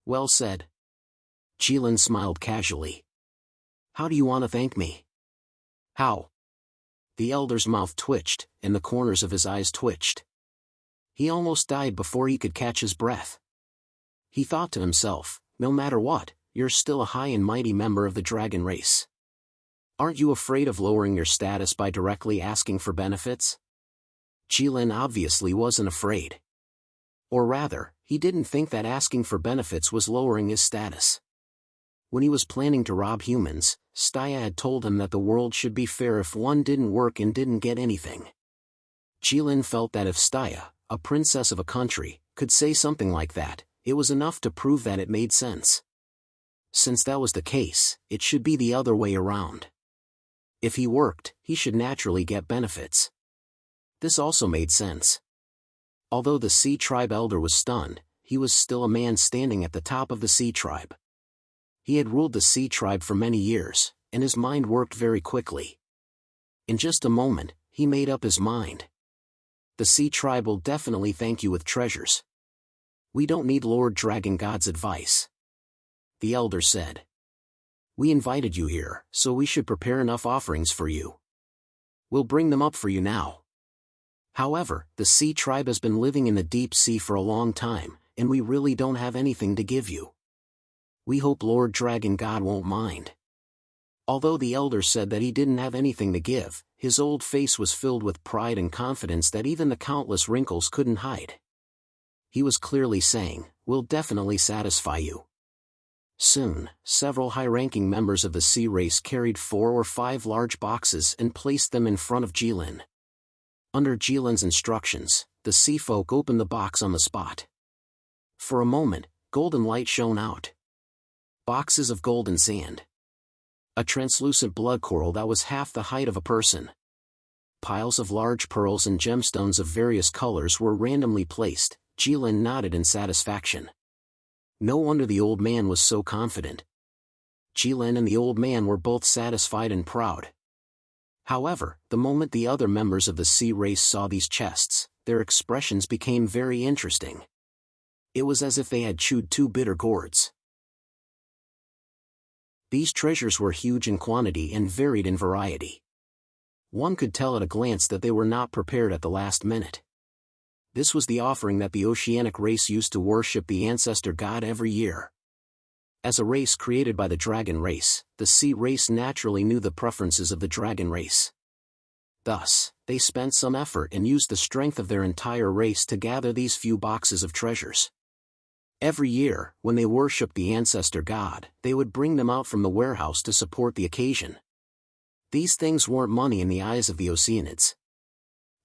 Well said. Jilin smiled casually. How do you want to thank me? How? The elder's mouth twitched, and the corners of his eyes twitched. He almost died before he could catch his breath. He thought to himself, no matter what, you're still a high and mighty member of the dragon race. Aren't you afraid of lowering your status by directly asking for benefits? Jilin obviously wasn't afraid. Or rather, he didn't think that asking for benefits was lowering his status. When he was planning to rob humans, Staya had told him that the world should be fair if one didn't work and didn't get anything. Jilin felt that if Staya, a princess of a country, could say something like that, it was enough to prove that it made sense. Since that was the case, it should be the other way around. If he worked, he should naturally get benefits. This also made sense. Although the Sea Tribe Elder was stunned, he was still a man standing at the top of the Sea Tribe. He had ruled the Sea Tribe for many years, and his mind worked very quickly. In just a moment, he made up his mind. The Sea Tribe will definitely thank you with treasures. We don't need Lord Dragon God's advice. The elder said. We invited you here, so we should prepare enough offerings for you. We'll bring them up for you now. However, the Sea Tribe has been living in the deep sea for a long time, and we really don't have anything to give you. We hope Lord Dragon God won't mind. Although the elder said that he didn't have anything to give, his old face was filled with pride and confidence that even the countless wrinkles couldn't hide. He was clearly saying, "We'll definitely satisfy you." Soon, several high-ranking members of the sea race carried 4 or 5 large boxes and placed them in front of Jilin. Under Jilin's instructions, the sea folk opened the box on the spot. For a moment, golden light shone out. Boxes of golden sand. A translucent blood coral that was half the height of a person. Piles of large pearls and gemstones of various colors were randomly placed. Jilin nodded in satisfaction. No wonder the old man was so confident. Jilin and the old man were both satisfied and proud. However, the moment the other members of the sea race saw these chests, their expressions became very interesting. It was as if they had chewed 2 bitter gourds. These treasures were huge in quantity and varied in variety. One could tell at a glance that they were not prepared at the last minute. This was the offering that the oceanic race used to worship the ancestor god every year. As a race created by the dragon race, the sea race naturally knew the preferences of the dragon race. Thus, they spent some effort and used the strength of their entire race to gather these few boxes of treasures. Every year, when they worshipped the ancestor god, they would bring them out from the warehouse to support the occasion. These things weren't money in the eyes of the Oceanids.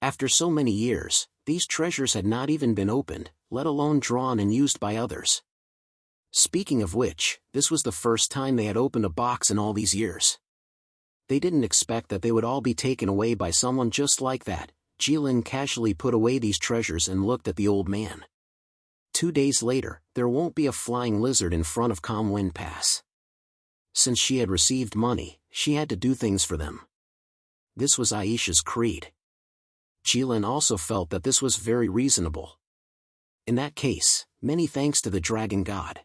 After so many years, these treasures had not even been opened, let alone drawn and used by others. Speaking of which, this was the first time they had opened a box in all these years. They didn't expect that they would all be taken away by someone just like that. Jilin casually put away these treasures and looked at the old man. 2 days later, there won't be a flying lizard in front of Calm Wind Pass. Since she had received money, she had to do things for them. This was Aisha's creed. Jilin also felt that this was very reasonable. In that case, many thanks to the dragon god.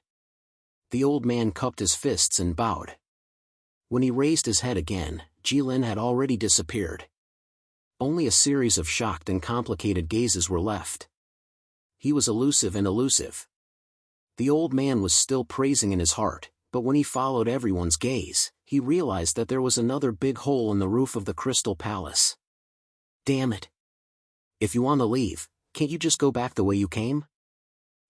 The old man cupped his fists and bowed. When he raised his head again, Jilin had already disappeared. Only a series of shocked and complicated gazes were left. He was elusive and elusive. The old man was still praising in his heart, but when he followed everyone's gaze, he realized that there was another big hole in the roof of the Crystal Palace. Damn it! If you want to leave, can't you just go back the way you came?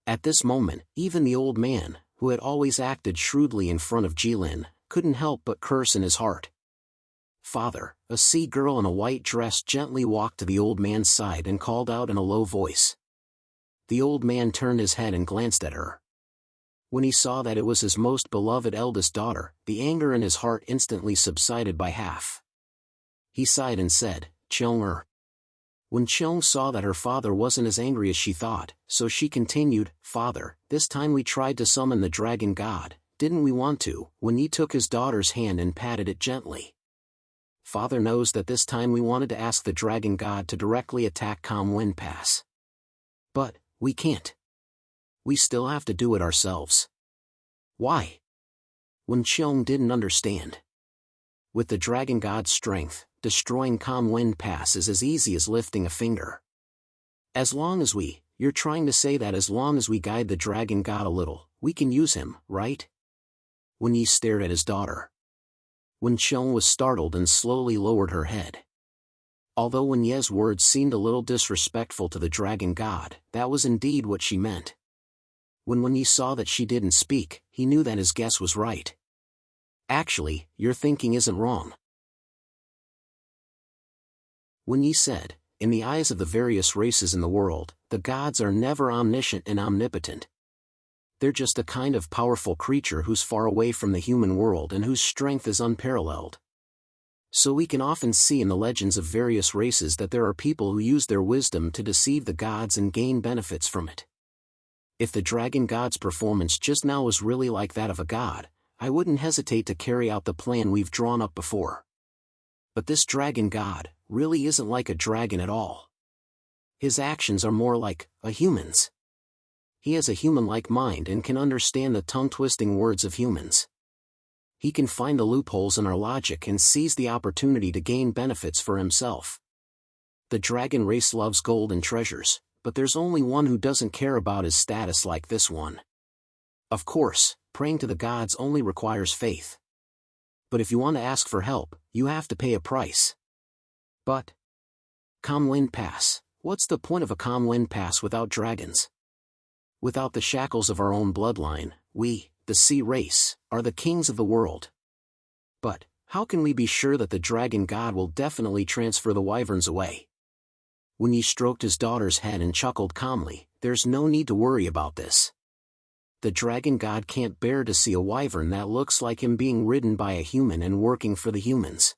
At this moment, even the old man, who had always acted shrewdly in front of Jilin, couldn't help but curse in his heart. Father, a sea girl in a white dress gently walked to the old man's side and called out in a low voice. The old man turned his head and glanced at her. When he saw that it was his most beloved eldest daughter, the anger in his heart instantly subsided by half. He sighed and said, "Cheong-er." When Cheong saw that her father wasn't as angry as she thought, so she continued, "Father, this time we tried to summon the dragon god, didn't we want to?" When he took his daughter's hand and patted it gently. Father knows that this time we wanted to ask the dragon god to directly attack Calm Wind Pass. But, we can't. We still have to do it ourselves. Why? When Cheong didn't understand. With the dragon god's strength, destroying Calm Wind Pass is as easy as lifting a finger. You're trying to say that as long as we guide the dragon god a little, we can use him, right? When Yi stared at his daughter. When Cheong was startled and slowly lowered her head. Although Wen Ye's words seemed a little disrespectful to the dragon god, that was indeed what she meant. When Wen Yi saw that she didn't speak, he knew that his guess was right. Actually, your thinking isn't wrong. Wen Yi said, in the eyes of the various races in the world, the gods are never omniscient and omnipotent. They're just a kind of powerful creature who's far away from the human world and whose strength is unparalleled. So we can often see in the legends of various races that there are people who use their wisdom to deceive the gods and gain benefits from it. If the dragon god's performance just now was really like that of a god, I wouldn't hesitate to carry out the plan we've drawn up before. But this dragon god really isn't like a dragon at all. His actions are more like a human's. He has a human-like mind and can understand the tongue-twisting words of humans. He can find the loopholes in our logic and seize the opportunity to gain benefits for himself. The dragon race loves gold and treasures, but there's only one who doesn't care about his status like this one. Of course, praying to the gods only requires faith. But if you want to ask for help, you have to pay a price. But calm wind pass. What's the point of a calm wind pass without dragons? Without the shackles of our own bloodline, we, the sea race, are the kings of the world. But how can we be sure that the dragon god will definitely transfer the wyverns away? When he stroked his daughter's head and chuckled calmly, there's no need to worry about this. The dragon god can't bear to see a wyvern that looks like him being ridden by a human and working for the humans.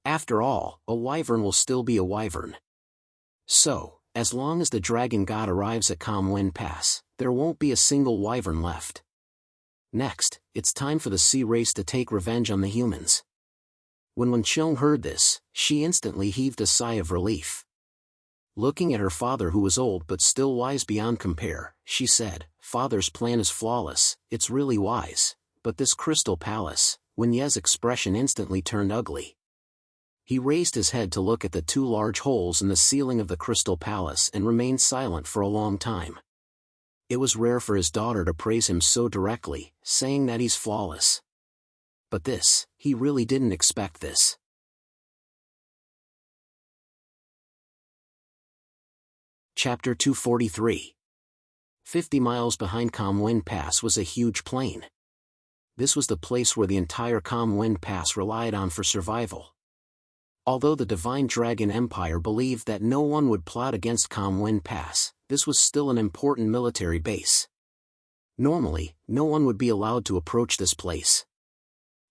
After all, a wyvern will still be a wyvern. So, as long as the dragon god arrives at Calm Wind Pass, there won't be a single wyvern left. Next, it's time for the sea race to take revenge on the humans. When Wenqiong heard this, she instantly heaved a sigh of relief. Looking at her father, who was old but still wise beyond compare, she said, "Father's plan is flawless, it's really wise, but this crystal palace." Wen Ye's expression instantly turned ugly. He raised his head to look at the two large holes in the ceiling of the crystal palace and remained silent for a long time. It was rare for his daughter to praise him so directly, saying that he's flawless. But this, he really didn't expect this. Chapter 243. 50 miles behind Calm Wind Pass was a huge plain. This was the place where the entire Calm Wind Pass relied on for survival. Although the Divine Dragon Empire believed that no one would plot against Calm Wind Pass, this was still an important military base. Normally, no one would be allowed to approach this place.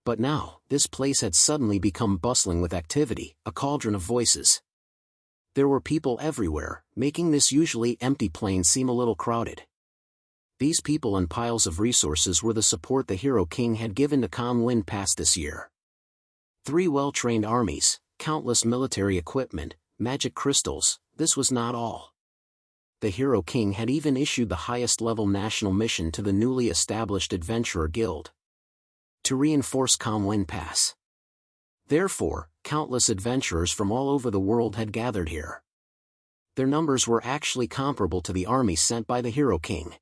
But now, this place had suddenly become bustling with activity, a cauldron of voices. There were people everywhere, making this usually empty plain seem a little crowded. These people and piles of resources were the support the Hero King had given to Calm Wind Pass this year. 3 well-trained armies, countless military equipment, magic crystals. This was not all. The Hero King had even issued the highest-level national mission to the newly established Adventurer Guild to reinforce Calm Wind Pass. Therefore, countless adventurers from all over the world had gathered here. Their numbers were actually comparable to the army sent by the Hero King.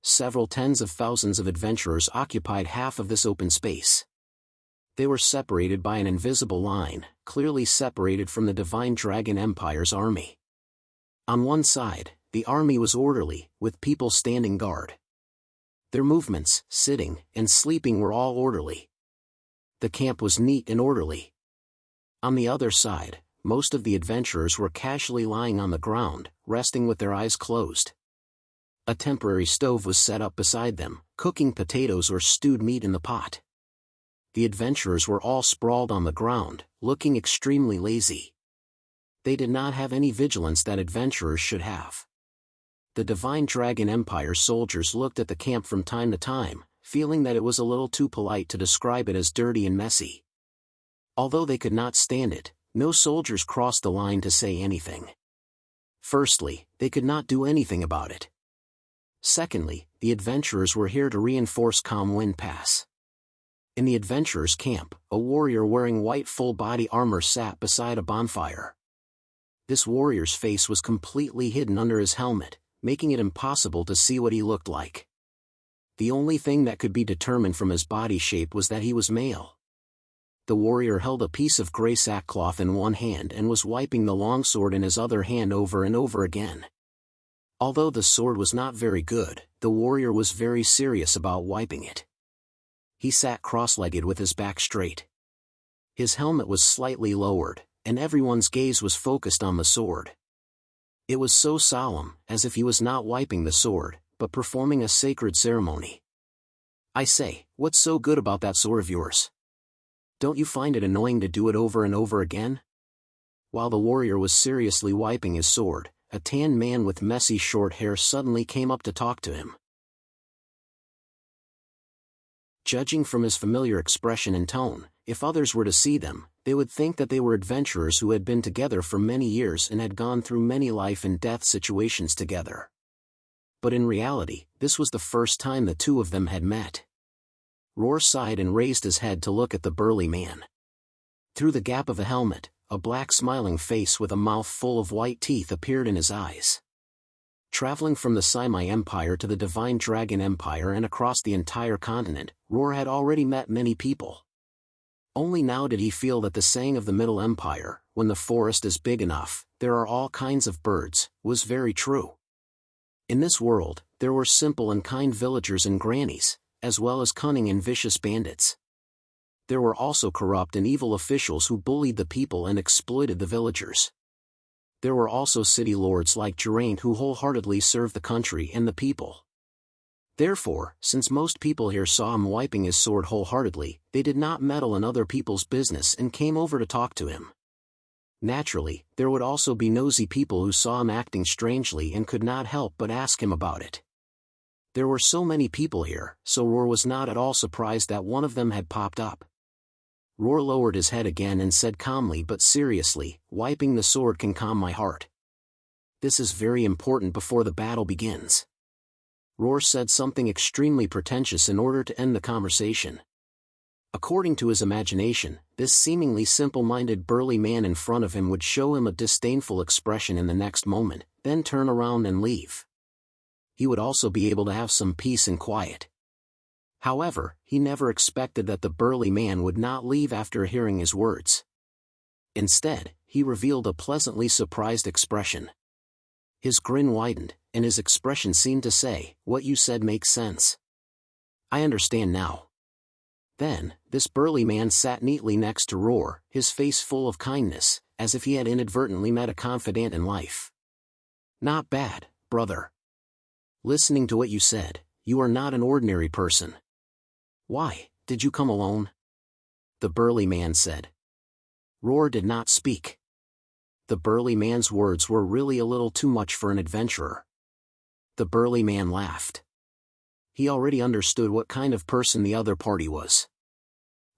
Several tens of thousands of adventurers occupied half of this open space. They were separated by an invisible line, clearly separated from the Divine Dragon Empire's army. On one side, the army was orderly, with people standing guard. Their movements, sitting, and sleeping were all orderly. The camp was neat and orderly. On the other side, most of the adventurers were casually lying on the ground, resting with their eyes closed. A temporary stove was set up beside them, cooking potatoes or stewed meat in the pot. The adventurers were all sprawled on the ground, looking extremely lazy. They did not have any vigilance that adventurers should have. The Divine Dragon Empire soldiers looked at the camp from time to time, feeling that it was a little too polite to describe it as dirty and messy. Although they could not stand it, no soldiers crossed the line to say anything. Firstly, they could not do anything about it. Secondly, the adventurers were here to reinforce Calm Wind Pass. In the adventurers' camp, a warrior wearing white full-body armor sat beside a bonfire. This warrior's face was completely hidden under his helmet, making it impossible to see what he looked like. The only thing that could be determined from his body shape was that he was male. The warrior held a piece of gray sackcloth in one hand and was wiping the longsword in his other hand over and over again. Although the sword was not very good, the warrior was very serious about wiping it. He sat cross-legged with his back straight. His helmet was slightly lowered, and everyone's gaze was focused on the sword. It was so solemn, as if he was not wiping the sword, but performing a sacred ceremony. "I say, what's so good about that sword of yours? Don't you find it annoying to do it over and over again?" While the warrior was seriously wiping his sword, a tan man with messy short hair suddenly came up to talk to him. Judging from his familiar expression and tone, if others were to see them, they would think that they were adventurers who had been together for many years and had gone through many life and death situations together. But in reality, this was the first time the two of them had met. Roar sighed and raised his head to look at the burly man. Through the gap of a helmet, a black smiling face with a mouth full of white teeth appeared in his eyes. Traveling from the Simai Empire to the Divine Dragon Empire and across the entire continent, Roar had already met many people. Only now did he feel that the saying of the Middle Empire, when the forest is big enough, there are all kinds of birds, was very true. In this world, there were simple and kind villagers and grannies, as well as cunning and vicious bandits. There were also corrupt and evil officials who bullied the people and exploited the villagers. There were also city lords like Geraint who wholeheartedly served the country and the people. Therefore, since most people here saw him wiping his sword wholeheartedly, they did not meddle in other people's business and came over to talk to him. Naturally, there would also be nosy people who saw him acting strangely and could not help but ask him about it. There were so many people here, so Roar was not at all surprised that one of them had popped up. Roar lowered his head again and said calmly but seriously, "Wiping the sword can calm my heart. This is very important before the battle begins." Roar said something extremely pretentious in order to end the conversation. According to his imagination, this seemingly simple-minded burly man in front of him would show him a disdainful expression in the next moment, then turn around and leave. He would also be able to have some peace and quiet. However, he never expected that the burly man would not leave after hearing his words. Instead, he revealed a pleasantly surprised expression. His grin widened, and his expression seemed to say, "What you said makes sense. I understand now." Then, this burly man sat neatly next to Roar, his face full of kindness, as if he had inadvertently met a confidant in life. "Not bad, brother. Listening to what you said, you are not an ordinary person. Why, did you come alone?" the burly man said. Roar did not speak. The burly man's words were really a little too much for an adventurer. The burly man laughed. He already understood what kind of person the other party was.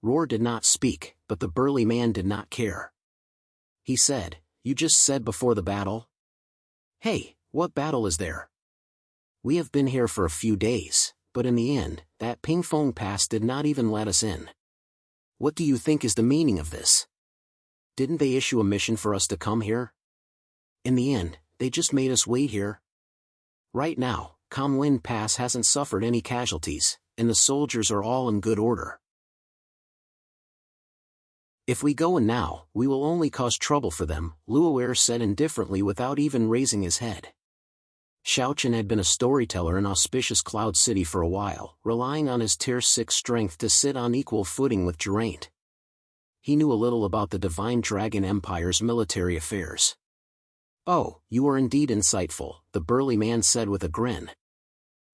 Roar did not speak, but the burly man did not care. He said, "You just said before the battle?" "Hey, what battle is there? We have been here for a few days, but in the end, that ping pong pass did not even let us in. What do you think is the meaning of this? Didn't they issue a mission for us to come here? In the end, they just made us wait here. Right now, Comwind Pass hasn't suffered any casualties, and the soldiers are all in good order. If we go in now, we will only cause trouble for them," Luaware said indifferently without even raising his head. Xiaochen had been a storyteller in auspicious Cloud City for a while, relying on his Tier 6 strength to sit on equal footing with Geraint. He knew a little about the Divine Dragon Empire's military affairs. "Oh, you are indeed insightful," the burly man said with a grin.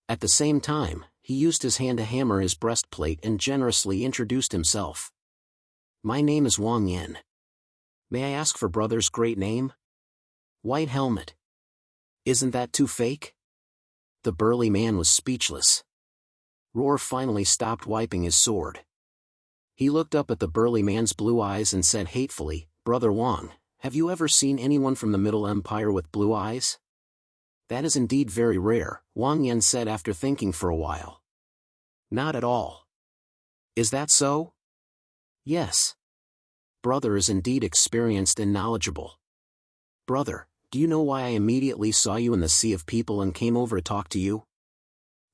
At the same time, he used his hand to hammer his breastplate and generously introduced himself. "My name is Wang Yen. May I ask for brother's great name?" "White Helmet. Isn't that too fake?" The burly man was speechless. Roar finally stopped wiping his sword. He looked up at the burly man's blue eyes and said hatefully, "Brother Wang, have you ever seen anyone from the Middle Empire with blue eyes?" "That is indeed very rare," Wang Yen said after thinking for a while. "Not at all." "Is that so?" "Yes. Brother is indeed experienced and knowledgeable. Brother, do you know why I immediately saw you in the sea of people and came over to talk to you?"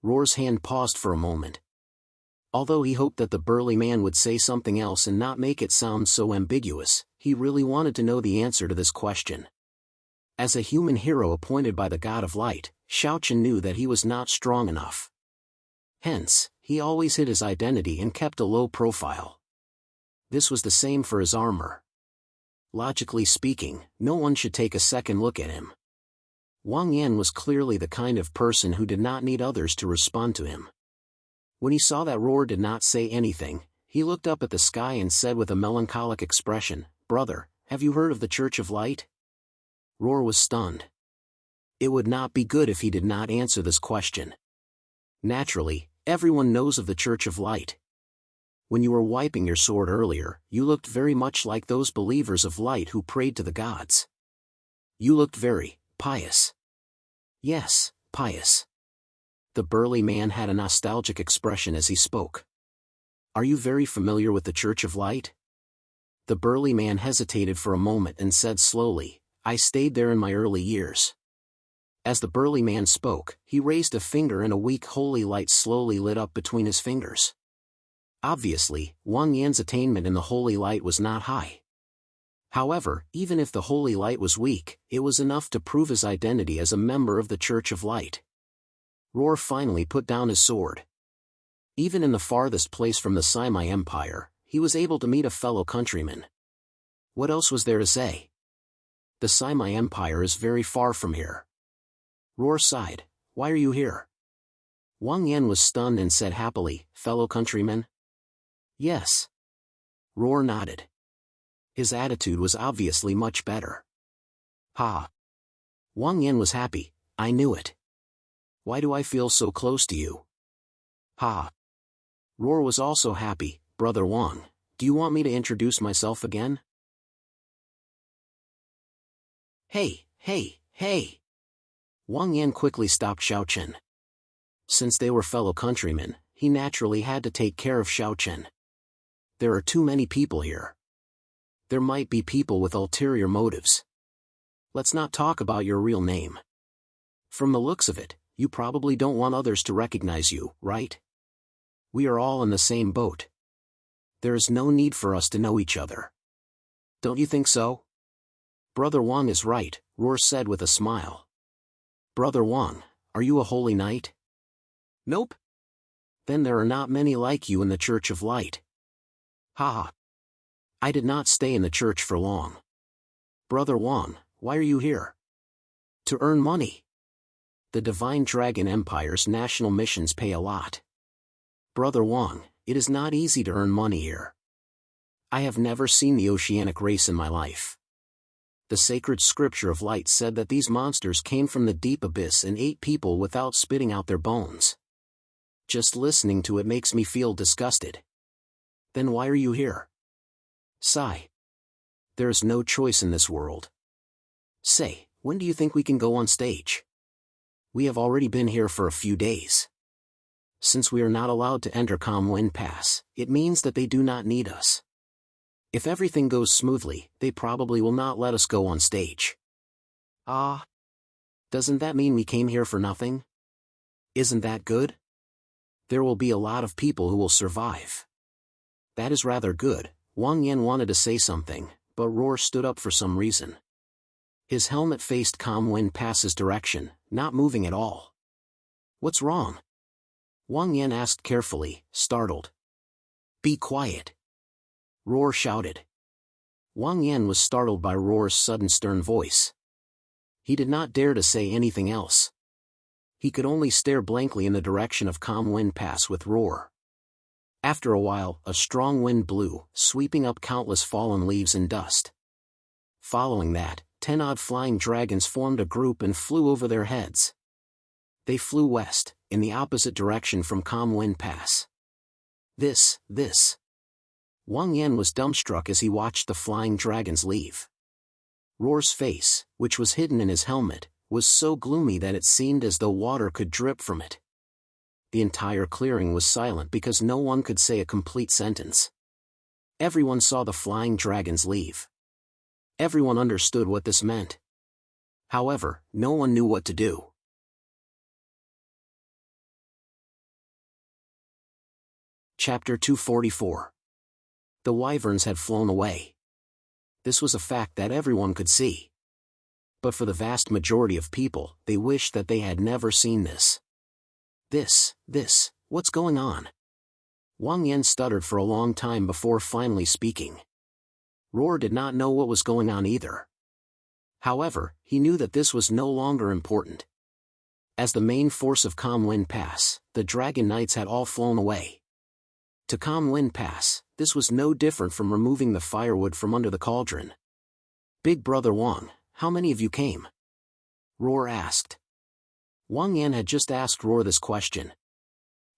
Roar's hand paused for a moment. Although he hoped that the burly man would say something else and not make it sound so ambiguous, he really wanted to know the answer to this question. As a human hero appointed by the God of Light, Xiaochen knew that he was not strong enough. Hence, he always hid his identity and kept a low profile. This was the same for his armor. Logically speaking, no one should take a second look at him. Wang Yen was clearly the kind of person who did not need others to respond to him. When he saw that Roar did not say anything, he looked up at the sky and said with a melancholic expression, "Brother, have you heard of the Church of Light?" Roar was stunned. It would not be good if he did not answer this question. Naturally, everyone knows of the Church of Light. When you were wiping your sword earlier, you looked very much like those believers of light who prayed to the gods. You looked very pious. Yes, pious. The burly man had a nostalgic expression as he spoke. Are you very familiar with the Church of Light? The burly man hesitated for a moment and said slowly, I stayed there in my early years. As the burly man spoke, he raised a finger and a weak holy light slowly lit up between his fingers. Obviously, Wang Yan's attainment in the holy light was not high. However, even if the holy light was weak, it was enough to prove his identity as a member of the Church of Light. Roar finally put down his sword. Even in the farthest place from the Saimai Empire, he was able to meet a fellow countryman. What else was there to say? The Saimai Empire is very far from here. Roar sighed. Why are you here? Wang Yan was stunned and said happily, fellow countryman? Yes. Roar nodded. His attitude was obviously much better. Ha! Wang Yan was happy. I knew it. Why do I feel so close to you? Ha! Roar was also happy. Brother Wang, do you want me to introduce myself again? Hey, hey, hey! Wang Yan quickly stopped Xiao Chen. Since they were fellow countrymen, he naturally had to take care of Xiao Chen. There are too many people here. There might be people with ulterior motives. Let's not talk about your real name. From the looks of it, you probably don't want others to recognize you, right? We are all in the same boat. There is no need for us to know each other. Don't you think so? Brother Wang is right, Roar said with a smile. Brother Wang, are you a holy knight? Nope. Then there are not many like you in the Church of Light. Haha. I did not stay in the church for long. Brother Wang, why are you here? To earn money. The Divine Dragon Empire's national missions pay a lot. Brother Wang, it is not easy to earn money here. I have never seen the oceanic race in my life. The sacred scripture of light said that these monsters came from the deep abyss and ate people without spitting out their bones. Just listening to it makes me feel disgusted. Then why are you here? Sigh. There is no choice in this world. Say, when do you think we can go on stage? We have already been here for a few days. Since we are not allowed to enter Wind Pass, it means that they do not need us. If everything goes smoothly, they probably will not let us go on stage. Ah. Doesn't that mean we came here for nothing? Isn't that good? There will be a lot of people who will survive. That is rather good. Wang Yan wanted to say something, but Roar stood up for some reason. His helmet faced Wind Pass's direction, not moving at all. What's wrong? Wang Yan asked carefully, startled. Be quiet. Roar shouted. Wang Yan was startled by Roar's sudden stern voice. He did not dare to say anything else. He could only stare blankly in the direction of Wind Pass with Roar. After a while, a strong wind blew, sweeping up countless fallen leaves and dust. Following that, 10 odd flying dragons formed a group and flew over their heads. They flew west, in the opposite direction from Wind Pass. This. Wang Yan was dumbstruck as he watched the flying dragons leave. Roar's face, which was hidden in his helmet, was so gloomy that it seemed as though water could drip from it. The entire clearing was silent because no one could say a complete sentence. Everyone saw the flying dragons leave. Everyone understood what this meant. However, no one knew what to do. Chapter 244. The wyverns had flown away. This was a fact that everyone could see. But for the vast majority of people, they wished that they had never seen this. What's going on? Wang Yan stuttered for a long time before finally speaking. Roar did not know what was going on either. However, he knew that this was no longer important. As the main force of Wind Pass, the Dragon Knights had all flown away. To Wind Pass, this was no different from removing the firewood from under the cauldron. Big Brother Wang, how many of you came? Roar asked. Wang Yan had just asked Roar this question.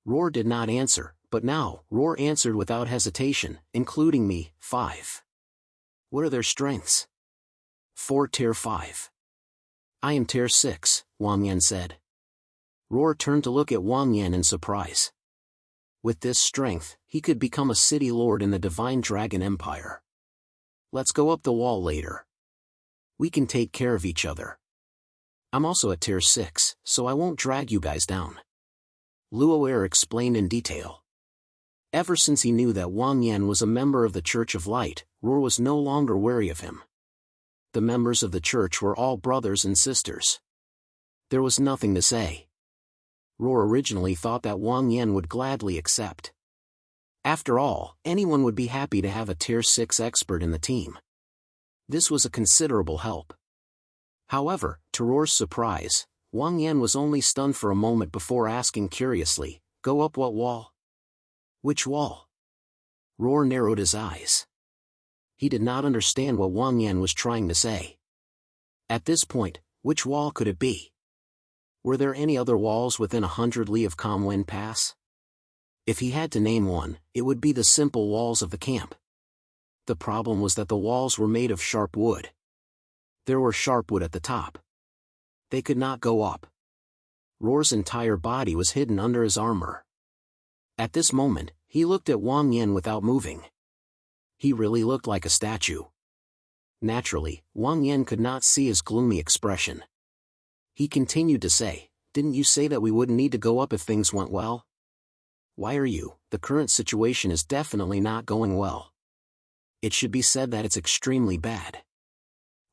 Roar did not answer, But now, Roar answered without hesitation, including me, 5. What are their strengths? 4 tier 5. I am tier 6, Wang Yan said. Roar turned to look at Wang Yan in surprise. With this strength, he could become a city lord in the Divine Dragon Empire. Let's go up the wall later. We can take care of each other. I'm also at tier 6, so I won't drag you guys down. Luo'er explained in detail. Ever since he knew that Wang Yan was a member of the Church of Light, Roar was no longer wary of him. The members of the church were all brothers and sisters. There was nothing to say. Roar originally thought that Wang Yan would gladly accept. After all, anyone would be happy to have a tier 6 expert in the team. This was a considerable help. However, to Roar's surprise, Wang Yan was only stunned for a moment before asking curiously, "Go up what wall?" "Which wall?" Roar narrowed his eyes. He did not understand what Wang Yan was trying to say. At this point, which wall could it be? Were there any other walls within 100 li of Calmwind Pass? If he had to name one, it would be the simple walls of the camp. The problem was that the walls were made of sharp wood. There were sharp wood at the top. They could not go up. Roar's entire body was hidden under his armor. At this moment, he looked at Wang Yan without moving. He really looked like a statue. Naturally, Wang Yan could not see his gloomy expression. He continued to say, "Didn't you say that we wouldn't need to go up if things went well? Why are you? The current situation is definitely not going well. It should be said that it's extremely bad."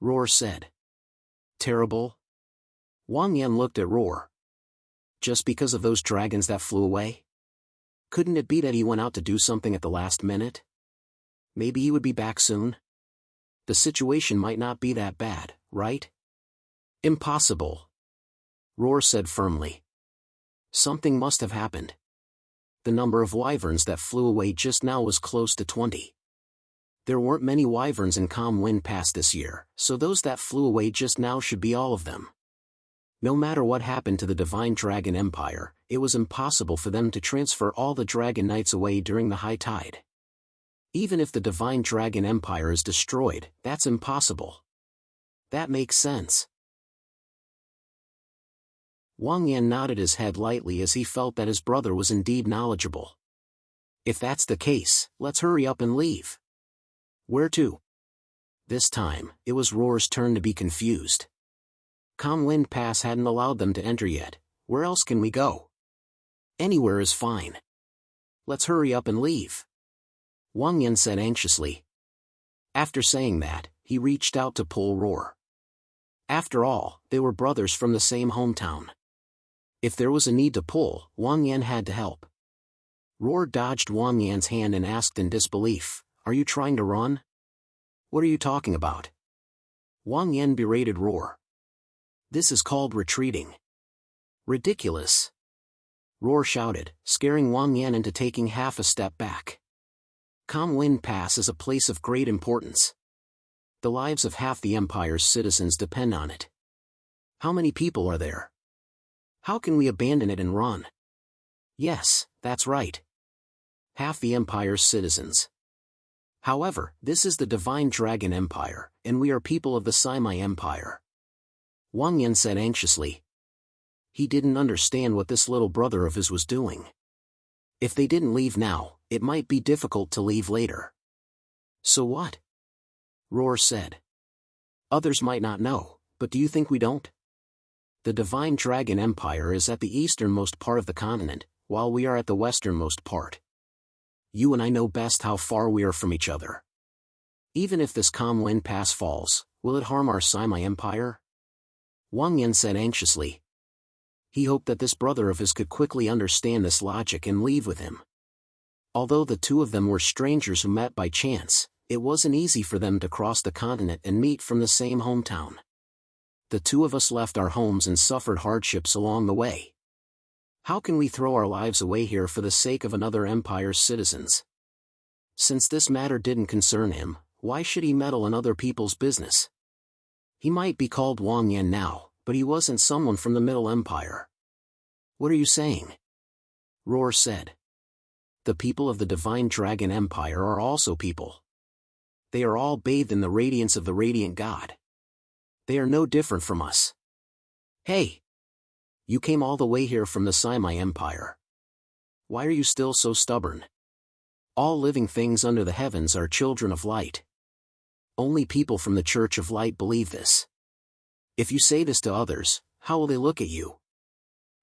Roar said. "Terrible?" Wang Yan looked at Roar. "Just because of those dragons that flew away? Couldn't it be that he went out to do something at the last minute? Maybe he would be back soon? The situation might not be that bad, right?" "Impossible," Roar said firmly. "Something must have happened. The number of wyverns that flew away just now was close to 20. There weren't many wyverns in Calmwind Pass this year, so those that flew away just now should be all of them. No matter what happened to the Divine Dragon Empire, it was impossible for them to transfer all the Dragon Knights away during the high tide. Even if the Divine Dragon Empire is destroyed, that's impossible. That makes sense." Wang Yan nodded his head lightly as he felt that his brother was indeed knowledgeable. "If that's the case, let's hurry up and leave." "Where to?" This time, it was Roar's turn to be confused. Calmwind Pass hadn't allowed them to enter yet. Where else can we go? "Anywhere is fine. Let's hurry up and leave," Wang Yan said anxiously. After saying that, he reached out to pull Roar. After all, they were brothers from the same hometown. If there was a need to pull, Wang Yan had to help. Roar dodged Wang Yan's hand and asked in disbelief, "Are you trying to run? What are you talking about?" Wang Yan berated Roar. "This is called retreating." "Ridiculous!" Roar shouted, scaring Wang Yan into taking half a step back. Calmwind Pass is a place of great importance. The lives of half the Empire's citizens depend on it. How many people are there? How can we abandon it and run? Yes, that's right. Half the Empire's citizens. However, this is the Divine Dragon Empire, and we are people of the Saimai Empire. Wang Yan said anxiously. He didn't understand what this little brother of his was doing. If they didn't leave now, it might be difficult to leave later. "So what?" Roar said. "Others might not know, but do you think we don't? The Divine Dragon Empire is at the easternmost part of the continent, while we are at the westernmost part. You and I know best how far we are from each other. Even if this Calmwind Pass falls, will it harm our Saimai Empire?" Wang Yan said anxiously. He hoped that this brother of his could quickly understand this logic and leave with him. Although the two of them were strangers who met by chance, it wasn't easy for them to cross the continent and meet from the same hometown. The two of us left our homes and suffered hardships along the way. How can we throw our lives away here for the sake of another empire's citizens? Since this matter didn't concern him, why should he meddle in other people's business? He might be called Wang Yan now, but he wasn't someone from the Middle Empire. "What are you saying?" Roar said. The people of the Divine Dragon Empire are also people. They are all bathed in the radiance of the radiant God. They are no different from us. Hey! You came all the way here from the Simai Empire. Why are you still so stubborn? All living things under the heavens are children of light. Only people from the Church of Light believe this. If you say this to others, how will they look at you?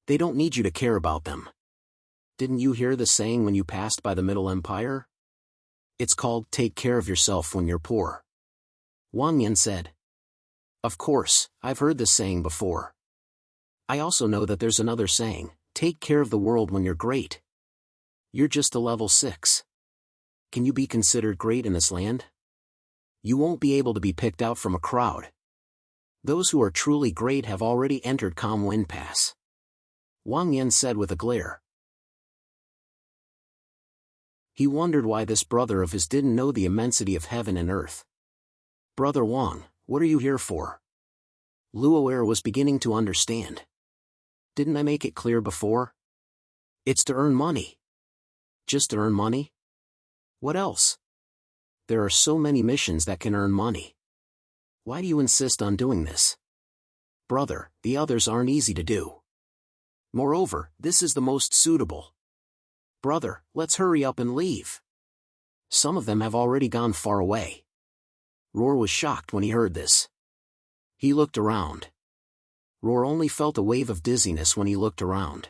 They don't need you to care about them. Didn't you hear the saying when you passed by the Middle Empire? It's called, take care of yourself when you're poor. Wang Yan said. Of course, I've heard this saying before. I also know that there's another saying, take care of the world when you're great. You're just a level 6. Can you be considered great in this land? You won't be able to be picked out from a crowd. Those who are truly great have already entered Calm Wind Pass. Wang Yan said with a glare. He wondered why this brother of his didn't know the immensity of heaven and earth. Brother Wang, what are you here for? Luoer was beginning to understand. Didn't I make it clear before? It's to earn money. Just to earn money? What else? There are so many missions that can earn money. Why do you insist on doing this? Brother, the others aren't easy to do. Moreover, this is the most suitable. Brother, let's hurry up and leave. Some of them have already gone far away. Roar was shocked when he heard this. He looked around. Roar only felt a wave of dizziness when he looked around.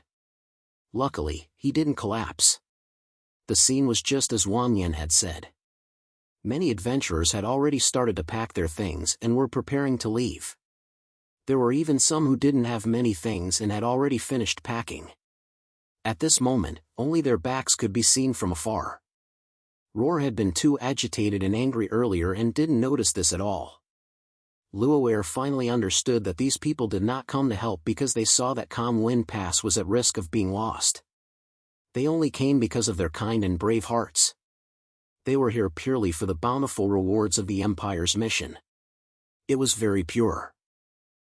Luckily, he didn't collapse. The scene was just as Wang Yan had said. Many adventurers had already started to pack their things and were preparing to leave. There were even some who didn't have many things and had already finished packing. At this moment, only their backs could be seen from afar. Roar had been too agitated and angry earlier and didn't notice this at all. Luoer finally understood that these people did not come to help because they saw that Calm Wind Pass was at risk of being lost. They only came because of their kind and brave hearts. They were here purely for the bountiful rewards of the Empire's mission. It was very pure.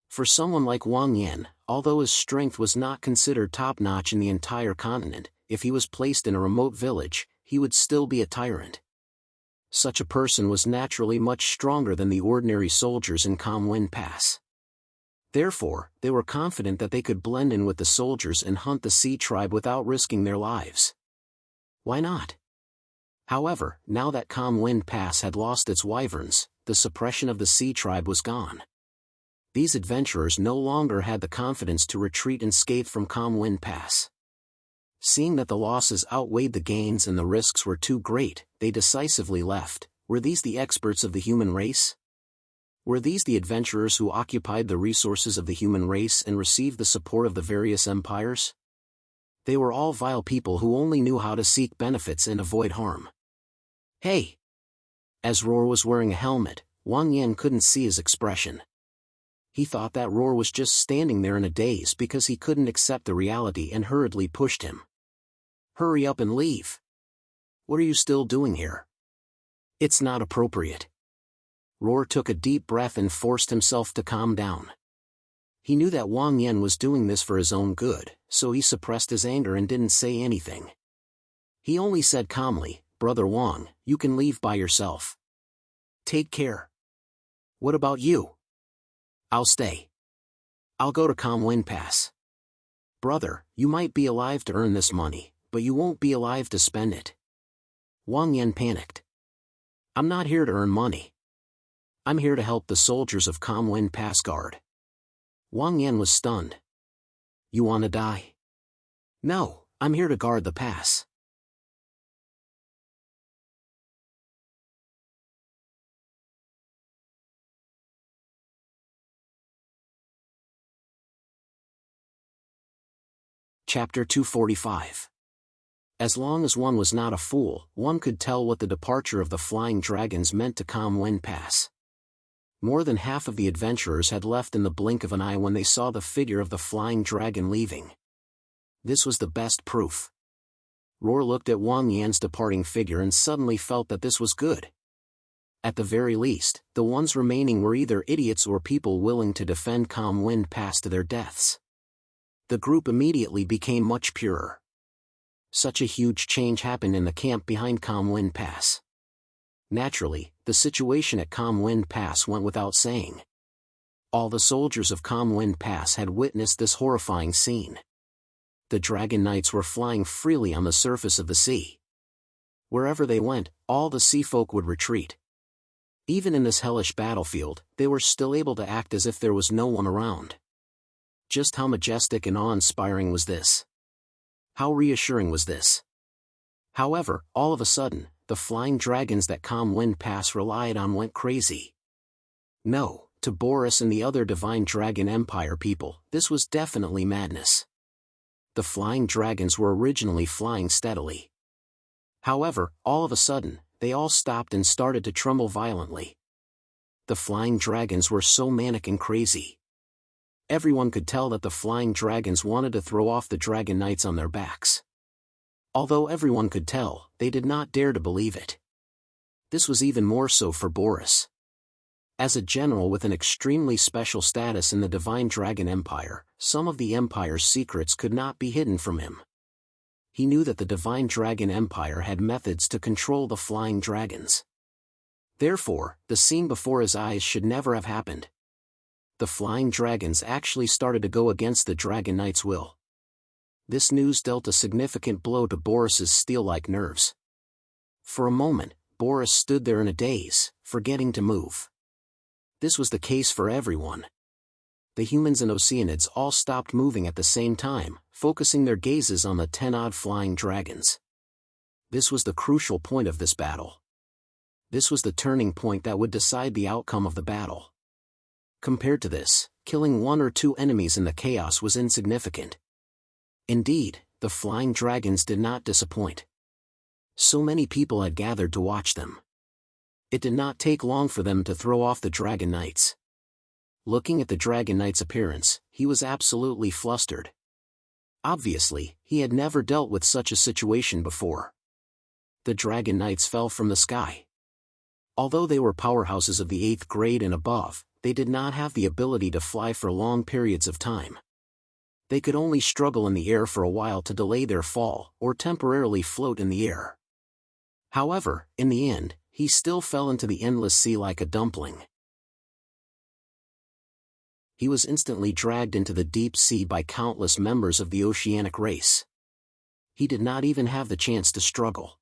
For someone like Wang Yan, although his strength was not considered top-notch in the entire continent, if he was placed in a remote village, he would still be a tyrant. Such a person was naturally much stronger than the ordinary soldiers in Calm Wind Pass. Therefore, they were confident that they could blend in with the soldiers and hunt the Sea Tribe without risking their lives. Why not? However, now that Calm Wind Pass had lost its wyverns, the suppression of the Sea Tribe was gone. These adventurers no longer had the confidence to retreat unscathed from Calm Wind Pass. Seeing that the losses outweighed the gains and the risks were too great, they decisively left. Were these the experts of the human race? Were these the adventurers who occupied the resources of the human race and received the support of the various empires? They were all vile people who only knew how to seek benefits and avoid harm. Hey! As Roar was wearing a helmet, Wang Yan couldn't see his expression. He thought that Roar was just standing there in a daze because he couldn't accept the reality and hurriedly pushed him. Hurry up and leave. What are you still doing here? It's not appropriate. Roar took a deep breath and forced himself to calm down. He knew that Wang Yan was doing this for his own good, so he suppressed his anger and didn't say anything. He only said calmly, Brother Wang, you can leave by yourself. Take care. What about you? I'll stay. I'll go to Calm Wind Pass. Brother, you might be alive to earn this money, but you won't be alive to spend it. Wang Yan panicked. I'm not here to earn money. I'm here to help the soldiers of Calm Wind Pass guard. Wang Yan was stunned. You want to die? No, I'm here to guard the pass. Chapter 245. As long as one was not a fool, one could tell what the departure of the flying dragons meant to Calm Wind Pass. More than half of the adventurers had left in the blink of an eye when they saw the figure of the flying dragon leaving. This was the best proof. Roar looked at Wang Yan's departing figure and suddenly felt that this was good. At the very least, the ones remaining were either idiots or people willing to defend Calm Wind Pass to their deaths. The group immediately became much purer. Such a huge change happened in the camp behind Calm Wind Pass. Naturally, the situation at Calm Wind Pass went without saying. All the soldiers of Calm Wind Pass had witnessed this horrifying scene. The Dragon Knights were flying freely on the surface of the sea. Wherever they went, all the sea folk would retreat. Even in this hellish battlefield, they were still able to act as if there was no one around. Just how majestic and awe-inspiring was this? How reassuring was this? However, all of a sudden, the flying dragons that Calm Wind Pass relied on went crazy. No, to Boris and the other Divine Dragon Empire people, this was definitely madness. The flying dragons were originally flying steadily. However, all of a sudden, they all stopped and started to tremble violently. The flying dragons were so manic and crazy. Everyone could tell that the flying dragons wanted to throw off the Dragon Knights on their backs. Although everyone could tell, they did not dare to believe it. This was even more so for Boris. As a general with an extremely special status in the Divine Dragon Empire, some of the Empire's secrets could not be hidden from him. He knew that the Divine Dragon Empire had methods to control the flying dragons. Therefore, the scene before his eyes should never have happened. The flying dragons actually started to go against the Dragon Knight's will. This news dealt a significant blow to Boris's steel-like nerves. For a moment, Boris stood there in a daze, forgetting to move. This was the case for everyone. The humans and Oceanids all stopped moving at the same time, focusing their gazes on the 10-odd flying dragons. This was the crucial point of this battle. This was the turning point that would decide the outcome of the battle. Compared to this, killing one or two enemies in the chaos was insignificant. Indeed, the flying dragons did not disappoint. So many people had gathered to watch them. It did not take long for them to throw off the Dragon Knights. Looking at the Dragon Knight's appearance, he was absolutely flustered. Obviously, he had never dealt with such a situation before. The Dragon Knights fell from the sky. Although they were powerhouses of the 8th grade and above, they did not have the ability to fly for long periods of time. They could only struggle in the air for a while to delay their fall, or temporarily float in the air. However, in the end, he still fell into the endless sea like a dumpling. He was instantly dragged into the deep sea by countless members of the oceanic race. He did not even have the chance to struggle.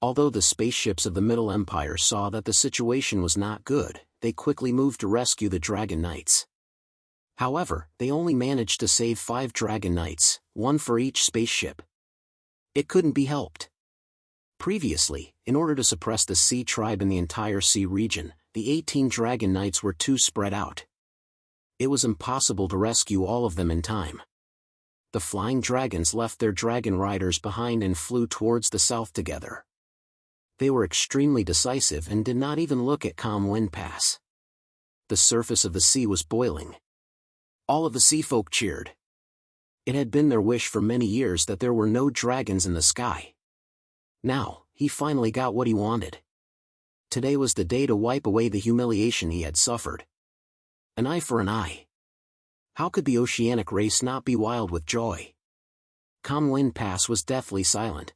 Although the spaceships of the Middle Empire saw that the situation was not good, they quickly moved to rescue the Dragon Knights. However, they only managed to save 5 Dragon Knights, one for each spaceship. It couldn't be helped. Previously, in order to suppress the Sea Tribe in the entire sea region, the 18 Dragon Knights were too spread out. It was impossible to rescue all of them in time. The flying dragons left their dragon riders behind and flew towards the south together. They were extremely decisive and did not even look at Calm Wind Pass. The surface of the sea was boiling. All of the sea folk cheered. It had been their wish for many years that there were no dragons in the sky. Now, he finally got what he wanted. Today was the day to wipe away the humiliation he had suffered. An eye for an eye. How could the oceanic race not be wild with joy? Calm Wind Pass was deathly silent.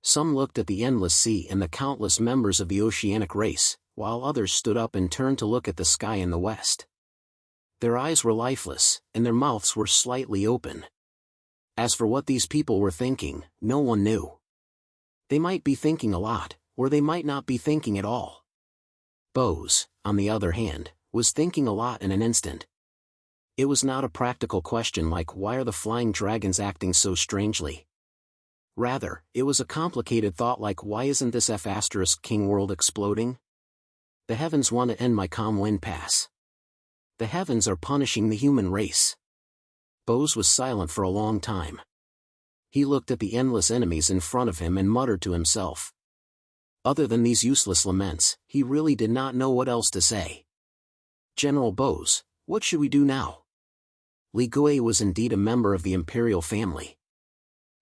Some looked at the endless sea and the countless members of the oceanic race, while others stood up and turned to look at the sky in the west. Their eyes were lifeless, and their mouths were slightly open. As for what these people were thinking, no one knew. They might be thinking a lot, or they might not be thinking at all. Bose, on the other hand, was thinking a lot in an instant. It was not a practical question like why are the flying dragons acting so strangely. Rather, it was a complicated thought like why isn't this F*King world exploding? The heavens want to end my Calm Wind Pass. The heavens are punishing the human race. Bose was silent for a long time. He looked at the endless enemies in front of him and muttered to himself. Other than these useless laments, he really did not know what else to say. General Bose, what should we do now? Li Gui was indeed a member of the imperial family.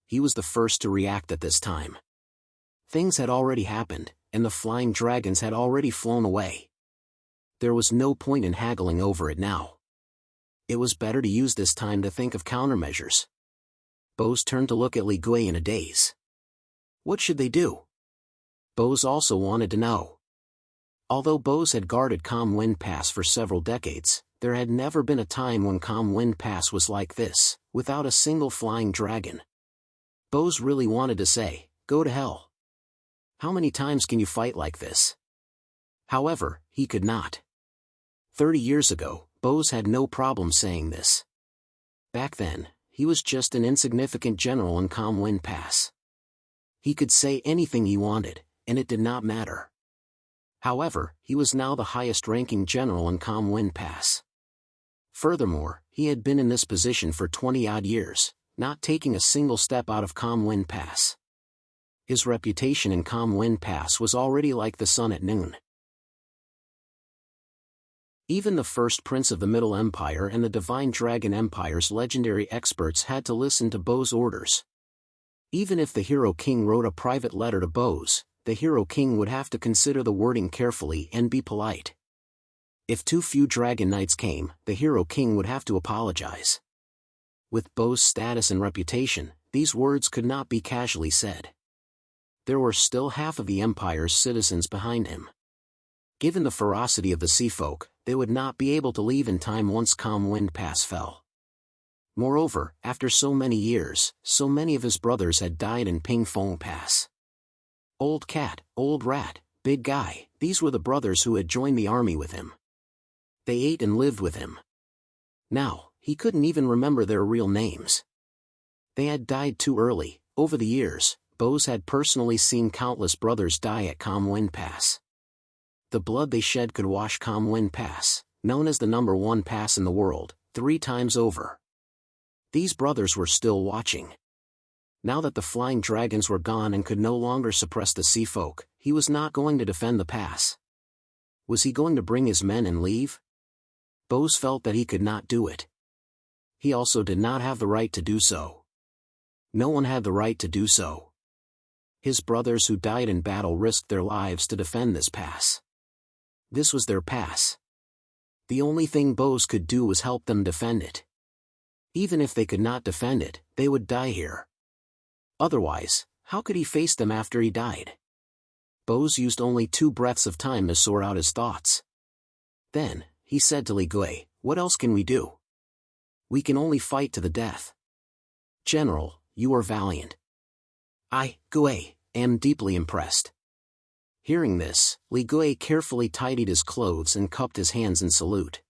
He was the first to react at this time. Things had already happened, and the flying dragons had already flown away. There was no point in haggling over it now. It was better to use this time to think of countermeasures. Bose turned to look at Li Gui in a daze. What should they do? Bose also wanted to know. Although Bose had guarded Calm Wind Pass for several decades, there had never been a time when Calm Wind Pass was like this, without a single flying dragon. Bose really wanted to say, "Go to hell. How many times can you fight like this?" However, he could not. 30 years ago, Bose had no problem saying this. Back then, he was just an insignificant general in Calm Wind Pass. He could say anything he wanted, and it did not matter. However, he was now the highest-ranking general in Calm Wind Pass. Furthermore, he had been in this position for 20-odd years, not taking a single step out of Calm Wind Pass. His reputation in Calm Wind Pass was already like the sun at noon. Even the first prince of the Middle Empire and the Divine Dragon Empire's legendary experts had to listen to Bo's orders. Even if the Hero King wrote a private letter to Bose, the Hero King would have to consider the wording carefully and be polite. If too few Dragon Knights came, the Hero King would have to apologize. With Bo's status and reputation, these words could not be casually said. There were still half of the Empire's citizens behind him. Given the ferocity of the Sea Folk, they would not be able to leave in time once Calm Wind Pass fell. Moreover, after so many years, so many of his brothers had died in Ping Fong Pass. Old Cat, Old Rat, Big Guy, these were the brothers who had joined the army with him. They ate and lived with him. Now, he couldn't even remember their real names. They had died too early. Over the years, Bose had personally seen countless brothers die at Calm Wind Pass. The blood they shed could wash Calm Wind Pass, known as the #1 pass in the world, 3 times over. These brothers were still watching. Now that the flying dragons were gone and could no longer suppress the Sea Folk, he was not going to defend the pass. Was he going to bring his men and leave? Bose felt that he could not do it. He also did not have the right to do so. No one had the right to do so. His brothers who died in battle risked their lives to defend this pass. This was their pass. The only thing Bose could do was help them defend it. Even if they could not defend it, they would die here. Otherwise, how could he face them after he died? Bose used only 2 breaths of time to sort out his thoughts. Then, he said to Li Gui, "What else can we do? We can only fight to the death. General, you are valiant. I, Gui, am deeply impressed." Hearing this, Li Gui carefully tidied his clothes and cupped his hands in salute.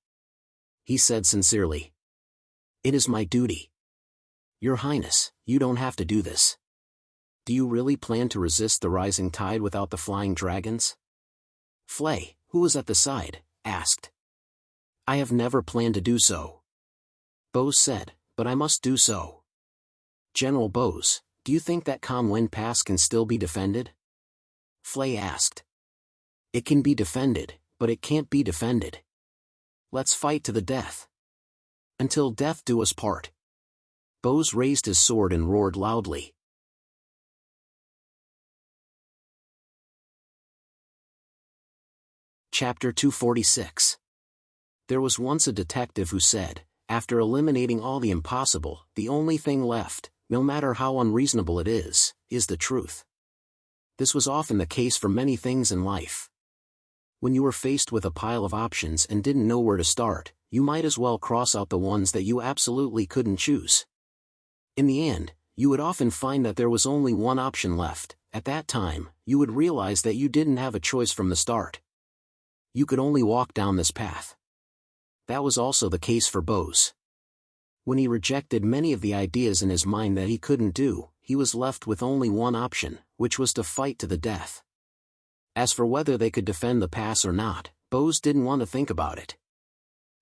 He said sincerely, "It is my duty. Your Highness, you don't have to do this. Do you really plan to resist the rising tide without the flying dragons?" Flay, who was at the side, asked. "I have never planned to do so." Bose said, "But I must do so." "General Bose, do you think that Calm Wind Pass can still be defended?" Flay asked. "It can be defended, but it can't be defended. Let's fight to the death. Until death do us part." Bose raised his sword and roared loudly. Chapter 246. There was once a detective who said, after eliminating all the impossible, the only thing left, no matter how unreasonable it is the truth. This was often the case for many things in life. When you were faced with a pile of options and didn't know where to start, you might as well cross out the ones that you absolutely couldn't choose. In the end, you would often find that there was only one option left. At that time, you would realize that you didn't have a choice from the start. You could only walk down this path. That was also the case for Bose. When he rejected many of the ideas in his mind that he couldn't do, he was left with only one option, which was to fight to the death. As for whether they could defend the pass or not, Bose didn't want to think about it.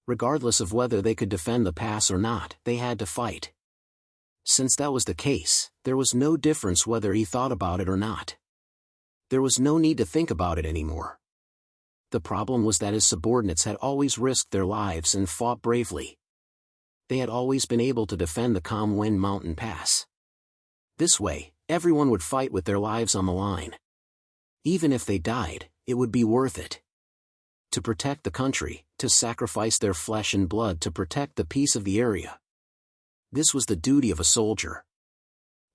Regardless of whether they could defend the pass or not, they had to fight. Since that was the case, there was no difference whether he thought about it or not. There was no need to think about it anymore. The problem was that his subordinates had always risked their lives and fought bravely. They had always been able to defend the Calm Wind Mountain Pass. This way, everyone would fight with their lives on the line. Even if they died, it would be worth it. To protect the country, to sacrifice their flesh and blood to protect the peace of the area. This was the duty of a soldier.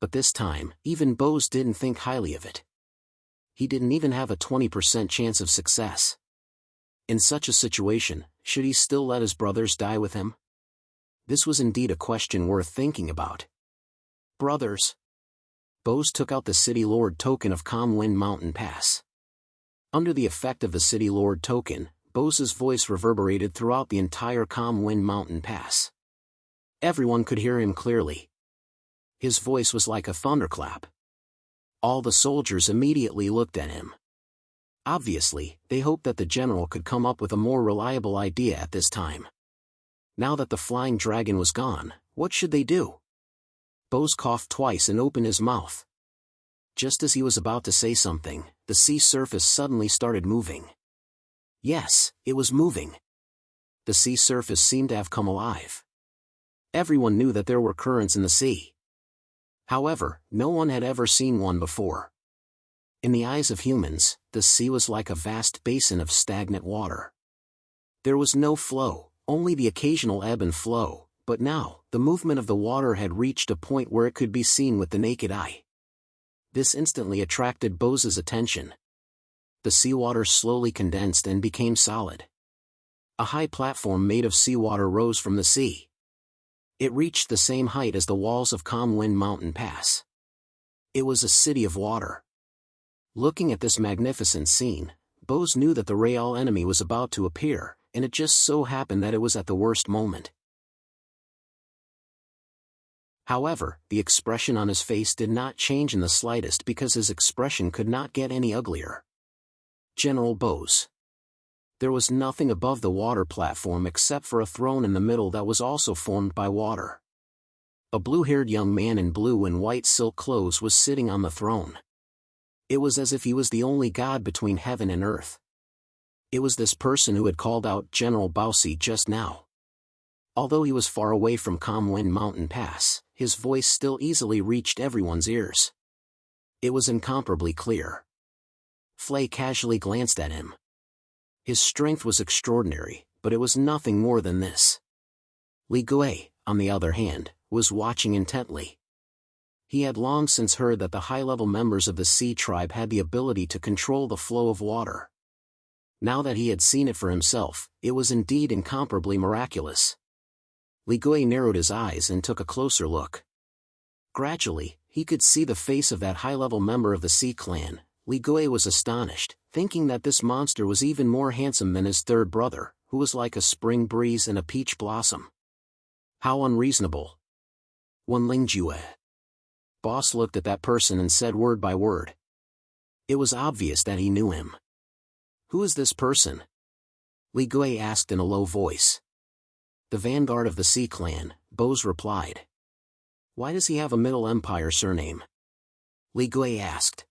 But this time, even Bose didn't think highly of it. He didn't even have a 20% chance of success. In such a situation, should he still let his brothers die with him? This was indeed a question worth thinking about. Brothers. Bose took out the City Lord token of Calm Wind Mountain Pass. Under the effect of the City Lord token, Bose's voice reverberated throughout the entire Calm Wind Mountain Pass. Everyone could hear him clearly. His voice was like a thunderclap. All the soldiers immediately looked at him. Obviously, they hoped that the general could come up with a more reliable idea at this time. Now that the flying dragon was gone, what should they do? Bose coughed twice and opened his mouth. Just as he was about to say something, the sea surface suddenly started moving. Yes, it was moving. The sea surface seemed to have come alive. Everyone knew that there were currents in the sea. However, no one had ever seen one before. In the eyes of humans, the sea was like a vast basin of stagnant water. There was no flow, only the occasional ebb and flow, but now, the movement of the water had reached a point where it could be seen with the naked eye. This instantly attracted Bose's attention. The seawater slowly condensed and became solid. A high platform made of seawater rose from the sea. It reached the same height as the walls of Calm Wind Mountain Pass. It was a city of water. Looking at this magnificent scene, Bose knew that the real enemy was about to appear, and it just so happened that it was at the worst moment. However, the expression on his face did not change in the slightest because his expression could not get any uglier. General Bose. There was nothing above the water platform except for a throne in the middle that was also formed by water. A blue-haired young man in blue and white silk clothes was sitting on the throne. It was as if he was the only god between heaven and earth. It was this person who had called out General Bose just now. Although he was far away from Calm Wind Mountain Pass, his voice still easily reached everyone's ears. It was incomparably clear. Flay casually glanced at him. His strength was extraordinary, but it was nothing more than this. Li Gui, on the other hand, was watching intently. He had long since heard that the high-level members of the Sea Tribe had the ability to control the flow of water. Now that he had seen it for himself, it was indeed incomparably miraculous. Li Gui narrowed his eyes and took a closer look. Gradually, he could see the face of that high-level member of the Sea Clan. Li Gui was astonished, thinking that this monster was even more handsome than his third brother, who was like a spring breeze and a peach blossom. How unreasonable. Wenlingjue. Boss looked at that person and said word by word. It was obvious that he knew him. Who is this person? Li Gui asked in a low voice. The vanguard of the Sea Clan, Bose replied. Why does he have a Middle Empire surname? Li Gui asked.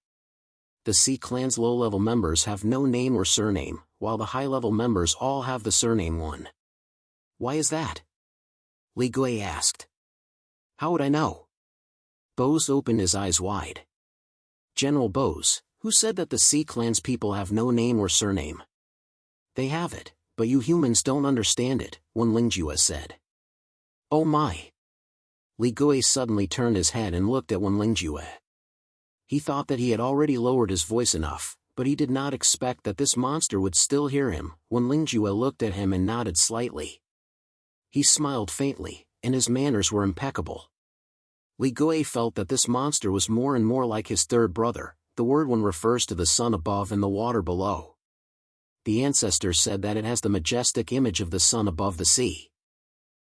The Sea Clan's low-level members have no name or surname, while the high-level members all have the surname one. Why is that? Li Gui asked. How would I know? Bose opened his eyes wide. General Bose, who said that the Sea Clan's people have no name or surname? They have it, but you humans don't understand it, Wenlingjue said. Oh my. Li Gui suddenly turned his head and looked at Wenlingjue. He thought that he had already lowered his voice enough, but he did not expect that this monster would still hear him. Wenlingjue looked at him and nodded slightly. He smiled faintly, and his manners were impeccable. Li Gui felt that this monster was more and more like his third brother. The word one refers to the sun above and the water below. The ancestors said that it has the majestic image of the sun above the sea.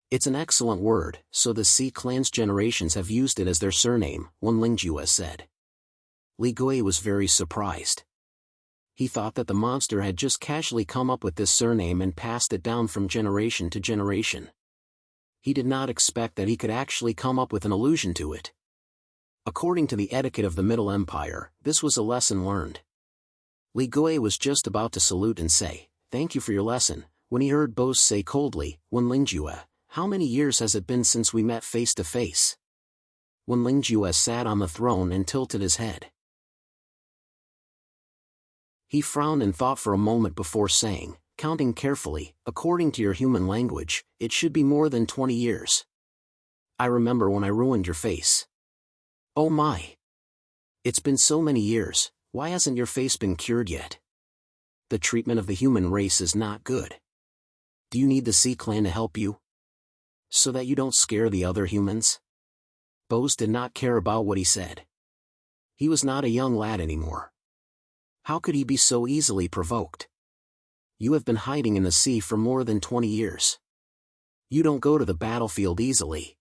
It's an excellent word, so the Sea Clan's generations have used it as their surname, Wenlingjue said. Li Gui was very surprised. He thought that the monster had just casually come up with this surname and passed it down from generation to generation. He did not expect that he could actually come up with an allusion to it. According to the etiquette of the Middle Empire, this was a lesson learned. Li Gui was just about to salute and say, "Thank you for your lesson," when he heard Bose say coldly, "Wenlingjue, how many years has it been since we met face to face?" Wenlingjue sat on the throne and tilted his head. He frowned and thought for a moment before saying, counting carefully, "According to your human language, it should be more than 20 years. I remember when I ruined your face." Oh my! It's been so many years, why hasn't your face been cured yet? The treatment of the human race is not good. Do you need the Sea Clan to help you? So that you don't scare the other humans? Bose did not care about what he said. He was not a young lad anymore. How could he be so easily provoked? You have been hiding in the sea for more than 20 years. You don't go to the battlefield easily.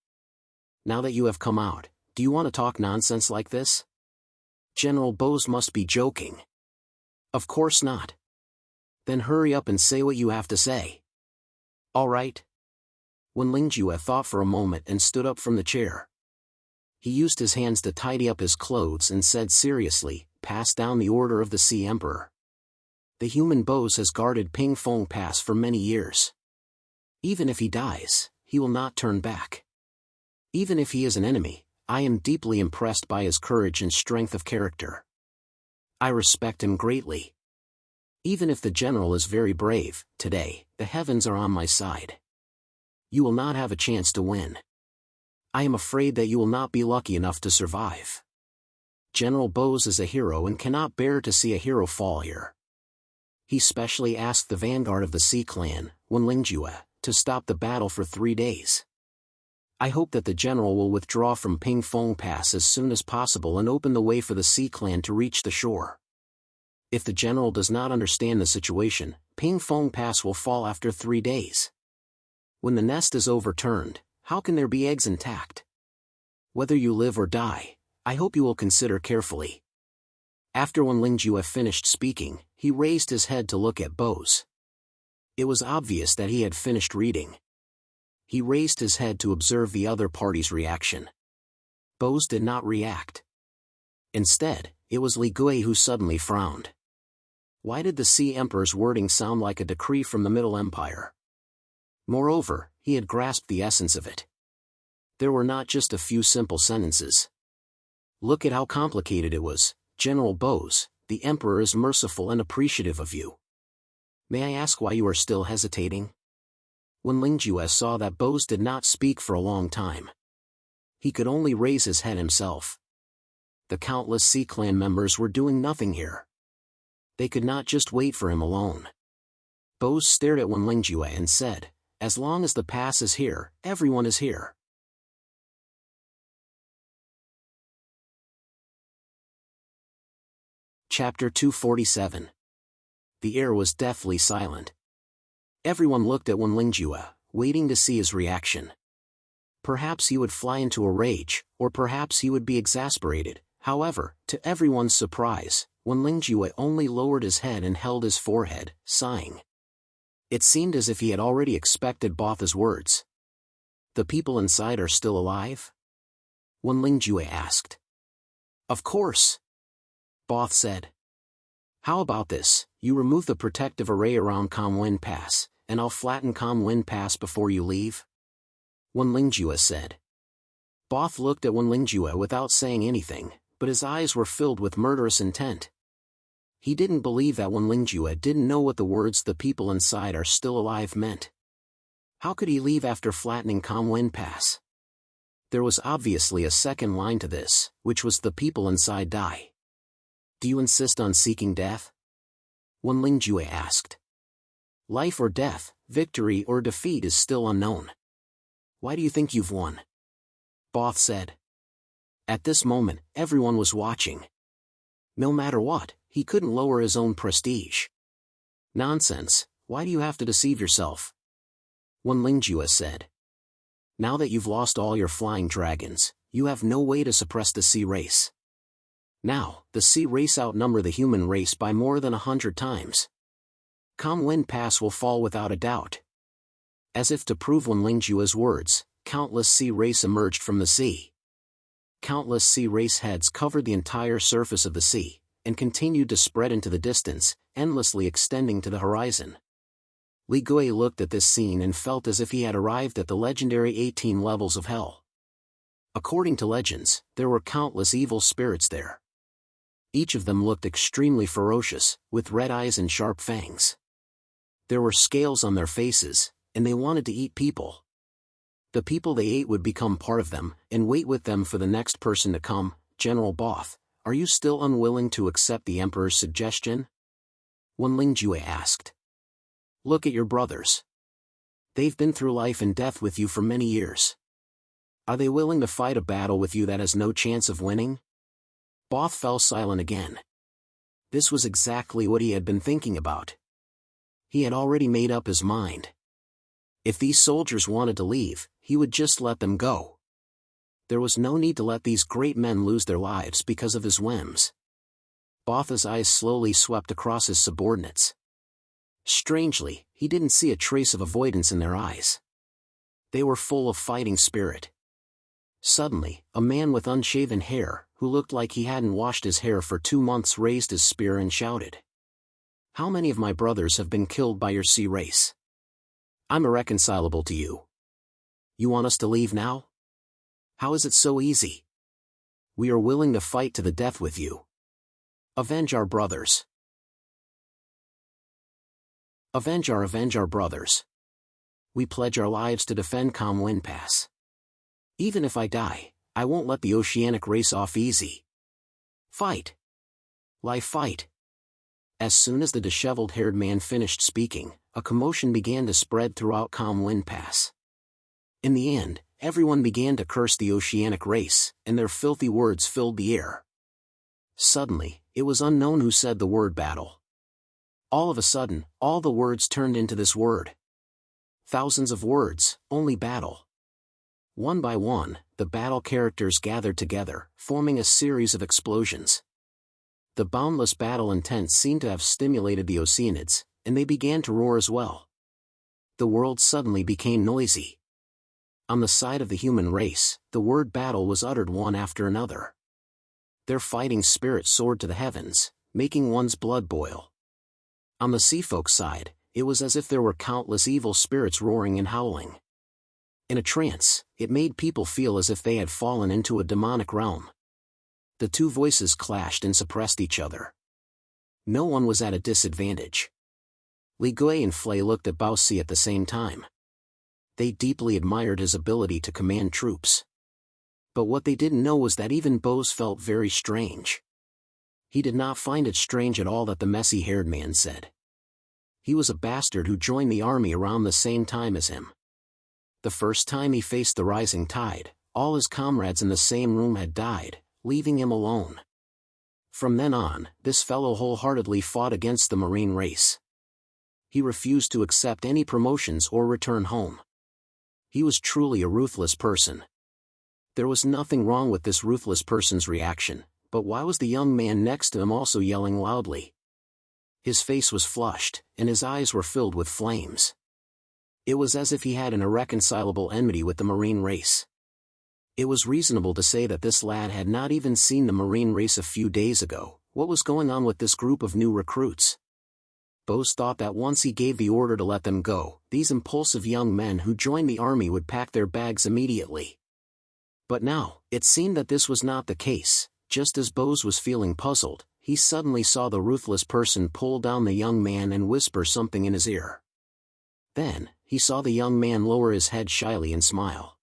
Now that you have come out, do you want to talk nonsense like this? General Bose must be joking. Of course not. Then hurry up and say what you have to say. All right. When Lingjue thought for a moment and stood up from the chair. He used his hands to tidy up his clothes and said seriously, pass down the order of the Sea Emperor. The human Bose has guarded Ping Fong Pass for many years. Even if he dies, he will not turn back. Even if he is an enemy, I am deeply impressed by his courage and strength of character. I respect him greatly. Even if the general is very brave, today, the heavens are on my side. You will not have a chance to win. I am afraid that you will not be lucky enough to survive. General Bose is a hero and cannot bear to see a hero fall here. He specially asked the vanguard of the Sea Clan, Wen Lingjue, to stop the battle for 3 days. I hope that the general will withdraw from Ping Fong Pass as soon as possible and open the way for the Sea Clan to reach the shore. If the general does not understand the situation, Ping Fong Pass will fall after 3 days. When the nest is overturned, how can there be eggs intact? Whether you live or die, I hope you will consider carefully. After Wen Lingjue finished speaking, he raised his head to look at Bose. It was obvious that he had finished reading. He raised his head to observe the other party's reaction. Bose did not react. Instead, it was Li Gui who suddenly frowned. Why did the Sea Emperor's wording sound like a decree from the Middle Empire? Moreover, he had grasped the essence of it. There were not just a few simple sentences. Look at how complicated it was. General Bose, the Emperor is merciful and appreciative of you. May I ask why you are still hesitating? When Lingjue saw that Bose did not speak for a long time, he could only raise his head himself. The countless Sea Clan members were doing nothing here. They could not just wait for him alone. Bose stared at Wen Lingjue and said, as long as the pass is here, everyone is here. Chapter 247. The air was deathly silent. Everyone looked at Wen Lingjue, waiting to see his reaction. Perhaps he would fly into a rage, or perhaps he would be exasperated. However, to everyone's surprise, Wen Lingjue only lowered his head and held his forehead, sighing. It seemed as if he had already expected Botha's words. The people inside are still alive? Wen Lingjue asked. Of course. Both said. How about this, you remove the protective array around Kam Wen Pass, and I'll flatten Kam Wen Pass before you leave? Wen Lingjue said. Both looked at Wen Lingjue without saying anything, but his eyes were filled with murderous intent. He didn't believe that Wen Lingjue didn't know what the words the people inside are still alive meant. How could he leave after flattening Kam Wen Pass? There was obviously a second line to this, which was the people inside die. Do you insist on seeking death? Wen Lingjue asked. Life or death, victory or defeat is still unknown. Why do you think you've won? Both said. At this moment, everyone was watching. No matter what, he couldn't lower his own prestige. Nonsense, why do you have to deceive yourself? Wen Lingjue said. Now that you've lost all your flying dragons, you have no way to suppress the sea race. Now, the sea race outnumber the human race by more than 100 times. Kam Wen Pass will fall without a doubt. As if to prove Wen Lingjue's words, countless sea race emerged from the sea. Countless sea race heads covered the entire surface of the sea, and continued to spread into the distance, endlessly extending to the horizon. Li Gui looked at this scene and felt as if he had arrived at the legendary 18 levels of hell. According to legends, there were countless evil spirits there. Each of them looked extremely ferocious, with red eyes and sharp fangs. There were scales on their faces, and they wanted to eat people. The people they ate would become part of them, and wait with them for the next person to come, General Both, are you still unwilling to accept the Emperor's suggestion? Wen Lingjue asked. Look at your brothers. They've been through life and death with you for many years. Are they willing to fight a battle with you that has no chance of winning? Both fell silent again. This was exactly what he had been thinking about. He had already made up his mind. If these soldiers wanted to leave, he would just let them go. There was no need to let these great men lose their lives because of his whims. Both's eyes slowly swept across his subordinates. Strangely, he didn't see a trace of avoidance in their eyes. They were full of fighting spirit. Suddenly, a man with unshaven hair, who looked like he hadn't washed his hair for 2 months, raised his spear and shouted. How many of my brothers have been killed by your sea race? I'm irreconcilable to you. You want us to leave now? How is it so easy? We are willing to fight to the death with you. Avenge our brothers. Avenge our brothers. We pledge our lives to defend Kamwen Pass. Even if I die, I won't let the oceanic race off easy. Fight. Lie fight. As soon as the disheveled-haired man finished speaking, a commotion began to spread throughout Kamwen Pass. In the end, everyone began to curse the oceanic race, and their filthy words filled the air. Suddenly, it was unknown who said the word battle. All of a sudden, all the words turned into this word. Thousands of words, only battle. One by one, the battle characters gathered together, forming a series of explosions. The boundless battle intent seemed to have stimulated the Oceanids, and they began to roar as well. The world suddenly became noisy. On the side of the human race, the word battle was uttered one after another. Their fighting spirit soared to the heavens, making one's blood boil. On the seafolk side, it was as if there were countless evil spirits roaring and howling. In a trance, it made people feel as if they had fallen into a demonic realm. The two voices clashed and suppressed each other. No one was at a disadvantage. Li Gui and Flay looked at Bao Si at the same time. They deeply admired his ability to command troops. But what they didn't know was that even Bose felt very strange. He did not find it strange at all that the messy-haired man said. He was a bastard who joined the army around the same time as him. The first time he faced the rising tide, all his comrades in the same room had died, leaving him alone. From then on, this fellow wholeheartedly fought against the marine race. He refused to accept any promotions or return home. He was truly a ruthless person. There was nothing wrong with this ruthless person's reaction, but why was the young man next to him also yelling loudly? His face was flushed, and his eyes were filled with flames. It was as if he had an irreconcilable enmity with the marine race. It was reasonable to say that this lad had not even seen the marine race a few days ago. What was going on with this group of new recruits? Bose thought that once he gave the order to let them go, these impulsive young men who joined the army would pack their bags immediately. But now, it seemed that this was not the case. Just as Bose was feeling puzzled, he suddenly saw the ruthless person pull down the young man and whisper something in his ear. Then, he saw the young man lower his head shyly and smile.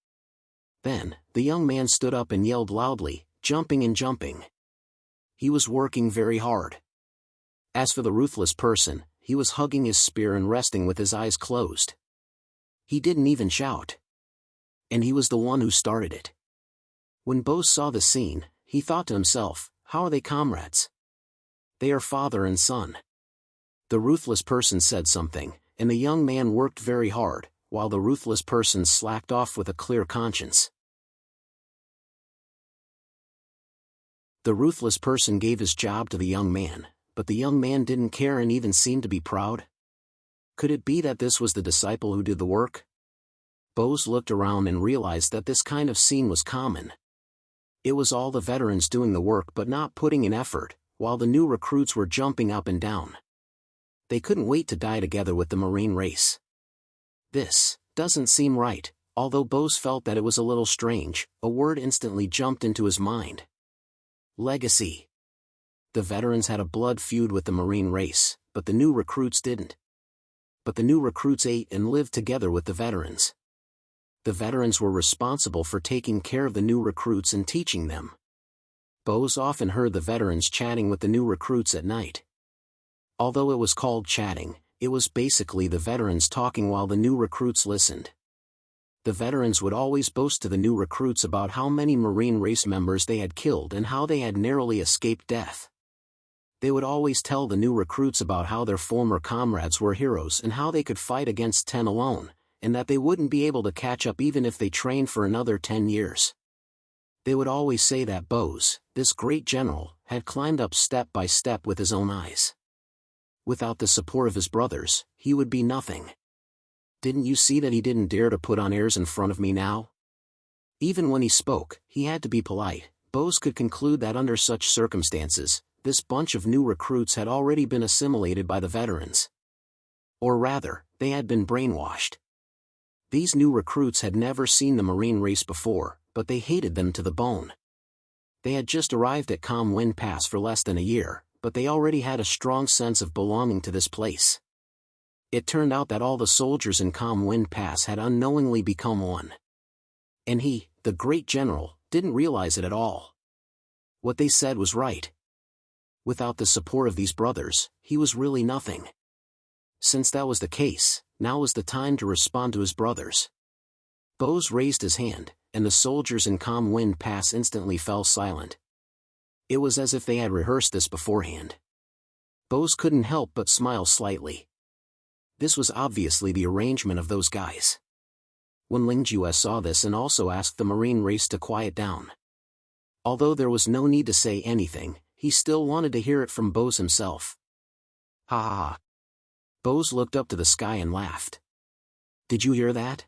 Then, the young man stood up and yelled loudly, jumping and jumping. He was working very hard. As for the ruthless person, he was hugging his spear and resting with his eyes closed. He didn't even shout. And he was the one who started it. When Bose saw the scene, he thought to himself, how are they comrades? They are father and son. The ruthless person said something, and the young man worked very hard, while the ruthless person slacked off with a clear conscience. The ruthless person gave his job to the young man, but the young man didn't care and even seemed to be proud. Could it be that this was the disciple who did the work? Bose looked around and realized that this kind of scene was common. It was all the veterans doing the work but not putting in effort, while the new recruits were jumping up and down. They couldn't wait to die together with the marine race. This doesn't seem right. Although Bose felt that it was a little strange, a word instantly jumped into his mind. Legacy. The veterans had a blood feud with the marine race, but the new recruits didn't. But the new recruits ate and lived together with the veterans. The veterans were responsible for taking care of the new recruits and teaching them. Bose often heard the veterans chatting with the new recruits at night. Although it was called chatting, it was basically the veterans talking while the new recruits listened. The veterans would always boast to the new recruits about how many Marine race members they had killed and how they had narrowly escaped death. They would always tell the new recruits about how their former comrades were heroes and how they could fight against 10 alone, and that they wouldn't be able to catch up even if they trained for another 10 years. They would always say that Bose, this great general, had climbed up step by step with his own eyes. Without the support of his brothers, he would be nothing. Didn't you see that he didn't dare to put on airs in front of me now? Even when he spoke, he had to be polite. Bose could conclude that under such circumstances, this bunch of new recruits had already been assimilated by the veterans. Or rather, they had been brainwashed. These new recruits had never seen the Marine race before, but they hated them to the bone. They had just arrived at Calm Wind Pass for less than a year, but they already had a strong sense of belonging to this place. It turned out that all the soldiers in Calm Wind Pass had unknowingly become one. And he, the great general, didn't realize it at all. What they said was right. Without the support of these brothers, he was really nothing. Since that was the case, now was the time to respond to his brothers. Bose raised his hand, and the soldiers in Calm Wind Pass instantly fell silent. It was as if they had rehearsed this beforehand. Bose couldn't help but smile slightly. This was obviously the arrangement of those guys. When Lingjue saw this and also asked the Marine race to quiet down. Although there was no need to say anything, he still wanted to hear it from Bose himself. Ha ha ha. Bose looked up to the sky and laughed. Did you hear that?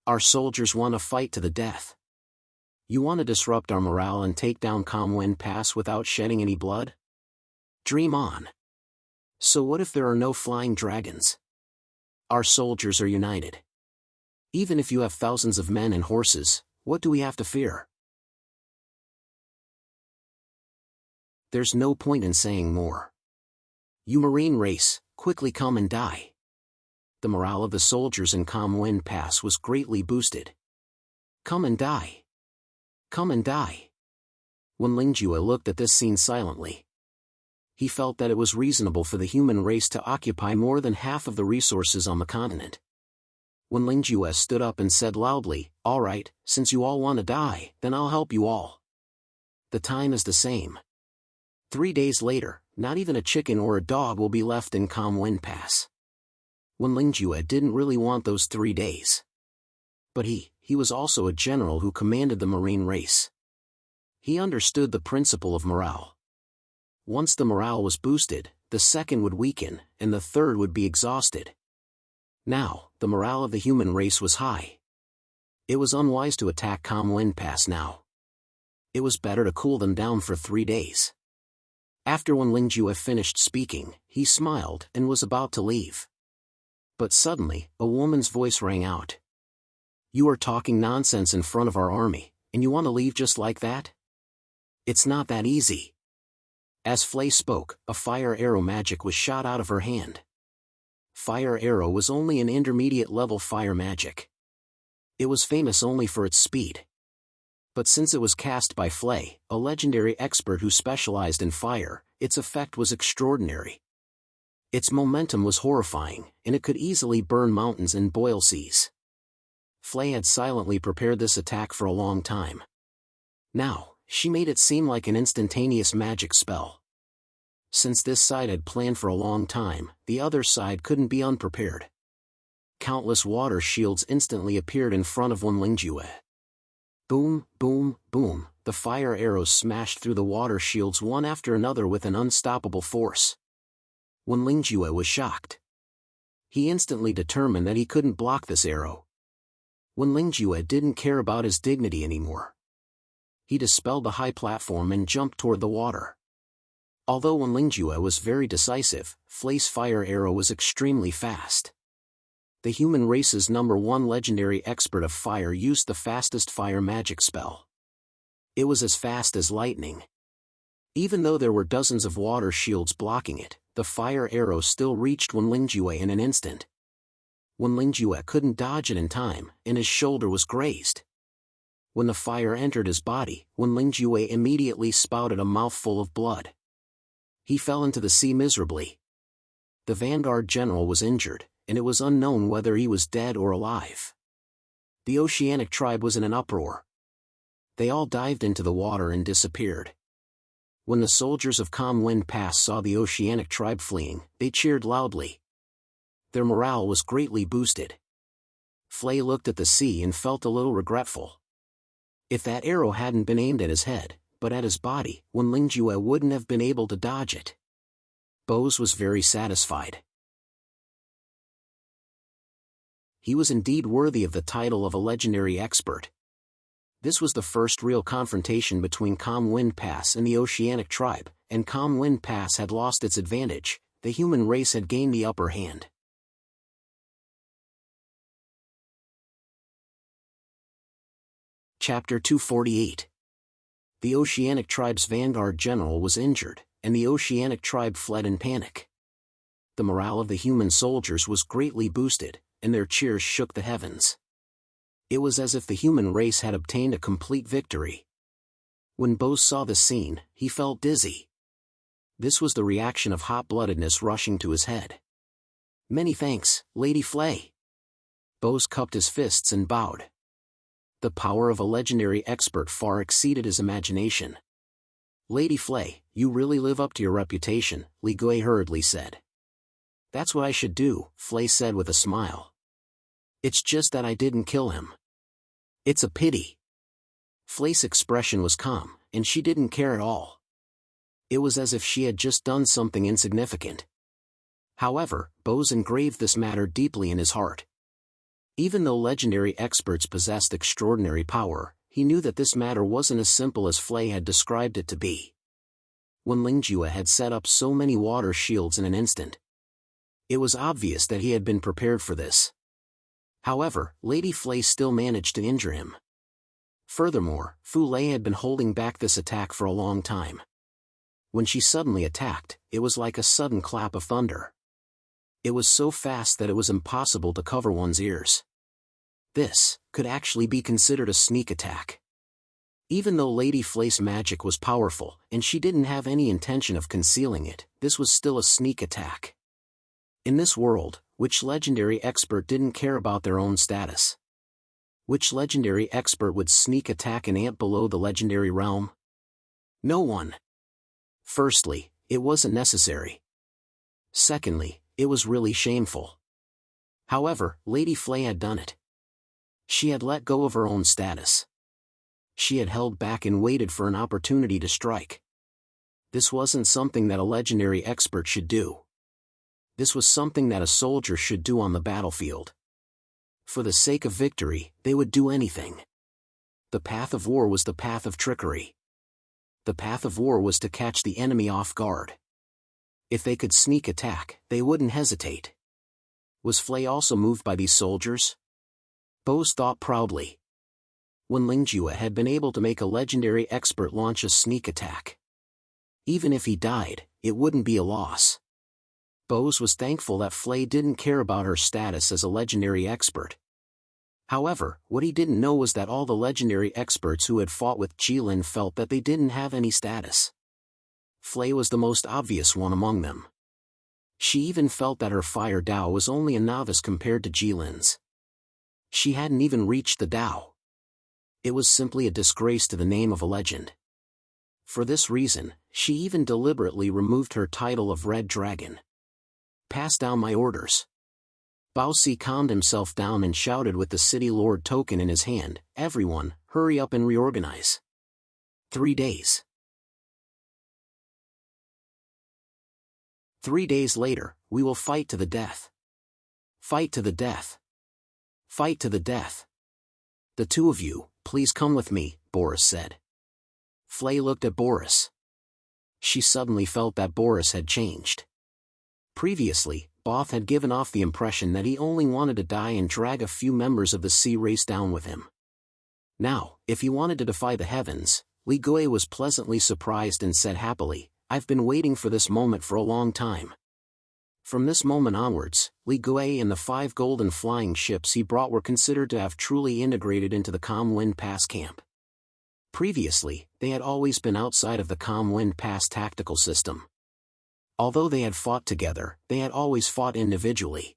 Our soldiers want to fight to the death. You want to disrupt our morale and take down Calm Wind Pass without shedding any blood? Dream on. So what if there are no flying dragons? Our soldiers are united. Even if you have thousands of men and horses, what do we have to fear? There's no point in saying more. You Marine race, quickly come and die. The morale of the soldiers in Calm Wind Pass was greatly boosted. Come and die. Come and die. When Lingjue looked at this scene silently, he felt that it was reasonable for the human race to occupy more than half of the resources on the continent. When Lingjue stood up and said loudly, "All right, since you all want to die, then I'll help you all. The time is the same. 3 days later, not even a chicken or a dog will be left in Calm Wind Pass." When Lingjue didn't really want those 3 days. But he was also a general who commanded the Marine race. He understood the principle of morale. Once the morale was boosted, the second would weaken, and the third would be exhausted. Now, the morale of the human race was high. It was unwise to attack Calm Wind Pass now. It was better to cool them down for 3 days. After when Lingjue finished speaking, he smiled and was about to leave. But suddenly, a woman's voice rang out. You are talking nonsense in front of our army, and you want to leave just like that? It's not that easy. As Flay spoke, a fire arrow magic was shot out of her hand. Fire arrow was only an intermediate level fire magic. It was famous only for its speed. But since it was cast by Flay, a legendary expert who specialized in fire, its effect was extraordinary. Its momentum was horrifying, and it could easily burn mountains and boil seas. Flay had silently prepared this attack for a long time. Now, she made it seem like an instantaneous magic spell. Since this side had planned for a long time, the other side couldn't be unprepared. Countless water shields instantly appeared in front of Lingjue. Boom, boom, boom, the fire arrows smashed through the water shields one after another with an unstoppable force. Lingjue was shocked. He instantly determined that he couldn't block this arrow. Lingjue didn't care about his dignity anymore. He dispelled the high platform and jumped toward the water. Although Lingjue was very decisive, Flay's fire arrow was extremely fast. The human race's #1 legendary expert of fire used the fastest fire magic spell. It was as fast as lightning. Even though there were dozens of water shields blocking it, the fire arrow still reached Lingjue in an instant. Lingjue couldn't dodge it in time, and his shoulder was grazed. When the fire entered his body, Wenlingjue immediately spouted a mouthful of blood. He fell into the sea miserably. The vanguard general was injured, and it was unknown whether he was dead or alive. The oceanic tribe was in an uproar. They all dived into the water and disappeared. When the soldiers of Calm Wind Pass saw the oceanic tribe fleeing, they cheered loudly. Their morale was greatly boosted. Flay looked at the sea and felt a little regretful. If that arrow hadn't been aimed at his head, but at his body, Wenlingjue wouldn't have been able to dodge it. Bose was very satisfied. He was indeed worthy of the title of a legendary expert. This was the first real confrontation between Calm Wind Pass and the oceanic tribe, and Calm Wind Pass had lost its advantage. The human race had gained the upper hand. Chapter 248. The oceanic tribe's vanguard general was injured, and the oceanic tribe fled in panic. The morale of the human soldiers was greatly boosted, and their cheers shook the heavens. It was as if the human race had obtained a complete victory. When Bose saw the scene, he felt dizzy. This was the reaction of hot-bloodedness rushing to his head. "Many thanks, Lady Flay." Bose cupped his fists and bowed. The power of a legendary expert far exceeded his imagination. "Lady Flay, you really live up to your reputation," Li Gui hurriedly said. "That's what I should do," Flay said with a smile. "It's just that I didn't kill him. It's a pity." Flay's expression was calm, and she didn't care at all. It was as if she had just done something insignificant. However, Bose engraved this matter deeply in his heart. Even though legendary experts possessed extraordinary power, he knew that this matter wasn't as simple as Flay had described it to be. Wenlingjue had set up so many water shields in an instant. It was obvious that he had been prepared for this. However, Lady Flay still managed to injure him. Furthermore, Fu Lei had been holding back this attack for a long time. When she suddenly attacked, it was like a sudden clap of thunder. It was so fast that it was impossible to cover one's ears. This could actually be considered a sneak attack. Even though Lady Flay's magic was powerful, and she didn't have any intention of concealing it, this was still a sneak attack. In this world, which legendary expert didn't care about their own status? Which legendary expert would sneak attack an ant below the legendary realm? No one. Firstly, it wasn't necessary. Secondly, it was really shameful. However, Lady Flay had done it. She had let go of her own status. She had held back and waited for an opportunity to strike. This wasn't something that a legendary expert should do. This was something that a soldier should do on the battlefield. For the sake of victory, they would do anything. The path of war was the path of trickery. The path of war was to catch the enemy off guard. If they could sneak attack, they wouldn't hesitate. Was Flay also moved by these soldiers? Bose thought proudly. Wenlingjue had been able to make a legendary expert launch a sneak attack. Even if he died, it wouldn't be a loss. Bose was thankful that Flay didn't care about her status as a legendary expert. However, what he didn't know was that all the legendary experts who had fought with Jilin felt that they didn't have any status. Flay was the most obvious one among them. She even felt that her fire Dao was only a novice compared to Jilin's. She hadn't even reached the Dao. It was simply a disgrace to the name of a legend. For this reason, she even deliberately removed her title of Red Dragon. "Pass down my orders." Bao Si calmed himself down and shouted with the City Lord token in his hand, "Everyone, hurry up and reorganize. 3 days. 3 days later, we will fight to the death. Fight to the death. Fight to the death. The two of you, please come with me," Boris said. Flay looked at Boris. She suddenly felt that Boris had changed. Previously, Both had given off the impression that he only wanted to die and drag a few members of the sea race down with him. Now, if he wanted to defy the heavens, Li Gui was pleasantly surprised and said happily, "I've been waiting for this moment for a long time." From this moment onwards, Li Gui and the 5 golden flying ships he brought were considered to have truly integrated into the Calm Wind Pass camp. Previously, they had always been outside of the Calm Wind Pass tactical system. Although they had fought together, they had always fought individually.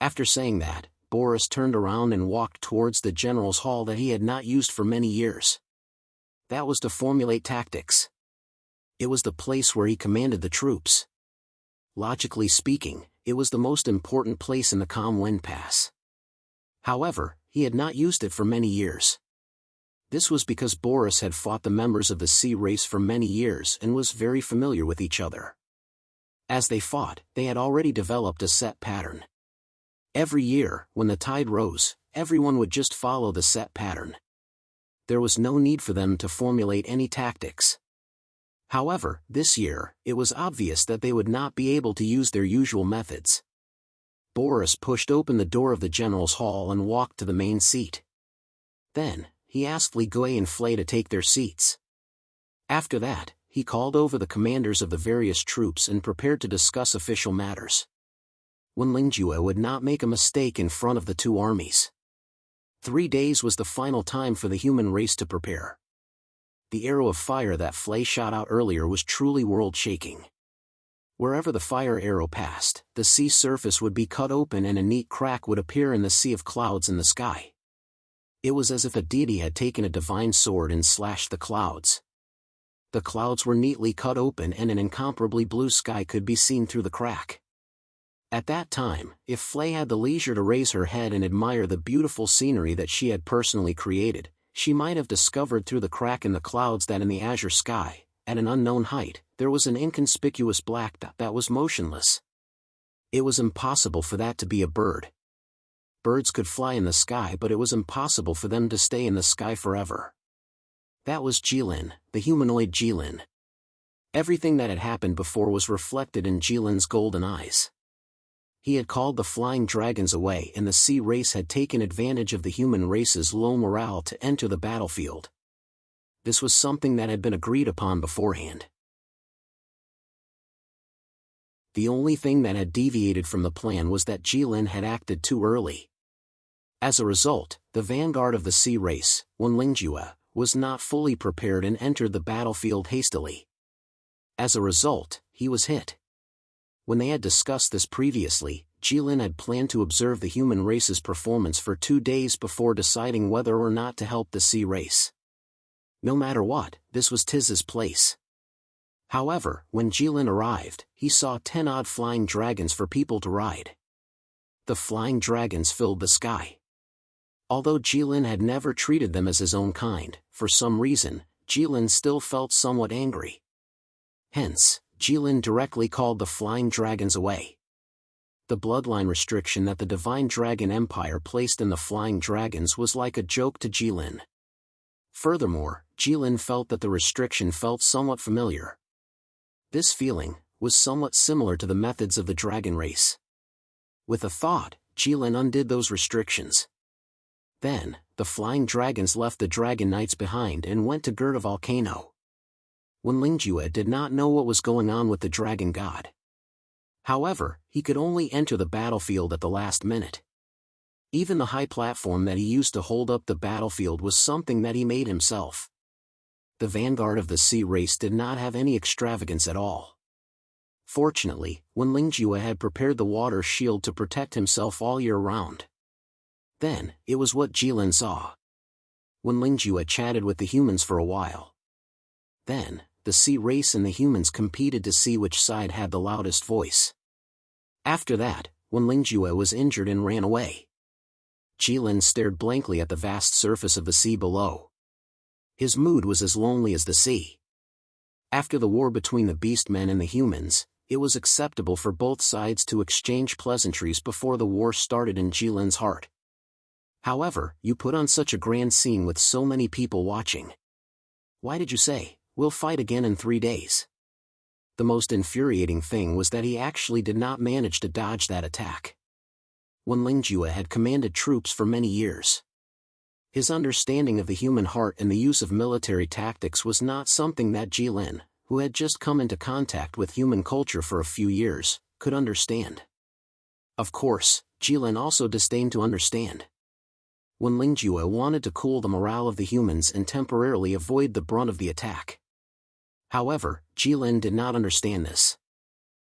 After saying that, Boris turned around and walked towards the general's hall that he had not used for many years. That was to formulate tactics. It was the place where he commanded the troops. Logically speaking, it was the most important place in the Calm Wind Pass. However, he had not used it for many years. This was because Boris had fought the members of the sea race for many years and was very familiar with each other. As they fought, they had already developed a set pattern. Every year, when the tide rose, everyone would just follow the set pattern. There was no need for them to formulate any tactics. However, this year, it was obvious that they would not be able to use their usual methods. Boris pushed open the door of the general's hall and walked to the main seat. Then, he asked Li Gui and Flay to take their seats. After that, he called over the commanders of the various troops and prepared to discuss official matters. Wenlingjue would not make a mistake in front of the 2 armies. 3 days was the final time for the human race to prepare. The arrow of fire that Flay shot out earlier was truly world-shaking. Wherever the fire arrow passed, the sea surface would be cut open and a neat crack would appear in the sea of clouds in the sky. It was as if a deity had taken a divine sword and slashed the clouds. The clouds were neatly cut open and an incomparably blue sky could be seen through the crack. At that time, if Flay had the leisure to raise her head and admire the beautiful scenery that she had personally created, she might have discovered through the crack in the clouds that in the azure sky, at an unknown height, there was an inconspicuous black dot that was motionless. It was impossible for that to be a bird. Birds could fly in the sky, but it was impossible for them to stay in the sky forever. That was Jilin, the humanoid Jilin. Everything that had happened before was reflected in Jilin's golden eyes. He had called the flying dragons away and the sea race had taken advantage of the human race's low morale to enter the battlefield. This was something that had been agreed upon beforehand. The only thing that had deviated from the plan was that Jilin had acted too early. As a result, the vanguard of the sea race, Wenlingjue, was not fully prepared and entered the battlefield hastily. As a result, he was hit. When they had discussed this previously, Jilin had planned to observe the human race's performance for 2 days before deciding whether or not to help the sea race. No matter what, this was Tiz's place. However, when Jilin arrived, he saw 10 odd flying dragons for people to ride. The flying dragons filled the sky. Although Jilin had never treated them as his own kind, for some reason, Jilin still felt somewhat angry. Hence, Jilin directly called the flying dragons away. The bloodline restriction that the Divine Dragon Empire placed in the flying dragons was like a joke to Jilin. Furthermore, Jilin felt that the restriction felt somewhat familiar. This feeling was somewhat similar to the methods of the dragon race. With a thought, Jilin undid those restrictions. Then, the flying dragons left the dragon knights behind and went to Gerda Volcano. Wenlingjue did not know what was going on with the dragon god. However, he could only enter the battlefield at the last minute. Even the high platform that he used to hold up the battlefield was something that he made himself. The vanguard of the sea race did not have any extravagance at all. Fortunately, Wenlingjue had prepared the water shield to protect himself all year round. Then, it was what Jilin saw. Wenlingjue chatted with the humans for a while. Then, the sea race and the humans competed to see which side had the loudest voice. After that, Wenlingjue was injured and ran away. Jilin stared blankly at the vast surface of the sea below. His mood was as lonely as the sea. After the war between the beastmen and the humans, it was acceptable for both sides to exchange pleasantries before the war started in Jilin's heart. However, you put on such a grand scene with so many people watching. Why did you say, "We'll fight again in 3 days"? The most infuriating thing was that he actually did not manage to dodge that attack. Wenlingjue had commanded troops for many years. His understanding of the human heart and the use of military tactics was not something that Jilin, who had just come into contact with human culture for a few years, could understand. Of course, Jilin also disdained to understand. When Lingjue wanted to cool the morale of the humans and temporarily avoid the brunt of the attack. However, Jilin did not understand this.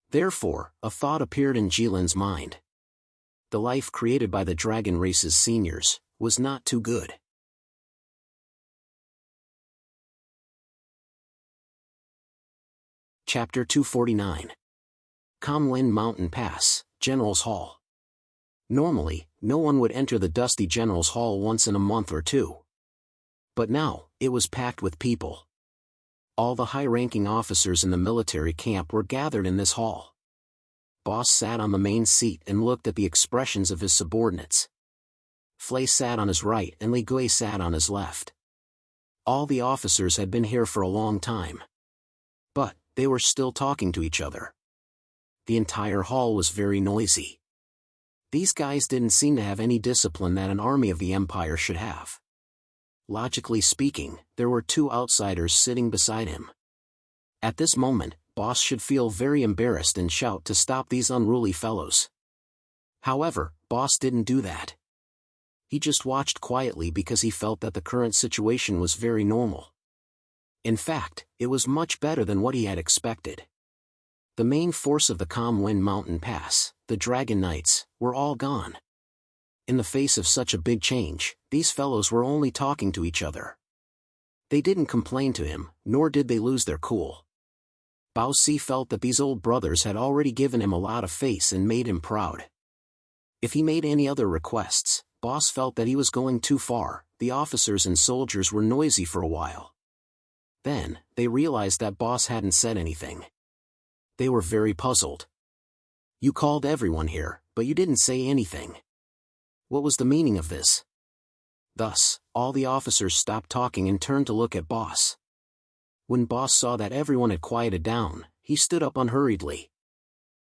Therefore, a thought appeared in Jilin's mind. The life created by the dragon race's seniors was not too good. Chapter 249. Kamlin Mountain Pass, General's Hall. Normally, no one would enter the dusty General's Hall once in a month or two. But now, it was packed with people. All the high-ranking officers in the military camp were gathered in this hall. Boss sat on the main seat and looked at the expressions of his subordinates. Flay sat on his right and Li Gui sat on his left. All the officers had been here for a long time. But, they were still talking to each other. The entire hall was very noisy. These guys didn't seem to have any discipline that an army of the Empire should have. Logically speaking, there were two outsiders sitting beside him. At this moment, Boss should feel very embarrassed and shout to stop these unruly fellows. However, Boss didn't do that. He just watched quietly because he felt that the current situation was very normal. In fact, it was much better than what he had expected. The main force of the Kamlin Mountain Pass, the Dragon Knights, were all gone. In the face of such a big change, these fellows were only talking to each other. They didn't complain to him, nor did they lose their cool. Bao Si felt that these old brothers had already given him a lot of face and made him proud. If he made any other requests, Boss felt that he was going too far. The officers and soldiers were noisy for a while. Then, they realized that Boss hadn't said anything. They were very puzzled. You called everyone here, but you didn't say anything. What was the meaning of this? Thus, all the officers stopped talking and turned to look at Boss. When Boss saw that everyone had quieted down, he stood up unhurriedly.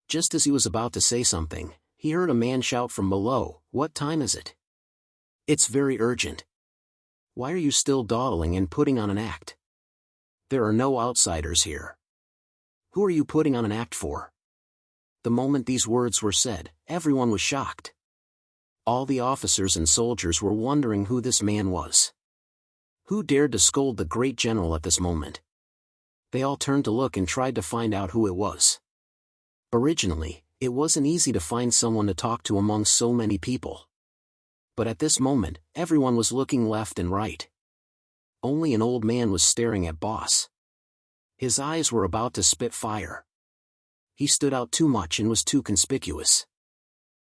Just as he was about to say something, he heard a man shout from below, "What time is it? It's very urgent. Why are you still dawdling and putting on an act? There are no outsiders here. Who are you putting on an act for?" The moment these words were said, everyone was shocked. All the officers and soldiers were wondering who this man was. Who dared to scold the great general at this moment? They all turned to look and tried to find out who it was. Originally, it wasn't easy to find someone to talk to among so many people. But at this moment, everyone was looking left and right. Only an old man was staring at Boss. His eyes were about to spit fire. He stood out too much and was too conspicuous.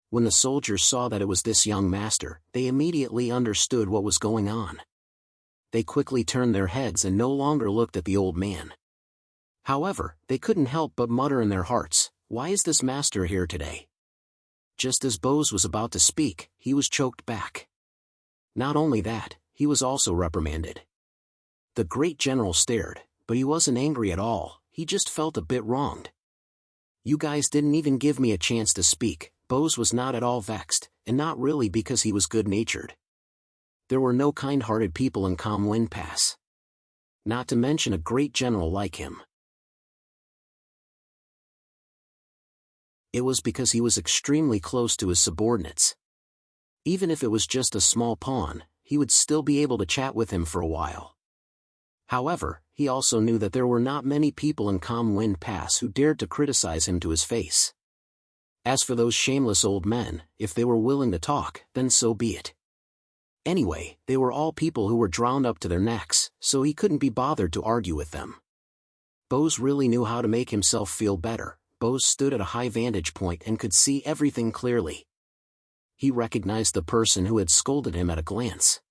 When the soldiers saw that it was this young master, they immediately understood what was going on. They quickly turned their heads and no longer looked at the old man. However, they couldn't help but mutter in their hearts, "Why is this master here today?" Just as Bose was about to speak, he was choked back. Not only that, he was also reprimanded. The great general stared, but he wasn't angry at all, he just felt a bit wronged. "You guys didn't even give me a chance to speak." Bose was not at all vexed, and not really because he was good-natured. There were no kind-hearted people in Kamlin Pass. Not to mention a great general like him. It was because he was extremely close to his subordinates. Even if it was just a small pawn, he would still be able to chat with him for a while. However, he also knew that there were not many people in Kamlin Pass who dared to criticize him to his face. As for those shameless old men, if they were willing to talk, then so be it. Anyway, they were all people who were drowned up to their necks, so he couldn't be bothered to argue with them. Bose really knew how to make himself feel better. Bose stood at a high vantage point and could see everything clearly. He recognized the person who had scolded him at a glance.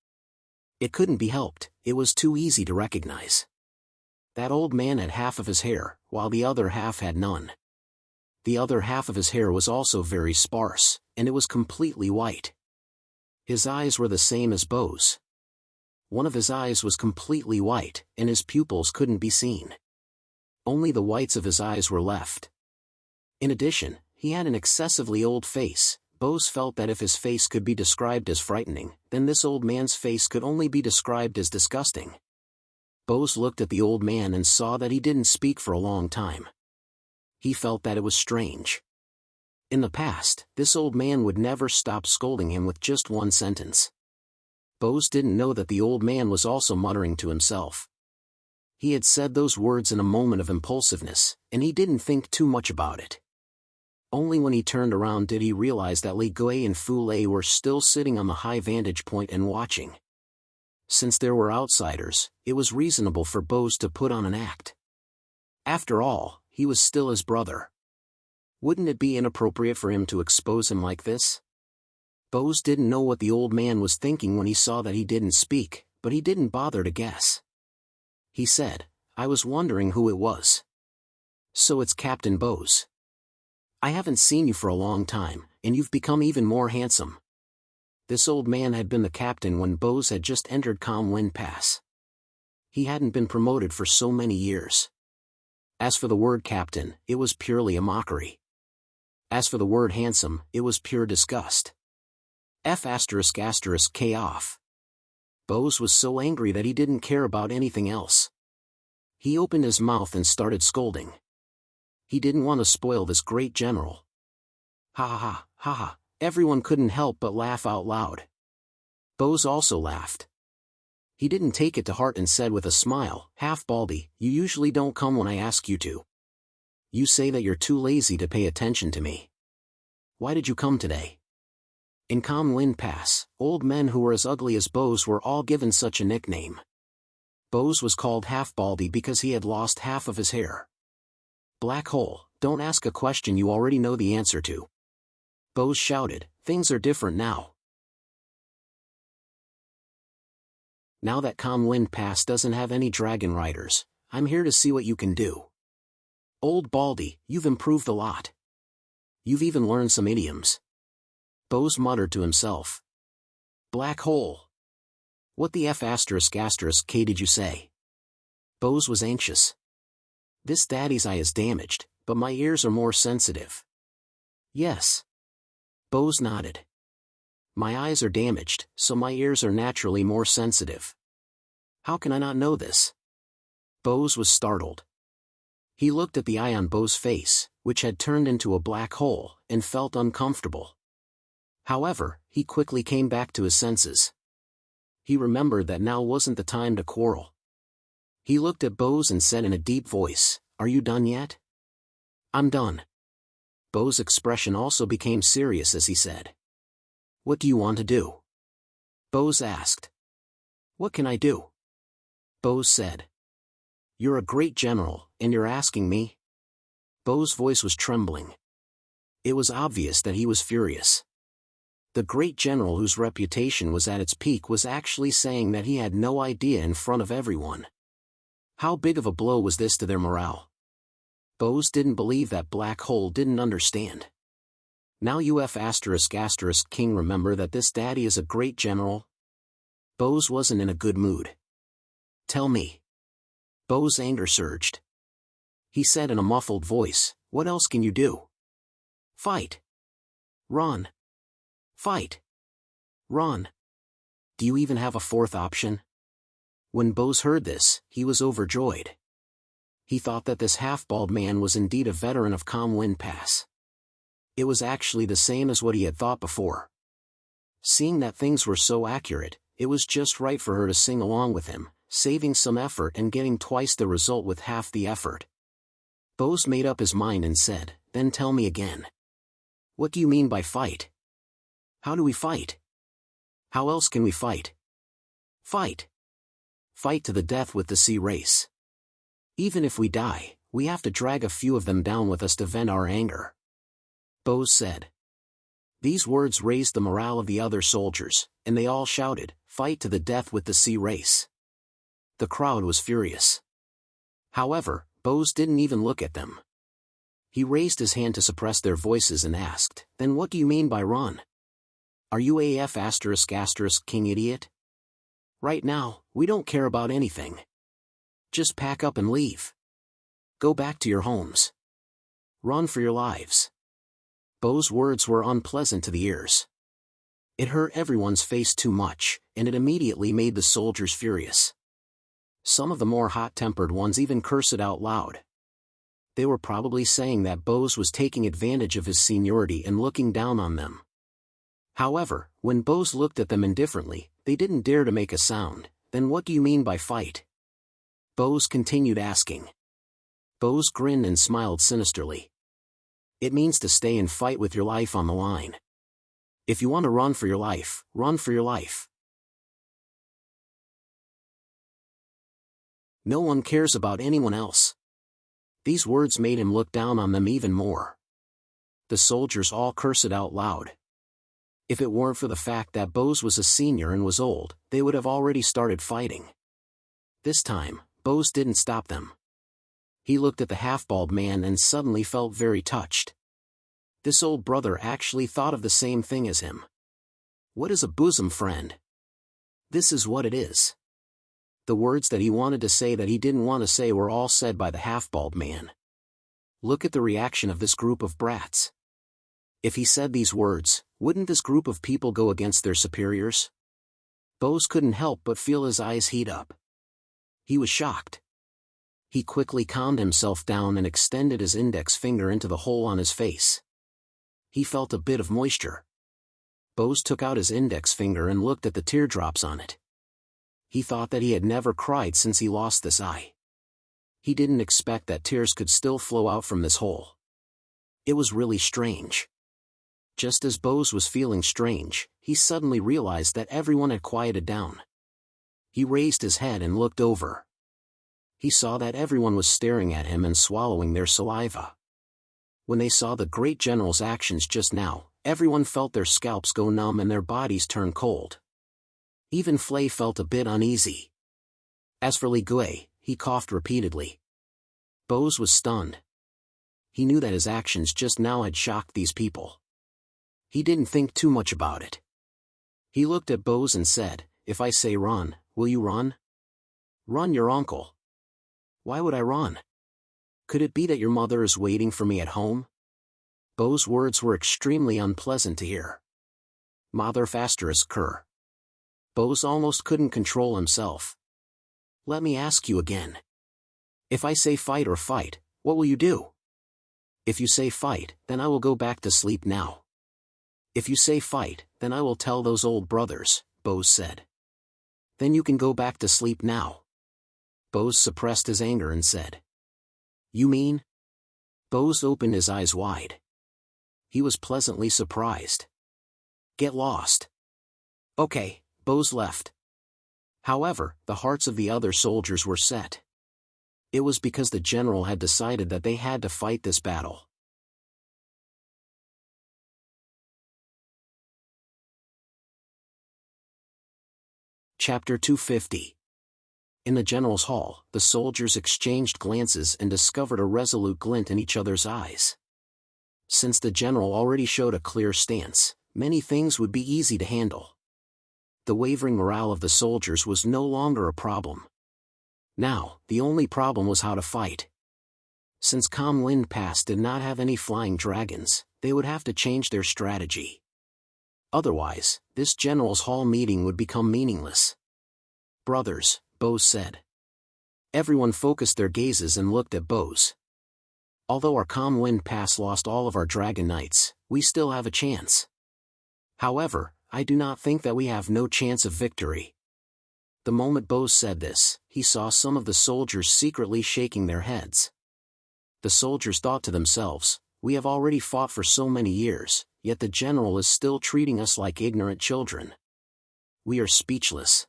It couldn't be helped, it was too easy to recognize. That old man had half of his hair, while the other half had none. The other half of his hair was also very sparse, and it was completely white. His eyes were the same as Bose. One of his eyes was completely white, and his pupils couldn't be seen. Only the whites of his eyes were left. In addition, he had an excessively old face. Bose felt that if his face could be described as frightening, then this old man's face could only be described as disgusting. Bose looked at the old man and saw that he didn't speak for a long time. He felt that it was strange. In the past, this old man would never stop scolding him with just one sentence. Bose didn't know that the old man was also muttering to himself. He had said those words in a moment of impulsiveness, and he didn't think too much about it. Only when he turned around did he realize that Li Gui and Fu Lei were still sitting on the high vantage point and watching. Since there were outsiders, it was reasonable for Bose to put on an act. After all, he was still his brother. Wouldn't it be inappropriate for him to expose him like this? Bose didn't know what the old man was thinking when he saw that he didn't speak, but he didn't bother to guess. He said, "I was wondering who it was." "So it's Captain Bose. I haven't seen you for a long time, and you've become even more handsome." This old man had been the captain when Bose had just entered Calm Wind Pass. He hadn't been promoted for so many years. As for the word captain, it was purely a mockery. As for the word handsome, it was pure disgust. K off. Bose was so angry that he didn't care about anything else. He opened his mouth and started scolding. He didn't want to spoil this great general. Ha ha ha ha, everyone couldn't help but laugh out loud. Bose also laughed. He didn't take it to heart and said with a smile, "Half-Baldy, you usually don't come when I ask you to. You say that you're too lazy to pay attention to me. Why did you come today?" In Calm Wind Pass, old men who were as ugly as Bose were all given such a nickname. Bose was called Half-Baldy because he had lost half of his hair. "Black hole, don't ask a question you already know the answer to." Bose shouted, "Things are different now. Now that Calm Wind Pass doesn't have any dragon riders, I'm here to see what you can do. Old Baldy, you've improved a lot. You've even learned some idioms." Bose muttered to himself. "Black hole. What the K did you say?" Bose was anxious. "This daddy's eye is damaged, but my ears are more sensitive." "Yes." Bose nodded. "My eyes are damaged, so my ears are naturally more sensitive. How can I not know this?" Bose was startled. He looked at the eye on Bose's face, which had turned into a black hole, and felt uncomfortable. However, he quickly came back to his senses. He remembered that now wasn't the time to quarrel. He looked at Bose and said in a deep voice, "Are you done yet?" "I'm done." Bose's expression also became serious as he said, "What do you want to do?" Bose asked. "What can I do?" Bose said. "You're a great general, and you're asking me?" Bose's voice was trembling. It was obvious that he was furious. The great general whose reputation was at its peak was actually saying that he had no idea in front of everyone. How big of a blow was this to their morale? Bose didn't believe that Black Hole didn't understand. Now King remember that this daddy is a great general? Bose wasn't in a good mood. "Tell me." Bose's anger surged. He said in a muffled voice, "What else can you do?" "Fight. Run. Fight. Run. Do you even have a fourth option?" When Bose heard this, he was overjoyed. He thought that this half-bald man was indeed a veteran of Calm Wind Pass. It was actually the same as what he had thought before. Seeing that things were so accurate, it was just right for her to sing along with him, saving some effort and getting twice the result with half the effort. Bose made up his mind and said, "Then tell me again. What do you mean by fight? How do we fight? How else can we fight?" "Fight. Fight to the death with the sea race. Even if we die, we have to drag a few of them down with us to vent our anger," Bose said. These words raised the morale of the other soldiers, and they all shouted, "Fight to the death with the sea race." The crowd was furious. However, Bose didn't even look at them. He raised his hand to suppress their voices and asked, "Then what do you mean by run? Are you King idiot? Right now, we don't care about anything. Just pack up and leave. Go back to your homes. Run for your lives." Bose's words were unpleasant to the ears. It hurt everyone's face too much, and it immediately made the soldiers furious. Some of the more hot-tempered ones even cursed it out loud. They were probably saying that Bose was taking advantage of his seniority and looking down on them. However, when Bose looked at them indifferently, they didn't dare to make a sound. Then what do you mean by fight? Bose continued asking. Bose grinned and smiled sinisterly. It means to stay and fight with your life on the line. If you want to run for your life, run for your life. No one cares about anyone else. These words made him look down on them even more. The soldiers all cursed out loud. If it weren't for the fact that Bose was a senior and was old, they would have already started fighting. This time, Bose didn't stop them. He looked at the half-bald man and suddenly felt very touched. This old brother actually thought of the same thing as him. What is a bosom friend? This is what it is. The words that he wanted to say that he didn't want to say were all said by the half-bald man. Look at the reaction of this group of brats. If he said these words, wouldn't this group of people go against their superiors? Bose couldn't help but feel his eyes heat up. He was shocked. He quickly calmed himself down and extended his index finger into the hole on his face. He felt a bit of moisture. Bose took out his index finger and looked at the teardrops on it. He thought that he had never cried since he lost this eye. He didn't expect that tears could still flow out from this hole. It was really strange. Just as Bose was feeling strange, he suddenly realized that everyone had quieted down. He raised his head and looked over. He saw that everyone was staring at him and swallowing their saliva. When they saw the great general's actions just now, everyone felt their scalps go numb and their bodies turn cold. Even Flay felt a bit uneasy. As for Li Gui, he coughed repeatedly. Bose was stunned. He knew that his actions just now had shocked these people. He didn't think too much about it. He looked at Bose and said, "If I say run, will you run?" "Run your uncle." "Why would I run? Could it be that your mother is waiting for me at home?" Bose's words were extremely unpleasant to hear. Mother ****. Bose almost couldn't control himself. "Let me ask you again. If I say fight or fight, what will you do?" "If you say fight, then I will go back to sleep now." "If you say fight, then I will tell those old brothers," Bose said. "Then you can go back to sleep now." Bose suppressed his anger and said. "You mean?" Bose opened his eyes wide. He was pleasantly surprised. "Get lost." Okay, Bose left. However, the hearts of the other soldiers were set. It was because the general had decided that they had to fight this battle. Chapter 250. In the general's hall, the soldiers exchanged glances and discovered a resolute glint in each other's eyes. Since the general already showed a clear stance, many things would be easy to handle. The wavering morale of the soldiers was no longer a problem. Now, the only problem was how to fight. Since Calm Wind Pass did not have any flying dragons, they would have to change their strategy. Otherwise, this general's hall meeting would become meaningless. "Brothers," Bose said. Everyone focused their gazes and looked at Bose. "Although our Calm Wind Pass lost all of our Dragon Knights, we still have a chance. However, I do not think that we have no chance of victory." The moment Bose said this, he saw some of the soldiers secretly shaking their heads. The soldiers thought to themselves, "We have already fought for so many years, yet the general is still treating us like ignorant children. We are speechless."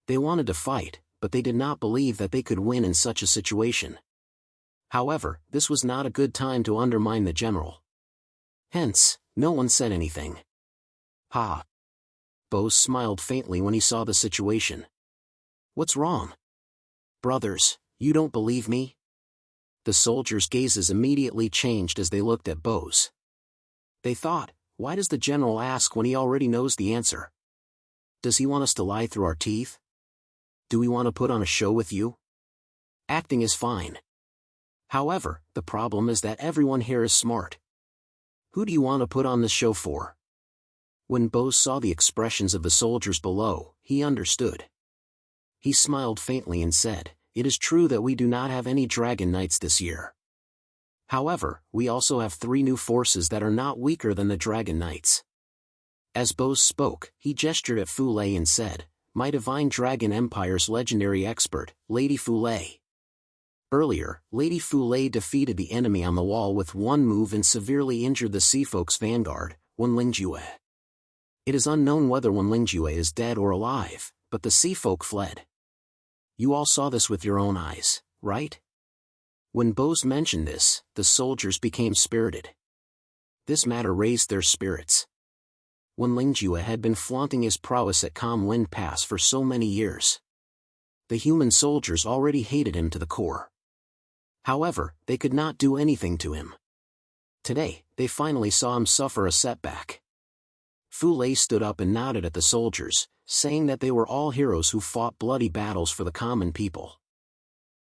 They wanted to fight, but they did not believe that they could win in such a situation. However, this was not a good time to undermine the general. Hence, no one said anything. "Ha!" Bose smiled faintly when he saw the situation. "What's wrong?" "Brothers, you don't believe me?" The soldiers' gazes immediately changed as they looked at Bose. They thought, why does the general ask when he already knows the answer? Does he want us to lie through our teeth? Do we want to put on a show with you? Acting is fine. However, the problem is that everyone here is smart. Who do you want to put on this show for? When Bose saw the expressions of the soldiers below, he understood. He smiled faintly and said, "It is true that we do not have any Dragon Knights this year. However, we also have 3 new forces that are not weaker than the Dragon Knights. As Bose spoke, he gestured at Fu Lei and said, "My Divine Dragon Empire's legendary expert, Lady Fu Lei." Earlier, Lady Fu Lei defeated the enemy on the wall with one move and severely injured the Seafolk's vanguard, Wenlingjue. It is unknown whether Wenlingjue is dead or alive, but the Seafolk fled. You all saw this with your own eyes, right? When Bose mentioned this, the soldiers became spirited. This matter raised their spirits. Wenlingjue had been flaunting his prowess at Calm Wind Pass for so many years. The human soldiers already hated him to the core. However, they could not do anything to him. Today, they finally saw him suffer a setback. Fu Lei stood up and nodded at the soldiers, saying that they were all heroes who fought bloody battles for the common people.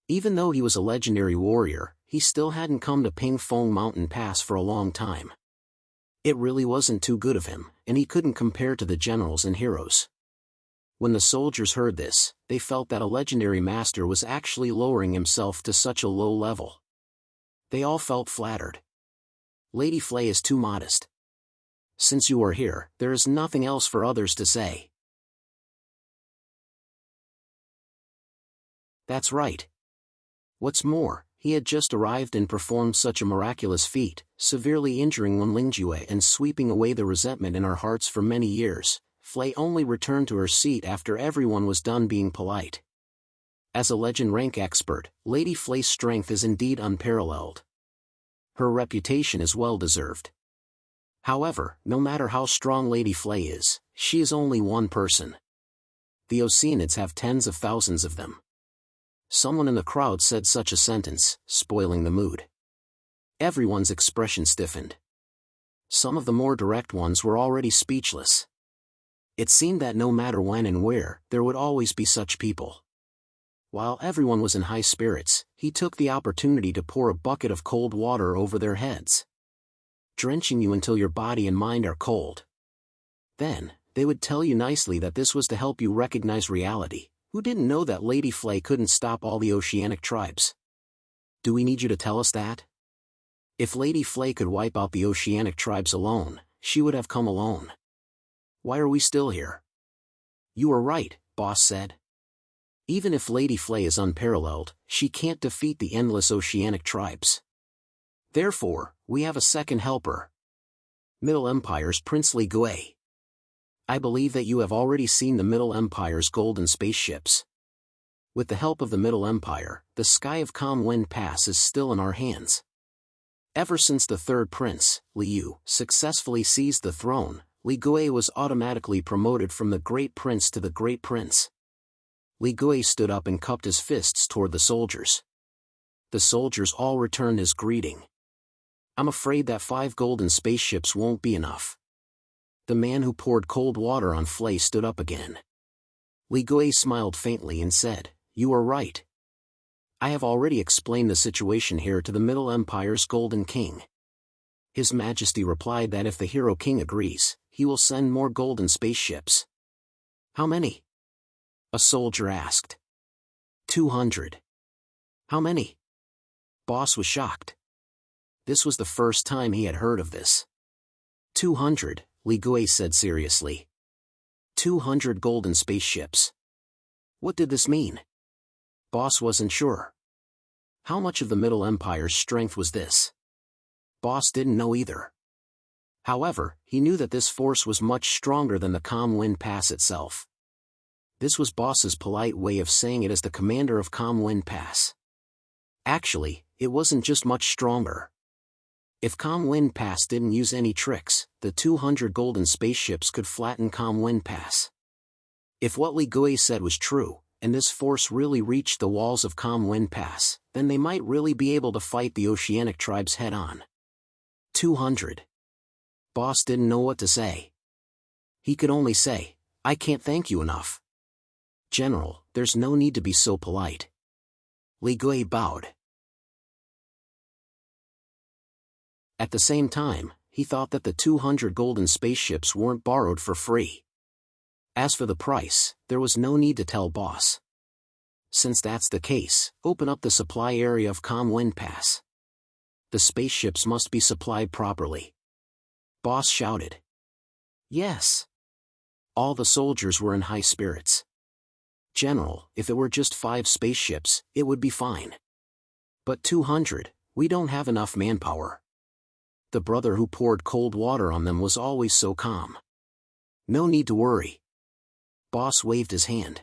Even though he was a legendary warrior, he still hadn't come to Ping Fong Mountain Pass for a long time. It really wasn't too good of him, and he couldn't compare to the generals and heroes. When the soldiers heard this, they felt that a legendary master was actually lowering himself to such a low level. They all felt flattered. Lady Flay is too modest. Since you are here, there is nothing else for others to say. That's right. What's more, he had just arrived and performed such a miraculous feat, severely injuring Wenlingjue and sweeping away the resentment in our hearts for many years. Flay only returned to her seat after everyone was done being polite. As a legend rank expert, Lady Flay's strength is indeed unparalleled. Her reputation is well deserved. However, no matter how strong Lady Flay is, she is only one person. The Oceanids have tens of thousands of them. Someone in the crowd said such a sentence, spoiling the mood. Everyone's expression stiffened. Some of the more direct ones were already speechless. It seemed that no matter when and where, there would always be such people. While everyone was in high spirits, he took the opportunity to pour a bucket of cold water over their heads, drenching you until your body and mind are cold. Then, they would tell you nicely that this was to help you recognize reality. Who didn't know that Lady Flay couldn't stop all the oceanic tribes? Do we need you to tell us that? If Lady Flay could wipe out the oceanic tribes alone, she would have come alone. Why are we still here? You are right, Boss said. Even if Lady Flay is unparalleled, she can't defeat the endless oceanic tribes. Therefore, we have a second helper. Middle Empire's princely Gui. I believe that you have already seen the Middle Empire's golden spaceships. With the help of the Middle Empire, the sky of Calm Wind Pass is still in our hands. Ever since the third prince, Liu, successfully seized the throne, Li Gui was automatically promoted from the Great Prince to the Great Prince. Li Gui stood up and cupped his fists toward the soldiers. The soldiers all returned his greeting. I'm afraid that 5 golden spaceships won't be enough. The man who poured cold water on Flay stood up again. Li Gui smiled faintly and said, "You are right. I have already explained the situation here to the Middle Empire's Golden King. His Majesty replied that if the Hero King agrees, he will send more golden spaceships." "How many?" a soldier asked. 200. How many? Boss was shocked. This was the first time he had heard of this. 200, Li Gui said seriously. 200 golden spaceships. What did this mean? Boss wasn't sure. How much of the Middle Empire's strength was this? Boss didn't know either. However, he knew that this force was much stronger than the Calm Wind Pass itself. This was Boss's polite way of saying it as the commander of Calm Wind Pass. Actually, it wasn't just much stronger. If Calm Wind Pass didn't use any tricks, the 200 golden spaceships could flatten Calm Wind Pass. If what Li Gui said was true, and this force really reached the walls of Calm Wind Pass, then they might really be able to fight the oceanic tribes head-on. 200. Boss didn't know what to say. He could only say, "I can't thank you enough." "General, there's no need to be so polite." Li Gui bowed. At the same time, he thought that the 200 golden spaceships weren't borrowed for free. As for the price, there was no need to tell Boss. Since that's the case, open up the supply area of Calm Wind Pass. The spaceships must be supplied properly. Boss shouted. Yes. All the soldiers were in high spirits. General, if it were just 5 spaceships, it would be fine. But 200, we don't have enough manpower. The brother who poured cold water on them was always so calm. No need to worry. Boss waved his hand.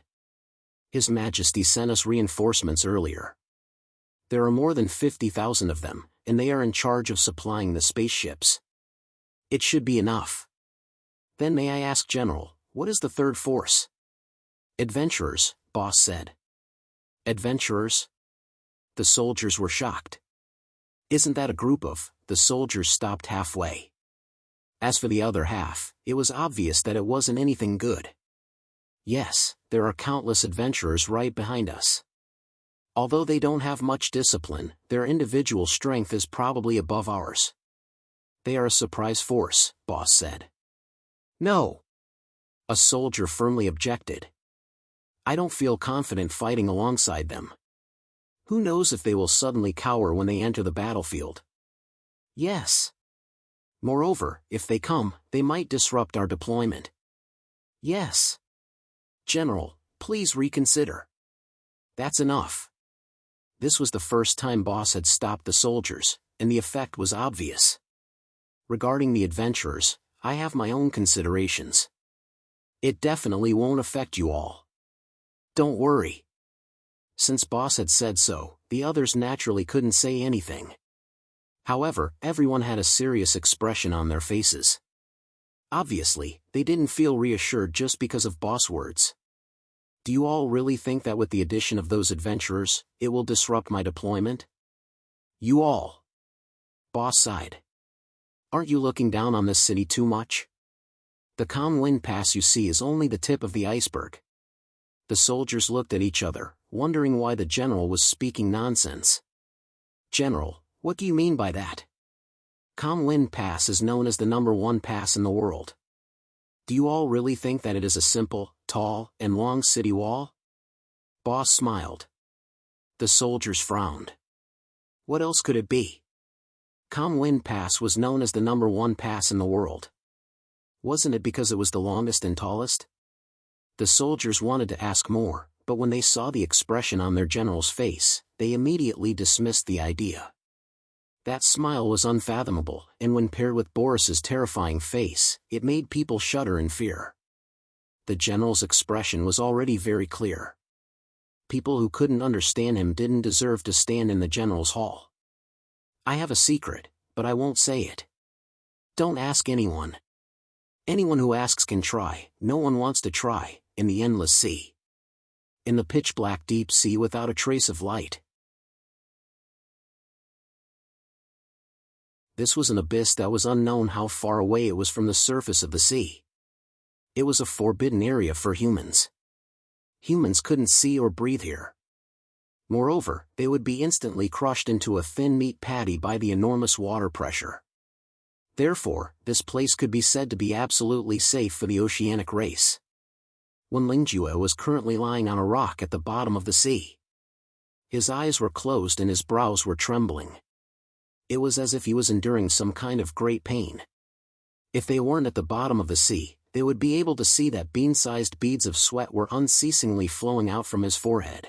His Majesty sent us reinforcements earlier. There are more than 50,000 of them, and they are in charge of supplying the spaceships. It should be enough. Then may I ask, General, what is the third force? Adventurers, Boss said. Adventurers? The soldiers were shocked. Isn't that a group of? The soldiers stopped halfway. As for the other half, it was obvious that it wasn't anything good. Yes, there are countless adventurers right behind us. Although they don't have much discipline, their individual strength is probably above ours. They are a surprise force, Boss said. No. A soldier firmly objected. I don't feel confident fighting alongside them. Who knows if they will suddenly cower when they enter the battlefield? Yes. Moreover, if they come, they might disrupt our deployment. Yes. General, please reconsider. That's enough. This was the first time Boss had stopped the soldiers, and the effect was obvious. Regarding the adventurers, I have my own considerations. It definitely won't affect you all. Don't worry. Since Boss had said so, the others naturally couldn't say anything. However, everyone had a serious expression on their faces. Obviously, they didn't feel reassured just because of Boss' words. Do you all really think that with the addition of those adventurers, it will disrupt my deployment? You all. Boss sighed. Aren't you looking down on this city too much? The calm wind pass you see is only the tip of the iceberg. The soldiers looked at each other, wondering why the general was speaking nonsense. General, what do you mean by that? Calm Wind Pass is known as the #1 pass in the world. Do you all really think that it is a simple, tall, and long city wall? Boss smiled. The soldiers frowned. What else could it be? Calm Wind Pass was known as the #1 pass in the world. Wasn't it because it was the longest and tallest? The soldiers wanted to ask more, but when they saw the expression on their general's face, they immediately dismissed the idea. That smile was unfathomable, and when paired with Boris's terrifying face, it made people shudder in fear. The general's expression was already very clear. People who couldn't understand him didn't deserve to stand in the general's hall. I have a secret, but I won't say it. Don't ask anyone. Anyone who asks can try, no one wants to try, in the endless sea. In the pitch-black deep sea without a trace of light. This was an abyss that was unknown how far away it was from the surface of the sea. It was a forbidden area for humans. Humans couldn't see or breathe here. Moreover, they would be instantly crushed into a thin meat patty by the enormous water pressure. Therefore, this place could be said to be absolutely safe for the oceanic race. Wenlingjue was currently lying on a rock at the bottom of the sea. His eyes were closed and his brows were trembling. It was as if he was enduring some kind of great pain. If they weren't at the bottom of the sea, they would be able to see that bean-sized beads of sweat were unceasingly flowing out from his forehead.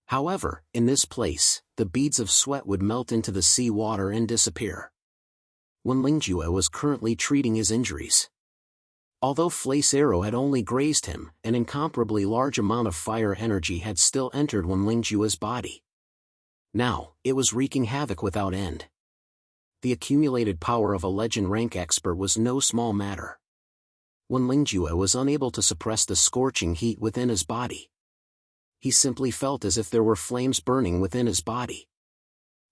However, in this place, the beads of sweat would melt into the sea water and disappear. Wenlingjue was currently treating his injuries. Although Flace Arrow had only grazed him, an incomparably large amount of fire energy had still entered Wenlingjue's body. Now, it was wreaking havoc without end. The accumulated power of a legend rank expert was no small matter. Wenlingjue was unable to suppress the scorching heat within his body. He simply felt as if there were flames burning within his body.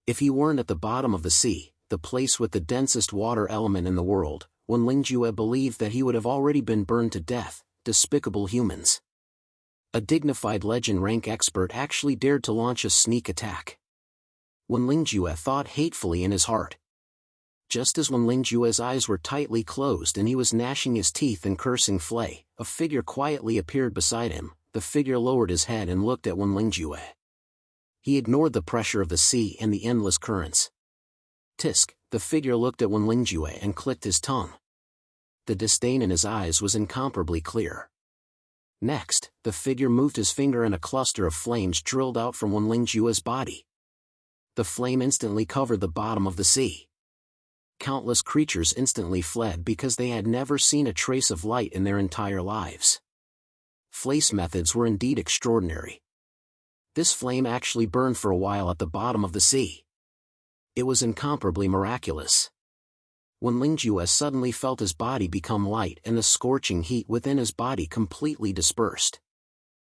If he weren't at the bottom of the sea, the place with the densest water element in the world, Wenlingjue believed that he would have already been burned to death. Despicable humans. A dignified legend rank expert actually dared to launch a sneak attack. Wenlingjue thought hatefully in his heart. Just as Wenlingjue's eyes were tightly closed and he was gnashing his teeth and cursing Flay, a figure quietly appeared beside him. The figure lowered his head and looked at Wenlingjue. He ignored the pressure of the sea and the endless currents. Tisk, the figure looked at Wenlingjue and clicked his tongue. The disdain in his eyes was incomparably clear. Next, the figure moved his finger and a cluster of flames drilled out from Wenlingjue's body. The flame instantly covered the bottom of the sea. Countless creatures instantly fled because they had never seen a trace of light in their entire lives. Flace methods were indeed extraordinary. This flame actually burned for a while at the bottom of the sea. It was incomparably miraculous. Wenlingjue suddenly felt his body become light and the scorching heat within his body completely dispersed.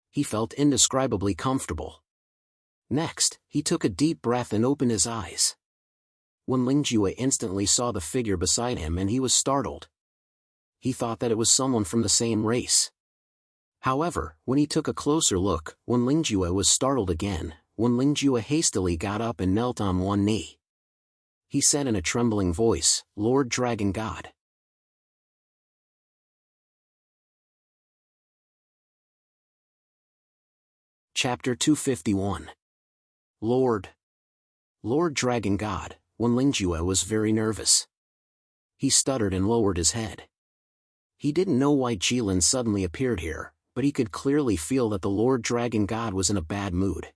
He felt indescribably comfortable. Next, he took a deep breath and opened his eyes. Wenlingjue instantly saw the figure beside him and he was startled. He thought that it was someone from the same race. However, when he took a closer look, Wenlingjue was startled again. Wenlingjue hastily got up and knelt on one knee. He said in a trembling voice, "Lord Dragon God." Chapter 251. Lord Dragon God. Wenlingjue was very nervous. He stuttered and lowered his head. He didn't know why Jilin suddenly appeared here, but he could clearly feel that the Lord Dragon God was in a bad mood.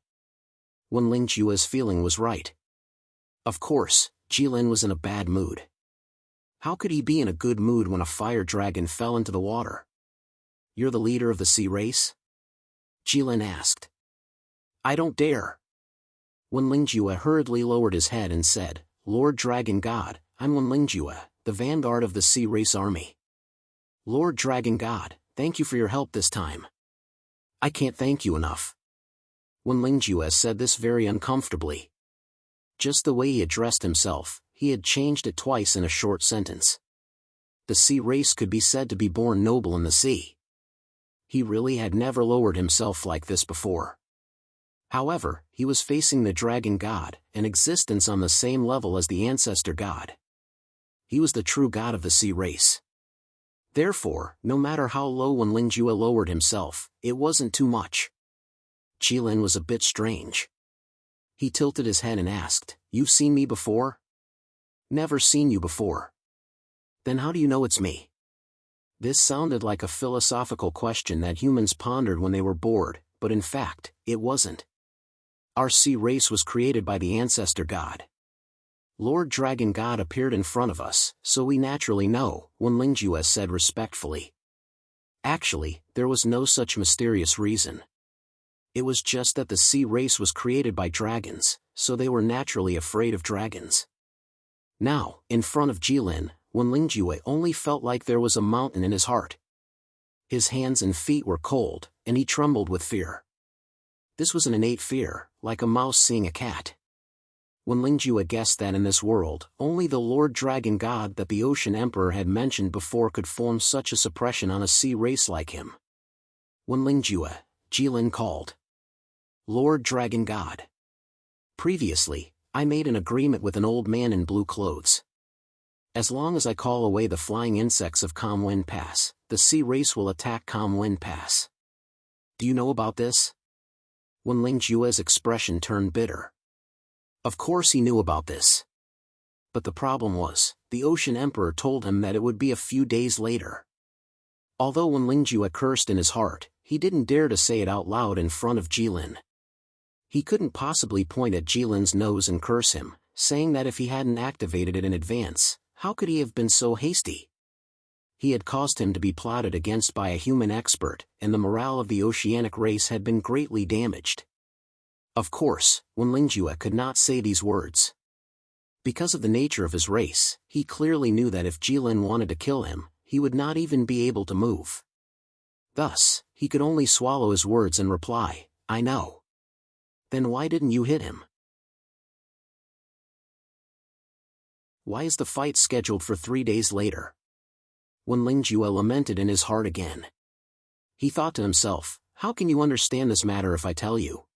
Wenlingjue's feeling was right. Of course, Jilin was in a bad mood. How could he be in a good mood when a fire dragon fell into the water? "You're the leader of the sea race?" Jilin asked. "I don't dare." Wenlingjue hurriedly lowered his head and said, "Lord Dragon God, I'm Wenlingjue, the vanguard of the sea race army." "Lord Dragon God, thank you for your help this time." "I can't thank you enough." Wenlingjue said this very uncomfortably. Just the way he addressed himself, he had changed it twice in a short sentence. The sea race could be said to be born noble in the sea. He really had never lowered himself like this before. However, he was facing the Dragon God, an existence on the same level as the Ancestor God. He was the true god of the sea race. Therefore, no matter how low Wenlingjue lowered himself, it wasn't too much. Jilin was a bit strange. He tilted his head and asked, "You've seen me before?" "Never seen you before." "Then how do you know it's me?" This sounded like a philosophical question that humans pondered when they were bored, but in fact, it wasn't. Our sea race was created by the Ancestor God. Lord Dragon God appeared in front of us, so we naturally know, Wenlingjue said respectfully. Actually, there was no such mysterious reason. It was just that the sea race was created by dragons, so they were naturally afraid of dragons. Now, in front of Jilin, Wenlingjue only felt like there was a mountain in his heart. His hands and feet were cold, and he trembled with fear. This was an innate fear, like a mouse seeing a cat. Wenlingjue guessed that in this world, only the Lord Dragon God that the Ocean Emperor had mentioned before could form such a suppression on a sea race like him. "Wenlingjue," Jilin called. "Lord Dragon God. Previously, I made an agreement with an old man in blue clothes. As long as I call away the flying insects of Calm Wind Pass, the sea race will attack Calm Wind Pass. Do you know about this?" Wenlingjue's expression turned bitter. Of course he knew about this. But the problem was, the Ocean Emperor told him that it would be a few days later. Although Wenlingjue cursed in his heart, he didn't dare to say it out loud in front of Jilin. He couldn't possibly point at Jilin's nose and curse him, saying that if he hadn't activated it in advance, how could he have been so hasty? He had caused him to be plotted against by a human expert, and the morale of the oceanic race had been greatly damaged. Of course, Wenlingjue could not say these words. Because of the nature of his race, he clearly knew that if Jilin wanted to kill him, he would not even be able to move. Thus, he could only swallow his words and reply, "I know." "Then why didn't you hit him? Why is the fight scheduled for 3 days later?" Wenlingjue lamented in his heart again. He thought to himself, how can you understand this matter if I tell you?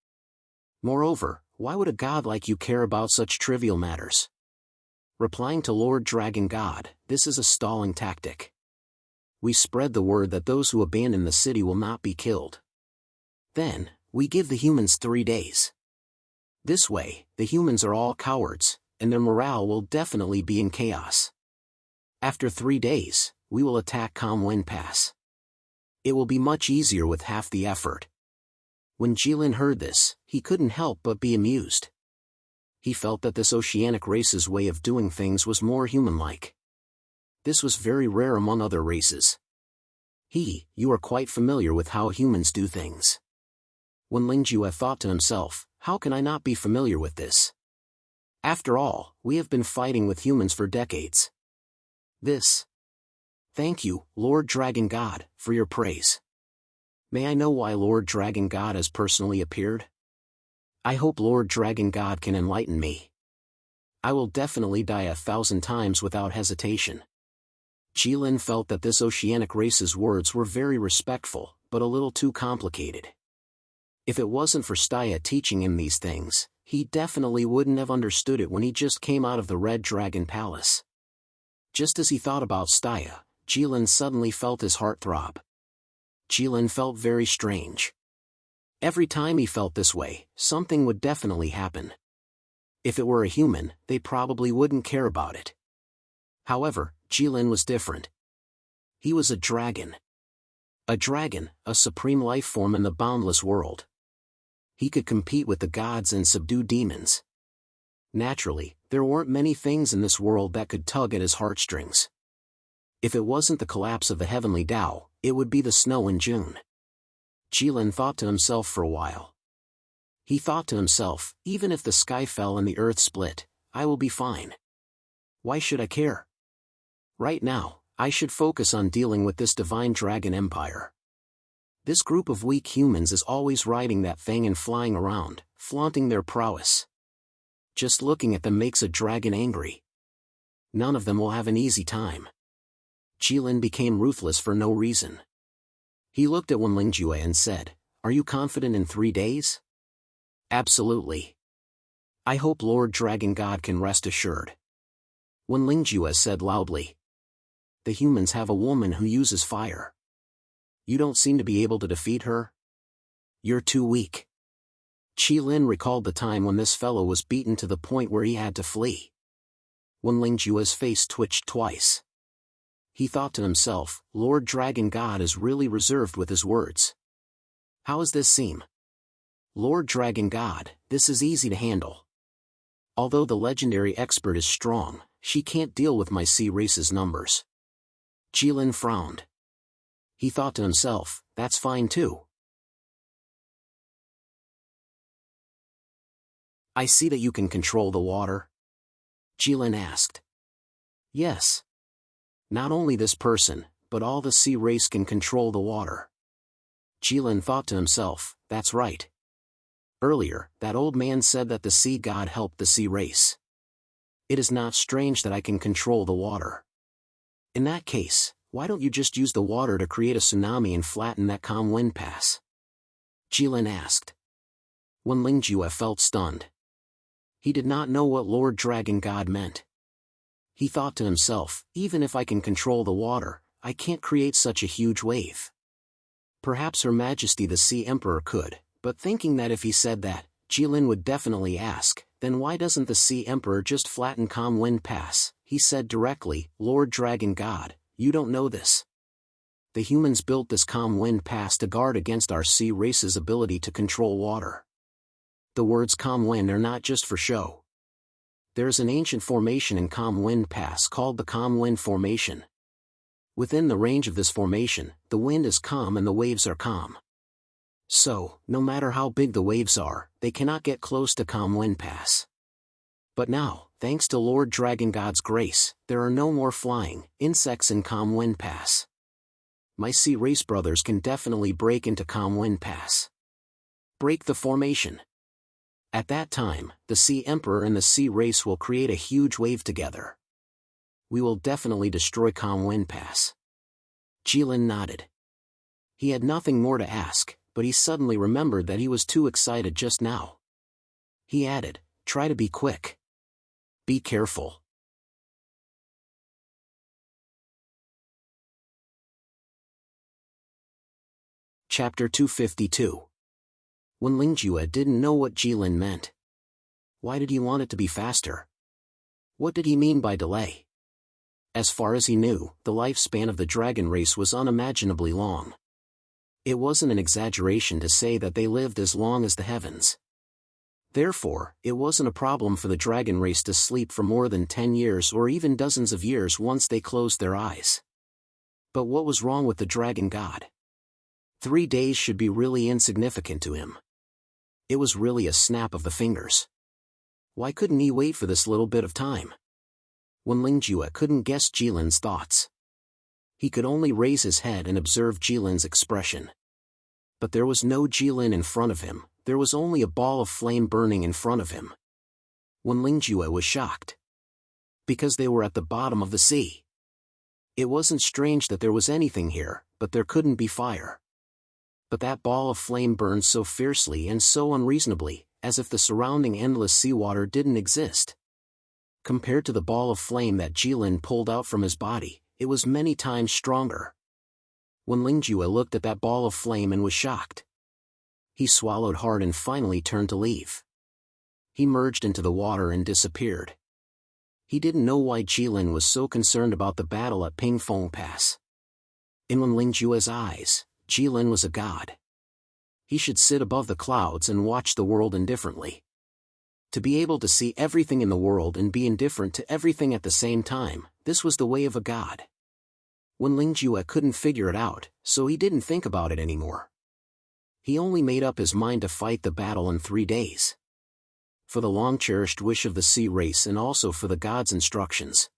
Moreover, why would a god like you care about such trivial matters? Replying to Lord Dragon God, this is a stalling tactic. We spread the word that those who abandon the city will not be killed. Then, we give the humans 3 days. This way, the humans are all cowards, and their morale will definitely be in chaos. After 3 days, we will attack Calm Wind Pass. It will be much easier with half the effort. When Jilin heard this, he couldn't help but be amused. He felt that this oceanic race's way of doing things was more human-like. This was very rare among other races. You are quite familiar with how humans do things. When Lingjue thought to himself, how can I not be familiar with this? After all, we have been fighting with humans for decades. Thank you, Lord Dragon God, for your praise. May I know why Lord Dragon God has personally appeared? I hope Lord Dragon God can enlighten me. I will definitely die 1,000 times without hesitation. Jilin felt that this oceanic race's words were very respectful, but a little too complicated. If it wasn't for Staya teaching him these things, he definitely wouldn't have understood it when he just came out of the Red Dragon Palace. Just as he thought about Staya, Jilin suddenly felt his heart throb. Jilin felt very strange. Every time he felt this way, something would definitely happen. If it were a human, they probably wouldn't care about it. However, Jilin was different. He was a dragon. A dragon, a supreme life form in the boundless world. He could compete with the gods and subdue demons. Naturally, there weren't many things in this world that could tug at his heartstrings. If it wasn't the collapse of the heavenly Tao, it would be the snow in June. Jilin thought to himself for a while. He thought to himself, even if the sky fell and the earth split, I will be fine. Why should I care? Right now, I should focus on dealing with this divine dragon empire. This group of weak humans is always riding that thing and flying around, flaunting their prowess. Just looking at them makes a dragon angry. None of them will have an easy time. Jilin became ruthless for no reason. He looked at Wen Lingjue and said, "Are you confident in 3 days?" "Absolutely. I hope Lord Dragon God can rest assured." Wen Lingjue said loudly. "The humans have a woman who uses fire. You don't seem to be able to defeat her? You're too weak." Jilin recalled the time when this fellow was beaten to the point where he had to flee. Wen Lingjue's face twitched twice. He thought to himself, Lord Dragon God is really reserved with his words. How does this seem? Lord Dragon God, this is easy to handle. Although the legendary expert is strong, she can't deal with my sea race's numbers. Jilin frowned. He thought to himself, that's fine too. I see that you can control the water. Jilin asked. Yes. Not only this person, but all the sea race can control the water. Jilin thought to himself, that's right. Earlier, that old man said that the sea god helped the sea race. It is not strange that I can control the water. In that case, why don't you just use the water to create a tsunami and flatten that calm wind pass? Jilin asked. Wen Lingjue felt stunned. He did not know what Lord Dragon God meant. He thought to himself, even if I can control the water, I can't create such a huge wave. Perhaps Her Majesty the Sea Emperor could, but thinking that if he said that, Jilin would definitely ask, then why doesn't the Sea Emperor just flatten Calm Wind Pass? He said directly, Lord Dragon God, you don't know this. The humans built this Calm Wind Pass to guard against our sea race's ability to control water. The words Calm Wind are not just for show. There is an ancient formation in Calm Wind Pass called the Calm Wind Formation. Within the range of this formation, the wind is calm and the waves are calm. So, no matter how big the waves are, they cannot get close to Calm Wind Pass. But now, thanks to Lord Dragon God's grace, there are no more flying insects in Calm Wind Pass. My sea race brothers can definitely break into Calm Wind Pass. Break the formation. At that time, the Sea Emperor and the sea race will create a huge wave together. We will definitely destroy Calm Wind Pass. Jilin nodded. He had nothing more to ask, but he suddenly remembered that he was too excited just now. He added, try to be quick. Be careful. Chapter 252. Wen Lingjue didn't know what Jilin meant. Why did he want it to be faster? What did he mean by delay? As far as he knew, the lifespan of the dragon race was unimaginably long. It wasn't an exaggeration to say that they lived as long as the heavens. Therefore, it wasn't a problem for the dragon race to sleep for more than 10 years or even dozens of years once they closed their eyes. But what was wrong with the dragon god? 3 days should be really insignificant to him. It was really a snap of the fingers. Why couldn't he wait for this little bit of time? When Lingjue couldn't guess Jilin's thoughts. He could only raise his head and observe Jilin's expression. But there was no Jilin in front of him, there was only a ball of flame burning in front of him. When Lingjue was shocked. Because they were at the bottom of the sea. It wasn't strange that there was anything here, but there couldn't be fire. But that ball of flame burned so fiercely and so unreasonably, as if the surrounding endless seawater didn't exist. Compared to the ball of flame that Jilin pulled out from his body, it was many times stronger. When Lingjue looked at that ball of flame and was shocked. He swallowed hard and finally turned to leave. He merged into the water and disappeared. He didn't know why Jilin was so concerned about the battle at Pingfeng Pass. In Wen Lingjue's eyes, Jilin was a god. He should sit above the clouds and watch the world indifferently. To be able to see everything in the world and be indifferent to everything at the same time, this was the way of a god. Wen Lingjue couldn't figure it out, so he didn't think about it anymore. He only made up his mind to fight the battle in 3 days. For the long-cherished wish of the sea race and also for the god's instructions.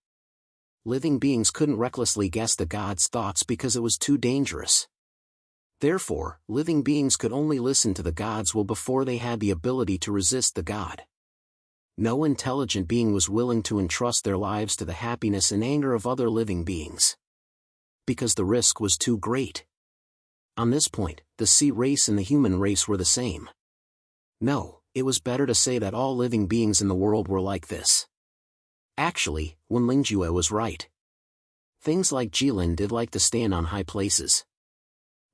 Living beings couldn't recklessly guess the god's thoughts because it was too dangerous. Therefore, living beings could only listen to the god's will before they had the ability to resist the god. No intelligent being was willing to entrust their lives to the happiness and anger of other living beings. Because the risk was too great. On this point, the sea race and the human race were the same. No, it was better to say that all living beings in the world were like this. Actually, Wen Lingjue was right. Things like Jilin did like to stand on high places.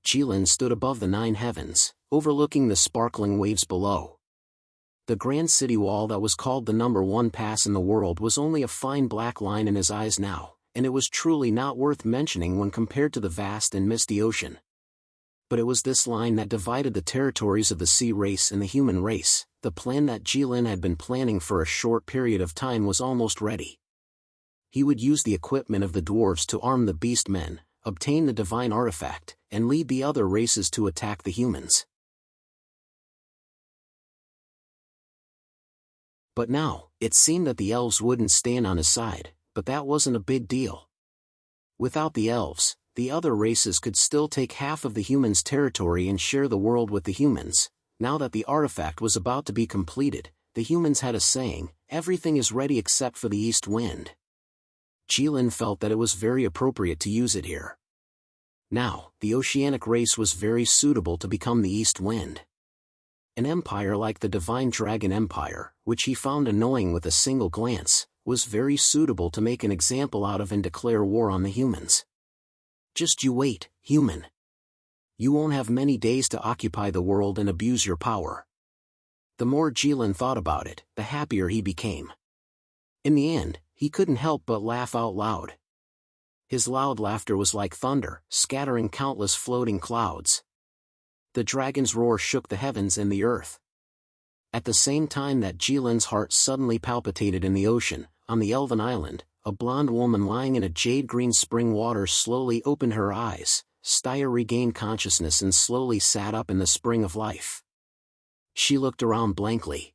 Jilin stood above the 9 heavens, overlooking the sparkling waves below. The grand city wall that was called the #1 pass in the world was only a fine black line in his eyes now, and it was truly not worth mentioning when compared to the vast and misty ocean. But it was this line that divided the territories of the sea race and the human race. The plan that Jilin had been planning for a short period of time was almost ready. He would use the equipment of the dwarves to arm the beast men, obtain the divine artifact, and lead the other races to attack the humans. But now, it seemed that the elves wouldn't stand on his side, but that wasn't a big deal. Without the elves, the other races could still take half of the humans' territory and share the world with the humans. Now that the artifact was about to be completed, the humans had a saying, everything is ready except for the east wind. Jilin felt that it was very appropriate to use it here. Now, the oceanic race was very suitable to become the east wind. An empire like the Divine Dragon Empire, which he found annoying with a single glance, was very suitable to make an example out of and declare war on the humans. Just you wait, human. You won't have many days to occupy the world and abuse your power. The more Jilin thought about it, the happier he became. In the end, he couldn't help but laugh out loud. His loud laughter was like thunder, scattering countless floating clouds. The dragon's roar shook the heavens and the earth. At the same time that Jilin's heart suddenly palpitated in the ocean, on the elven island, a blonde woman lying in a jade-green spring water slowly opened her eyes. Staya regained consciousness and slowly sat up in the spring of life. She looked around blankly.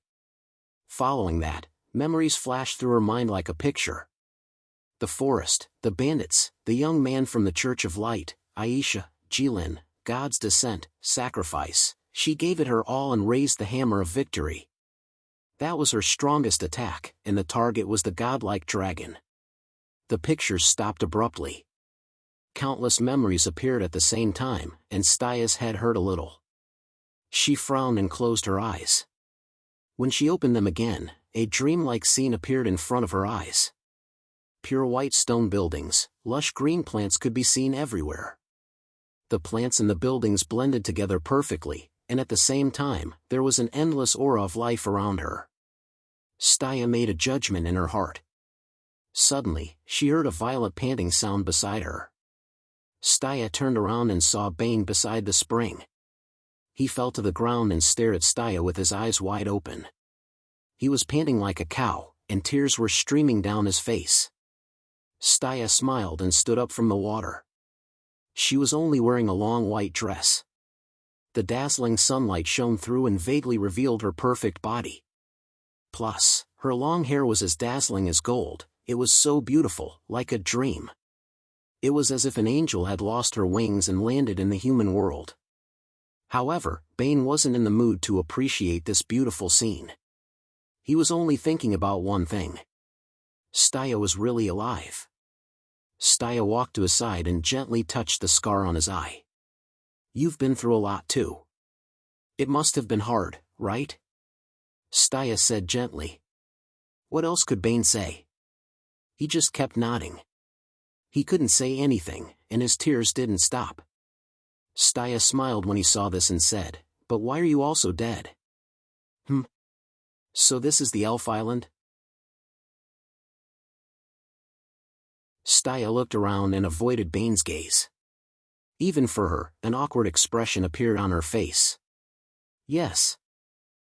Following that, memories flashed through her mind like a picture. The forest, the bandits, the young man from the Church of Light, Aisha, Jilin, God's descent, sacrifice. She gave it her all and raised the hammer of victory. That was her strongest attack, and the target was the godlike dragon. The pictures stopped abruptly. Countless memories appeared at the same time, and Staya's head hurt a little. She frowned and closed her eyes. When she opened them again, a dreamlike scene appeared in front of her eyes. Pure white stone buildings, lush green plants could be seen everywhere. The plants and the buildings blended together perfectly, and at the same time, there was an endless aura of life around her. Staya made a judgment in her heart. Suddenly, she heard a violent panting sound beside her. Staya turned around and saw Bane beside the spring. He fell to the ground and stared at Staya with his eyes wide open. He was panting like a cow, and tears were streaming down his face. Staya smiled and stood up from the water. She was only wearing a long white dress. The dazzling sunlight shone through and vaguely revealed her perfect body. Plus, her long hair was as dazzling as gold. It was so beautiful, like a dream. It was as if an angel had lost her wings and landed in the human world. However, Bane wasn't in the mood to appreciate this beautiful scene. He was only thinking about one thing. Staya was really alive. Staya walked to his side and gently touched the scar on his eye. "You've been through a lot too. It must have been hard, right?" Staya said gently. What else could Bane say? He just kept nodding. He couldn't say anything, and his tears didn't stop. Staya smiled when he saw this and said, "But why are you also dead?" So this is the Elf Island?" Staya looked around and avoided Bane's gaze. Even for her, an awkward expression appeared on her face. "Yes,"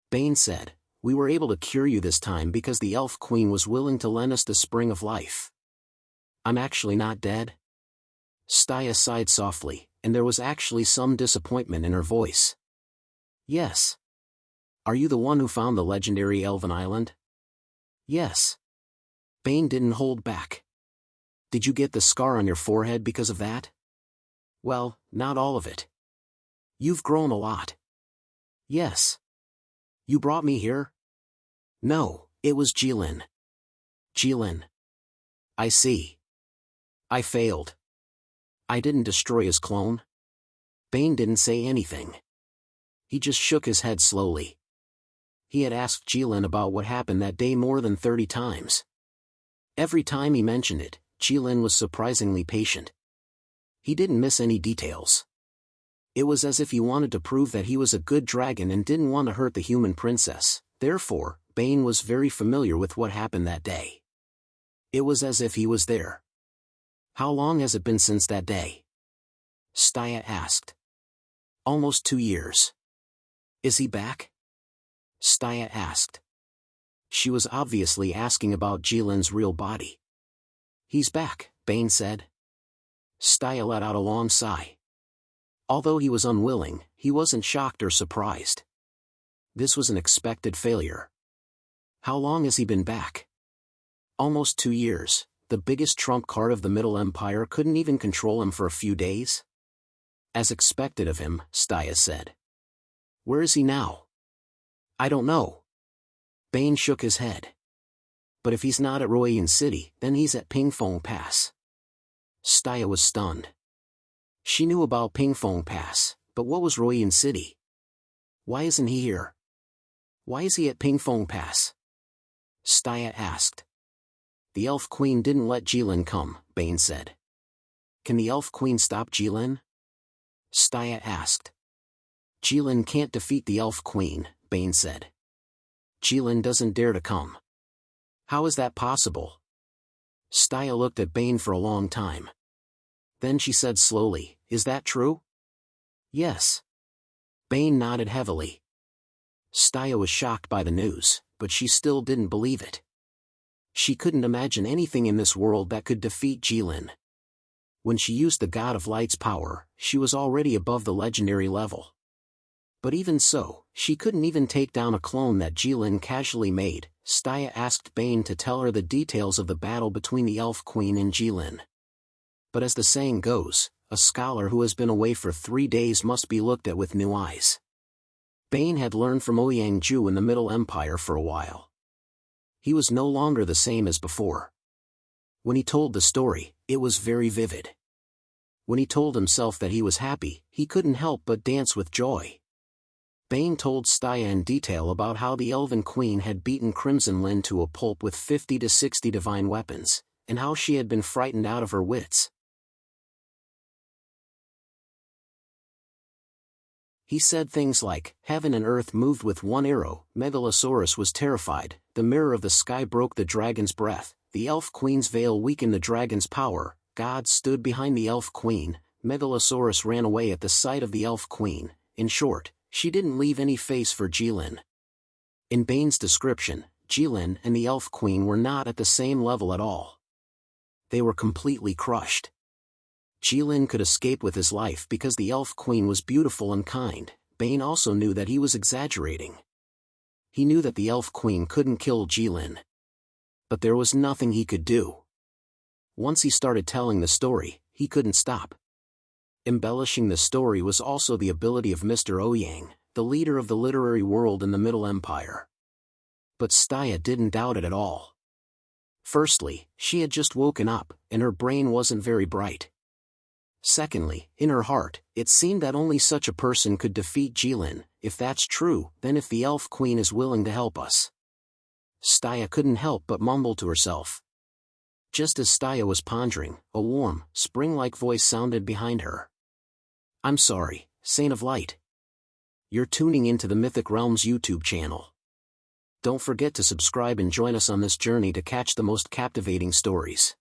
Bane said, "we were able to cure you this time because the Elf Queen was willing to lend us the Spring of Life. I'm actually not dead?" Staya sighed softly, and there was actually some disappointment in her voice. "Yes." "Are you the one who found the legendary Elven Island?" "Yes." Bane didn't hold back. "Did you get the scar on your forehead because of that?" "Well, not all of it. You've grown a lot." "Yes." "You brought me here?" "No, it was Jilin." "Jilin. I see. I failed. I didn't destroy his clone." Bane didn't say anything. He just shook his head slowly. He had asked Jilin about what happened that day more than 30 times. Every time he mentioned it, Jilin was surprisingly patient. He didn't miss any details. It was as if he wanted to prove that he was a good dragon and didn't want to hurt the human princess. Therefore, Bane was very familiar with what happened that day. It was as if he was there. "How long has it been since that day?" Staya asked. "Almost 2 years." "Is he back?" Staya asked. She was obviously asking about Jilin's real body. "He's back," Bane said. Staya let out a long sigh. Although he was unwilling, he wasn't shocked or surprised. This was an expected failure. "How long has he been back?" "Almost 2 years. The biggest trump card of the Middle Empire couldn't even control him for a few days." "As expected of him," Staya said. "Where is he now?" "I don't know." Bane shook his head. "But if he's not at Ruoyin City, then he's at Pingfeng Pass." Staya was stunned. She knew about Pingfeng Pass, but what was Ruoyin City? "Why isn't he here? Why is he at Pingfeng Pass?" Staya asked. "The Elf Queen didn't let Jilin come," Bane said. "Can the Elf Queen stop Jilin?" Staya asked. "Jilin can't defeat the Elf Queen," Bane said. "Jilin doesn't dare to come." "How is that possible?" Staya looked at Bane for a long time. Then she said slowly, "Is that true?" "Yes." Bane nodded heavily. Staya was shocked by the news, but she still didn't believe it. She couldn't imagine anything in this world that could defeat Jilin. When she used the God of Light's power, she was already above the legendary level. But even so, she couldn't even take down a clone that Jilin casually made. Staya asked Bane to tell her the details of the battle between the Elf Queen and Jilin. But as the saying goes, a scholar who has been away for 3 days must be looked at with new eyes. Bane had learned from Ouyang Ju in the Middle Empire for a while. He was no longer the same as before. When he told the story, it was very vivid. When he told himself that he was happy, he couldn't help but dance with joy. Bane told Staya in detail about how the Elven Queen had beaten Crimson Lyn to a pulp with 50 to 60 divine weapons, and how she had been frightened out of her wits. He said things like, "Heaven and earth moved with one arrow." Megalosaurus was terrified. "The mirror of the sky broke the dragon's breath." The elf queen's veil weakened the dragon's power. God stood behind the elf queen. Megalosaurus ran away at the sight of the elf queen. In short, she didn't leave any face for Jilin. In Bane's description, Jilin and the elf queen were not at the same level at all. They were completely crushed. Jilin could escape with his life because the elf queen was beautiful and kind. Bane also knew that he was exaggerating. He knew that the elf queen couldn't kill Jilin. But there was nothing he could do. Once he started telling the story, he couldn't stop. Embellishing the story was also the ability of Mr. Ouyang, the leader of the literary world in the Middle Empire. But Staya didn't doubt it at all. Firstly, she had just woken up, and her brain wasn't very bright. Secondly, in her heart, it seemed that only such a person could defeat Jilin. If that's true, then if the elf queen is willing to help us. Staya couldn't help but mumble to herself. Just as Staya was pondering, a warm, spring-like voice sounded behind her. "I'm sorry, Saint of Light. You're tuning into the Mythic Realms YouTube channel. Don't forget to subscribe and join us on this journey to catch the most captivating stories."